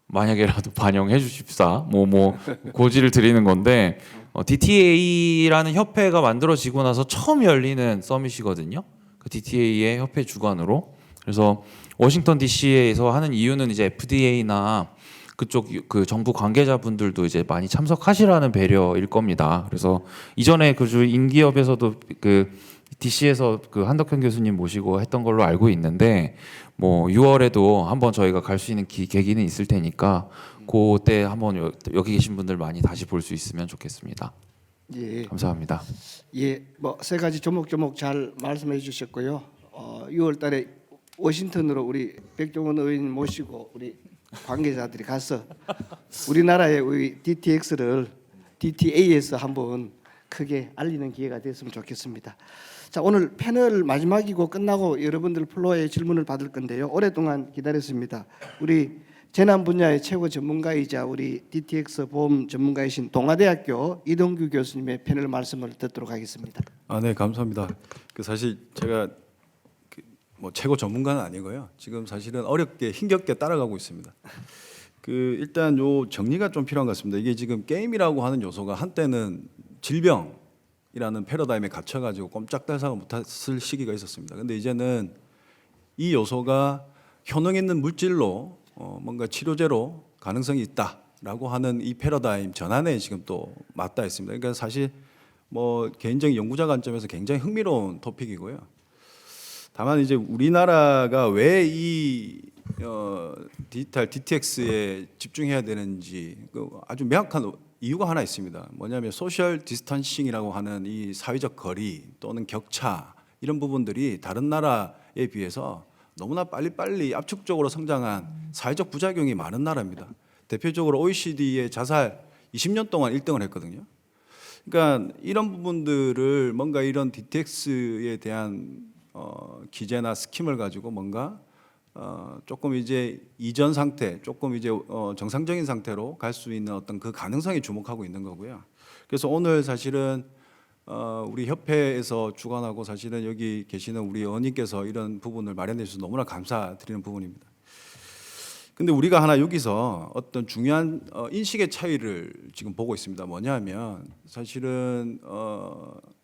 만약에라도 반영해 주십사 뭐 고지를 드리는 건데, DTA라는 협회가 만들어지고 나서 처음 열리는 서밋이거든요. 그 DTA의 협회 주관으로. 그래서 워싱턴 DC에서 하는 이유는 이제 FDA나 그쪽 그 정부 관계자분들도 이제 많이 참석하시라는 배려일 겁니다. 그래서 이전에 그 인기업에서도 그 DC에서 그 한덕현 교수님 모시고 했던 걸로 알고 있는데, 뭐 6월에도 한번 저희가 갈 수 있는 계기는 있을 테니까 그때 한번 여기 계신 분들 많이 다시 볼 수 있으면 좋겠습니다. 예. 감사합니다. 예, 뭐 세 가지 조목조목 잘 말씀해 주셨고요. 6월달에 워싱턴으로 우리 백종원 의원 모시고 우리 관계자들이 가서 우리나라의 우리 DTA에서 한번 크게 알리는 기회가 됐으면 좋겠습니다. 자, 오늘 패널 마지막이고 끝나고 여러분들 플로어에 질문을 받을 건데요. 오랫동안 기다렸습니다. 우리 재난 분야의 최고 전문가이자 우리 DTX 보험 전문가이신 동아대학교 이동규 교수님의 패널 말씀을 듣도록 하겠습니다. 네, 감사합니다. 사실 제가 뭐 최고 전문가는 아니고요. 지금 사실은 어렵게 힘겹게 따라가고 있습니다. 일단 요 정리가 좀 필요한 것 같습니다. 이게 지금 게임이라고 하는 요소가 한때는 질병이라는 패러다임에 갇혀가지고 꼼짝달싹을 못했을 시기가 있었습니다. 근데 이제는 이 요소가 효능 있는 물질로 뭔가 치료제로 가능성이 있다라고 하는 이 패러다임 전환에 지금 또 맞닿아 있습니다. 그러니까 사실 뭐 개인적인 연구자 관점에서 굉장히 흥미로운 토픽이고요. 다만 이제 우리나라가 왜 이 디지털 DTX에 집중해야 되는지 아주 명확한 이유가 하나 있습니다. 뭐냐면 소셜 디스턴싱이라고 하는 이 사회적 거리 또는 격차 이런 부분들이 다른 나라에 비해서 너무나 빨리빨리 압축적으로 성장한 사회적 부작용이 많은 나라입니다. 대표적으로 OECD의 자살 20년 동안 1등을 했거든요. 그러니까 이런 부분들을 뭔가 이런 DTX에 대한 기재나 스킴을 가지고 뭔가 조금 이제 이전 상태, 조금 이제 정상적인 상태로 갈 수 있는 어떤 그 가능성에 주목하고 있는 거고요. 그래서 오늘 사실은 우리 협회에서 주관하고 사실은 여기 계시는 우리 의원님께서 이런 부분을 마련해 주셔서 너무나 감사드리는 부분입니다. 근데 우리가 하나 여기서 어떤 중요한 인식의 차이를 지금 보고 있습니다. 뭐냐면 사실은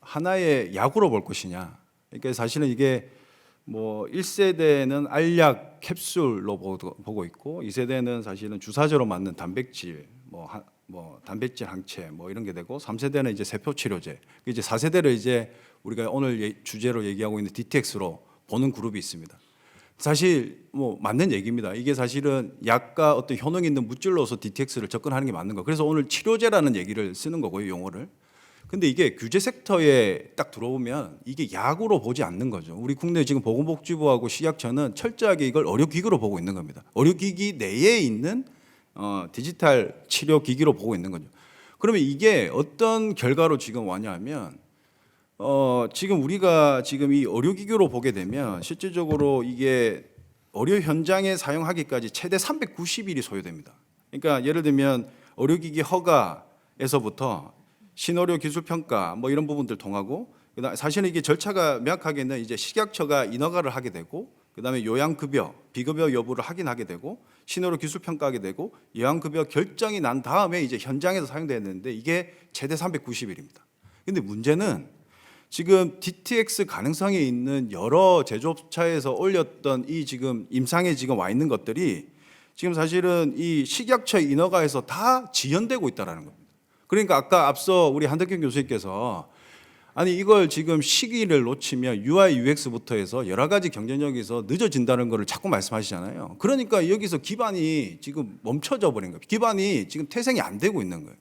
하나의 약으로 볼 것이냐. 그러니까 사실은 이게 뭐 1세대는 알약 캡슐로 보고 있고 2세대는 사실은 주사제로 맞는 단백질 뭐 단백질 항체 뭐 이런 게 되고 3세대는 이제 세포 치료제. 이제 4세대를 이제 우리가 오늘 주제로 얘기하고 있는 DTX로 보는 그룹이 있습니다. 사실 뭐 맞는 얘기입니다. 이게 사실은 약과 어떤 효능 있는 물질로서 DTX를 접근하는 게 맞는 거. 그래서 오늘 치료제라는 얘기를 쓰는 거고요, 용어를. 근데 이게 규제 섹터에 딱 들어오면 이게 약으로 보지 않는 거죠. 우리 국내 지금 보건복지부하고 식약처는 철저하게 이걸 의료기기로 보고 있는 겁니다. 의료기기 내에 있는 디지털 치료기기로 보고 있는 거죠. 그러면 이게 어떤 결과로 지금 왔냐면 지금 우리가 지금 이 의료기기로 보게 되면 실질적으로 이게 의료 현장에 사용하기까지 최대 390일이 소요됩니다. 그러니까 예를 들면 의료기기 허가에서부터 신의료 기술 평가 뭐 이런 부분들 통하고 그다음에 사실은 이게 절차가 명확하게는 이제 식약처가 인허가를 하게 되고 그다음에 요양급여, 비급여 여부를 확인하게 되고 신의료 기술 평가하게 되고 요양급여 결정이 난 다음에 이제 현장에서 사용되는데 이게 최대 390일입니다. 근데 문제는 지금 DTX 가능성이 있는 여러 제조업체에서 올렸던 이 지금 임상에 지금 와 있는 것들이 지금 사실은 이 식약처 인허가에서 다 지연되고 있다라는 겁니다. 그러니까 아까 앞서 우리 한덕경 교수님께서 아니 이걸 지금 시기를 놓치면 UI, UX부터 해서 여러 가지 경쟁력에서 늦어진다는 거를 자꾸 말씀하시잖아요. 그러니까 여기서 기반이 지금 멈춰져 버린 거예요. 기반이 지금 태생이 안 되고 있는 거예요.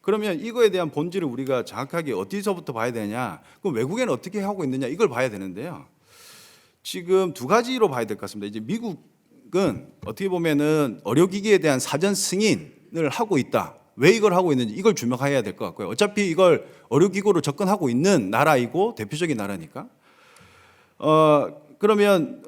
그러면 이거에 대한 본질을 우리가 정확하게 어디서부터 봐야 되냐? 그럼 외국에는 어떻게 하고 있느냐? 이걸 봐야 되는데요. 지금 두 가지로 봐야 될 것 같습니다. 이제 미국은 어떻게 보면은 의료기기에 대한 사전 승인을 하고 있다. 왜 이걸 하고 있는지 이걸 주목해야 될 것 같고요. 어차피 이걸 의료기구로 접근하고 있는 나라이고 대표적인 나라니까. 그러면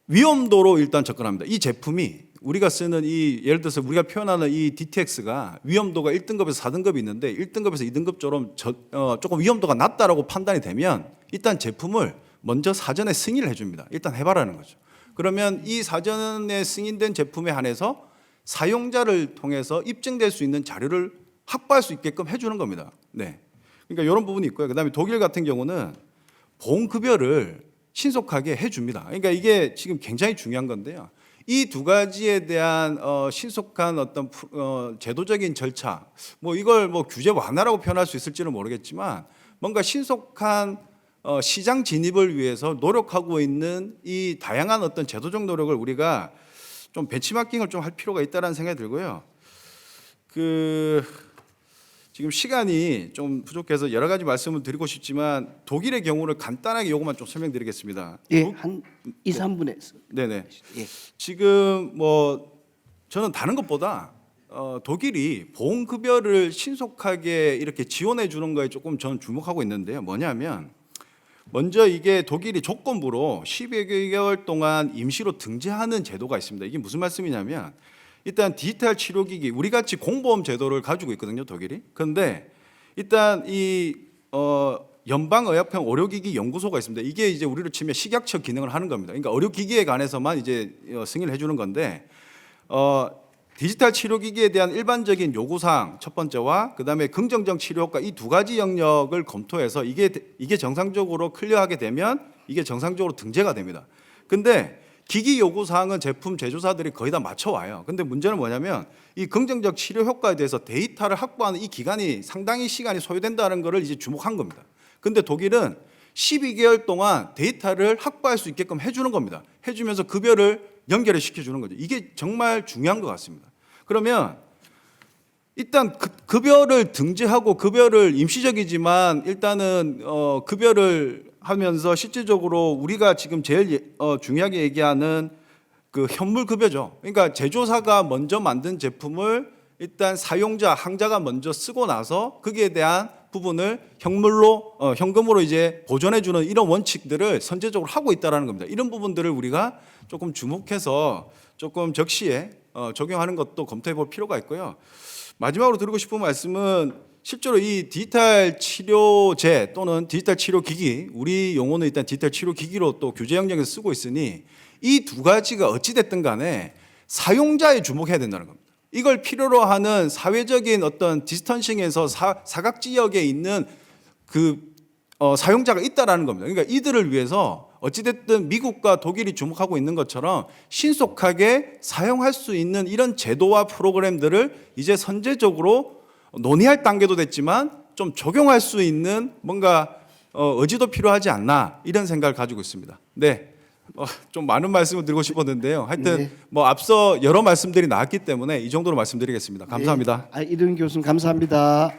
위험도로 일단 접근합니다. 이 제품이 우리가 쓰는 이 예를 들어서 우리가 표현하는 이 DTX가 위험도가 1등급에서 4등급이 있는데 1등급에서 2등급처럼 조금 위험도가 낮다라고 판단이 되면 일단 제품을 먼저 사전에 승인을 해줍니다. 일단 해봐라는 거죠. 그러면 이 사전에 승인된 제품에 한해서 사용자를 통해서 입증될 수 있는 자료를 확보할 수 있게끔 해주는 겁니다. 네. 그러니까 이런 부분이 있고요. 그다음에 독일 같은 경우는 보험급여를 신속하게 해줍니다. 그러니까 이게 지금 굉장히 중요한 건데요. 이 두 가지에 대한 신속한 어떤 제도적인 절차, 뭐 이걸 뭐 규제 완화라고 표현할 수 있을지는 모르겠지만 뭔가 신속한 시장 진입을 위해서 노력하고 있는 이 다양한 어떤 제도적 노력을 우리가 좀 벤치마킹을 좀 할 필요가 있다라는 생각이 들고요. 지금 시간이 좀 부족해서 여러 가지 말씀을 드리고 싶지만 독일의 경우를 간단하게 요것만 좀 설명드리겠습니다. 예, 한 2, 3분에. 네네. 예. 지금 뭐 저는 다른 것보다 독일이 보험급여를 신속하게 이렇게 지원해 주는 거에 조금 저는 주목하고 있는데요. 뭐냐면 먼저 이게 독일이 조건부로 12개월 동안 임시로 등재하는 제도가 있습니다. 이게 무슨 말씀이냐면 일단 디지털 치료기기 우리 같이 공보험 제도를 가지고 있거든요, 독일이. 그런데 일단 이 연방의약품 의료기기 연구소가 있습니다. 이게 이제 우리로 치면 식약처 기능을 하는 겁니다. 그러니까 의료기기에 관해서만 이제 승인을 해주는 건데 디지털 치료기기에 대한 일반적인 요구사항 첫 번째와 그다음에 긍정적 치료효과 이 두 가지 영역을 검토해서 이게 정상적으로 클리어하게 되면 이게 정상적으로 등재가 됩니다. 근데 기기 요구사항은 제품 제조사들이 거의 다 맞춰와요. 근데 문제는 뭐냐면 이 긍정적 치료 효과에 대해서 데이터를 확보하는 이 기간이 상당히 시간이 소요된다는 것을 이제 주목한 겁니다. 근데 독일은 12개월 동안 데이터를 확보할 수 있게끔 해주는 겁니다. 해주면서 급여를 연결을 시켜주는 거죠. 이게 정말 중요한 것 같습니다. 그러면 일단 급여를 등재하고 급여를 임시적이지만 일단은 급여를 하면서 실질적으로 우리가 지금 제일 중요하게 얘기하는 그 현물 급여죠. 그러니까 제조사가 먼저 만든 제품을 일단 사용자, 항자가 먼저 쓰고 나서 거기에 대한 부분을 현금으로 이제 보존해주는 이런 원칙들을 선제적으로 하고 있다는 겁니다. 이런 부분들을 우리가 조금 주목해서 조금 적시에 적용하는 것도 검토해 볼 필요가 있고요. 마지막으로 드리고 싶은 말씀은 실제로 이 디지털 치료제 또는 디지털 치료기기, 우리 용어는 일단 디지털 치료기기로 또 규제 영역에서 쓰고 있으니 이 두 가지가 어찌됐든 간에 사용자에 주목해야 된다는 겁니다. 이걸 필요로 하는 사회적인 어떤 디스턴싱에서 사각 지역에 있는 사용자가 있다라는 겁니다. 그러니까 이들을 위해서 어찌됐든 미국과 독일이 주목하고 있는 것처럼 신속하게 사용할 수 있는 이런 제도와 프로그램들을 이제 선제적으로 논의할 단계도 됐지만 좀 적용할 수 있는 뭔가 의지도 필요하지 않나 이런 생각을 가지고 있습니다. 네. 좀 많은 말씀을 드리고 싶었는데요. 하여튼 네. 뭐 앞서 여러 말씀들이 나왔기 때문에 이 정도로 말씀드리겠습니다. 감사합니다. 네. 이동규 교수님 감사합니다.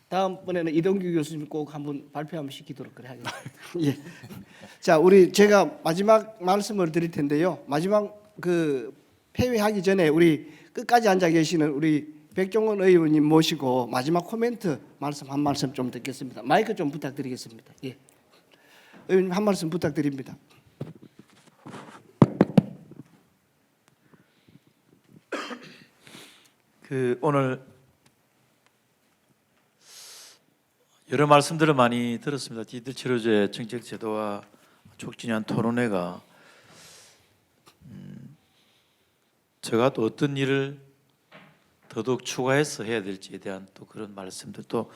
다음번에는 이동규 교수님 꼭 한번 발표 한번 시키도록 그래 하겠습니다. 예. 자, 제가 마지막 말씀을 드릴 텐데요. 마지막 폐회하기 전에 우리 끝까지 앉아 계시는 우리 백종원 의원님 모시고 마지막 코멘트 한 말씀 좀 듣겠습니다. 마이크 좀 부탁드리겠습니다. 예. 의원님 한 말씀 부탁드립니다. 오늘 여러 말씀들을 많이 들었습니다. 디지털 치료제 정책 제도와 촉진한 토론회가 제가 또 어떤 일을 더더욱 추가해서 해야 될지에 대한 또 그런 말씀들 또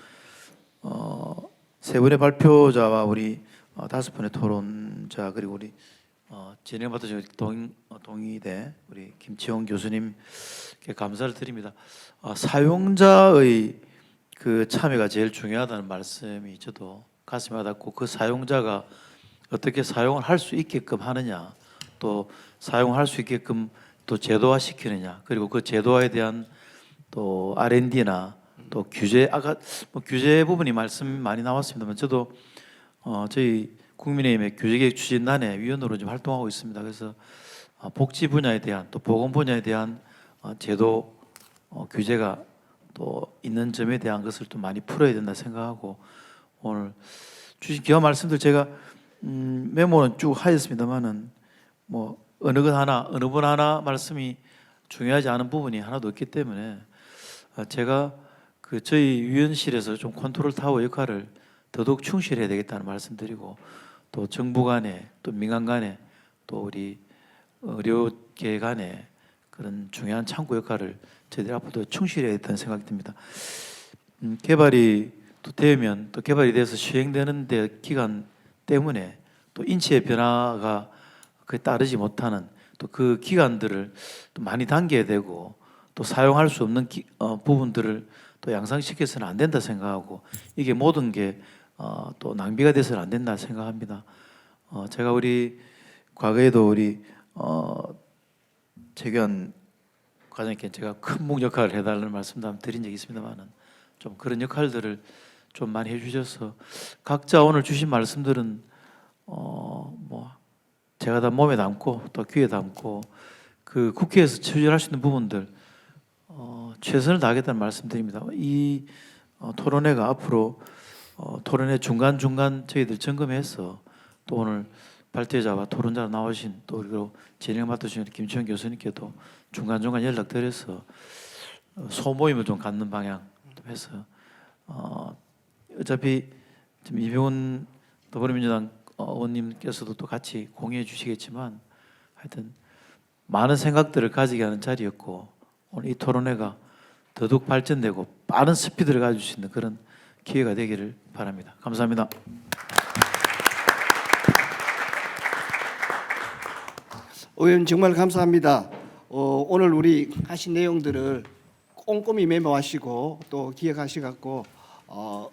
세 분의 발표자와 우리 5분의 토론자 그리고 우리 진행 맡으신 동의대 우리 김치홍 교수님께 감사를 드립니다. 사용자의 그 참여가 제일 중요하다는 말씀이 저도 가슴에 와닿고 그 사용자가 어떻게 사용을 할 수 있게끔 하느냐 또 사용할 수 있게끔 또 제도화 시키느냐 그리고 그 제도화에 대한 또 R&D나 또 규제 규제 부분이 말씀 많이 나왔습니다만 저도 저희 국민의힘의 규제개혁 추진단의 위원으로 좀 활동하고 있습니다. 그래서 복지 분야에 대한 또 보건 분야에 대한 제도 규제가 또 있는 점에 대한 것을 좀 많이 풀어야 된다 생각하고 오늘 주신 기왕 말씀들 제가 메모는 쭉 하였습니다만은 뭐 어느 분 하나 말씀이 중요하지 않은 부분이 하나도 없기 때문에 제가 저희 위원실에서 좀 컨트롤 타워 역할을 더더욱 충실해야 되겠다는 말씀드리고 또 정부 간에 또 민간 간에 또 우리 의료계 간에 그런 중요한 창구 역할을 저희들 앞으로도 충실해야 겠다는 생각이 듭니다. 개발이 또 되면 또 개발이 돼서 시행되는 데 기간 때문에 또 인체의 변화가 그에 따르지 못하는 또 그 기간들을 또 많이 당겨야 되고 또 사용할 수 없는 부분들을 또 양상시켜서는 안 된다 생각하고 이게 모든 게 또 낭비가 돼서는 안 된다 생각합니다. 제가 우리 과거에도 우리 최규환 과장님께 제가 큰 목 역할을 해달라는 말씀도 한번 드린 적이 있습니다만은 좀 그런 역할들을 좀 많이 해주셔서 각자 오늘 주신 말씀들은 뭐 제가 다 몸에 담고 또 귀에 담고 그 국회에서 처리할 수 있는 부분들 최선을 다하겠다는 말씀드립니다. 이 토론회가 앞으로 토론회 중간 저희들 점검해서 또 오늘 발제자와 토론자로 나오신 또 그리고 진행 맡으신 김치현 교수님께도 중간 연락드려서 소모임을 좀 갖는 방향 해서 어차피 지금 이병훈 더불어민주당 의원님께서도 또 같이 공유해 주시겠지만 하여튼 많은 생각들을 가지게 하는 자리였고 오늘 이 토론회가 더더욱 발전되고 빠른 스피드를 가질 수 있는 그런 기회가 되기를 바랍니다. 감사합니다. 의원 정말 감사합니다. 오늘 우리 하신 내용들을 꼼꼼히 메모하시고 또 기억하시갖고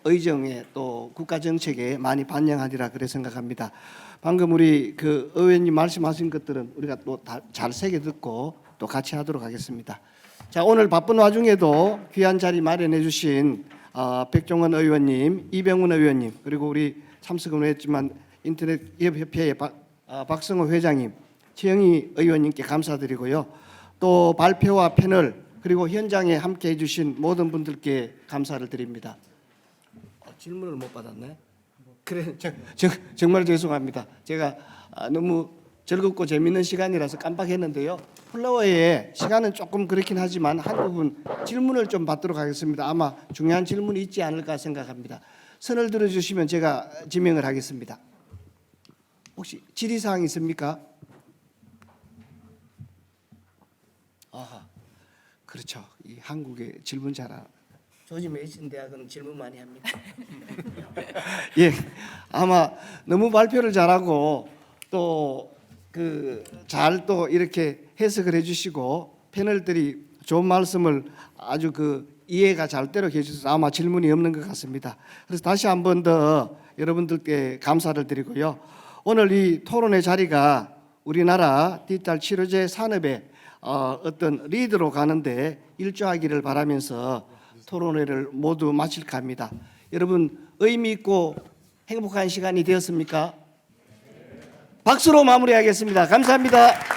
의정에 또 국가 정책에 많이 반영하리라 그래 생각합니다. 방금 우리 그 의원님 말씀하신 것들은 우리가 또 잘 새겨 듣고 또 같이 하도록 하겠습니다. 자, 오늘 바쁜 와중에도 귀한 자리 마련해 주신 백종원 의원님, 이병훈 의원님, 그리고 우리 참석은 했지만 인터넷 협회의 박성호 회장님, 최영희 의원님께 감사드리고요. 또 발표와 패널 그리고 현장에 함께 해주신 모든 분들께 감사를 드립니다. 질문을 못 받았네. 그래, 정말 죄송합니다. 제가 너무 즐겁고 재밌는 시간이라서 깜빡했는데요. 플로어에 시간은 조금 그렇긴 하지만 한두 분 질문을 좀 받도록 하겠습니다. 아마 중요한 질문이 있지 않을까 생각합니다. 선을 들어주시면 제가 지명을 하겠습니다. 혹시 질의사항 있습니까? 그렇죠. 이 한국의 질문 잘하는 조지 메이슨 대학은 질문 많이 합니다. 예, 아마 너무 발표를 잘하고 또 잘 또 이렇게 해석을 해주시고 패널들이 좋은 말씀을 아주 이해가 잘 되도록 해주셔서 아마 질문이 없는 것 같습니다. 그래서 다시 한 번 더 여러분들께 감사를 드리고요. 오늘 이 토론의 자리가 우리나라 디지털 치료제 산업의 어떤 리드로 가는데 일조하기를 바라면서 토론회를 모두 마칠까 합니다. 여러분 의미 있고 행복한 시간이 되었습니까? 박수로 마무리하겠습니다. 감사합니다.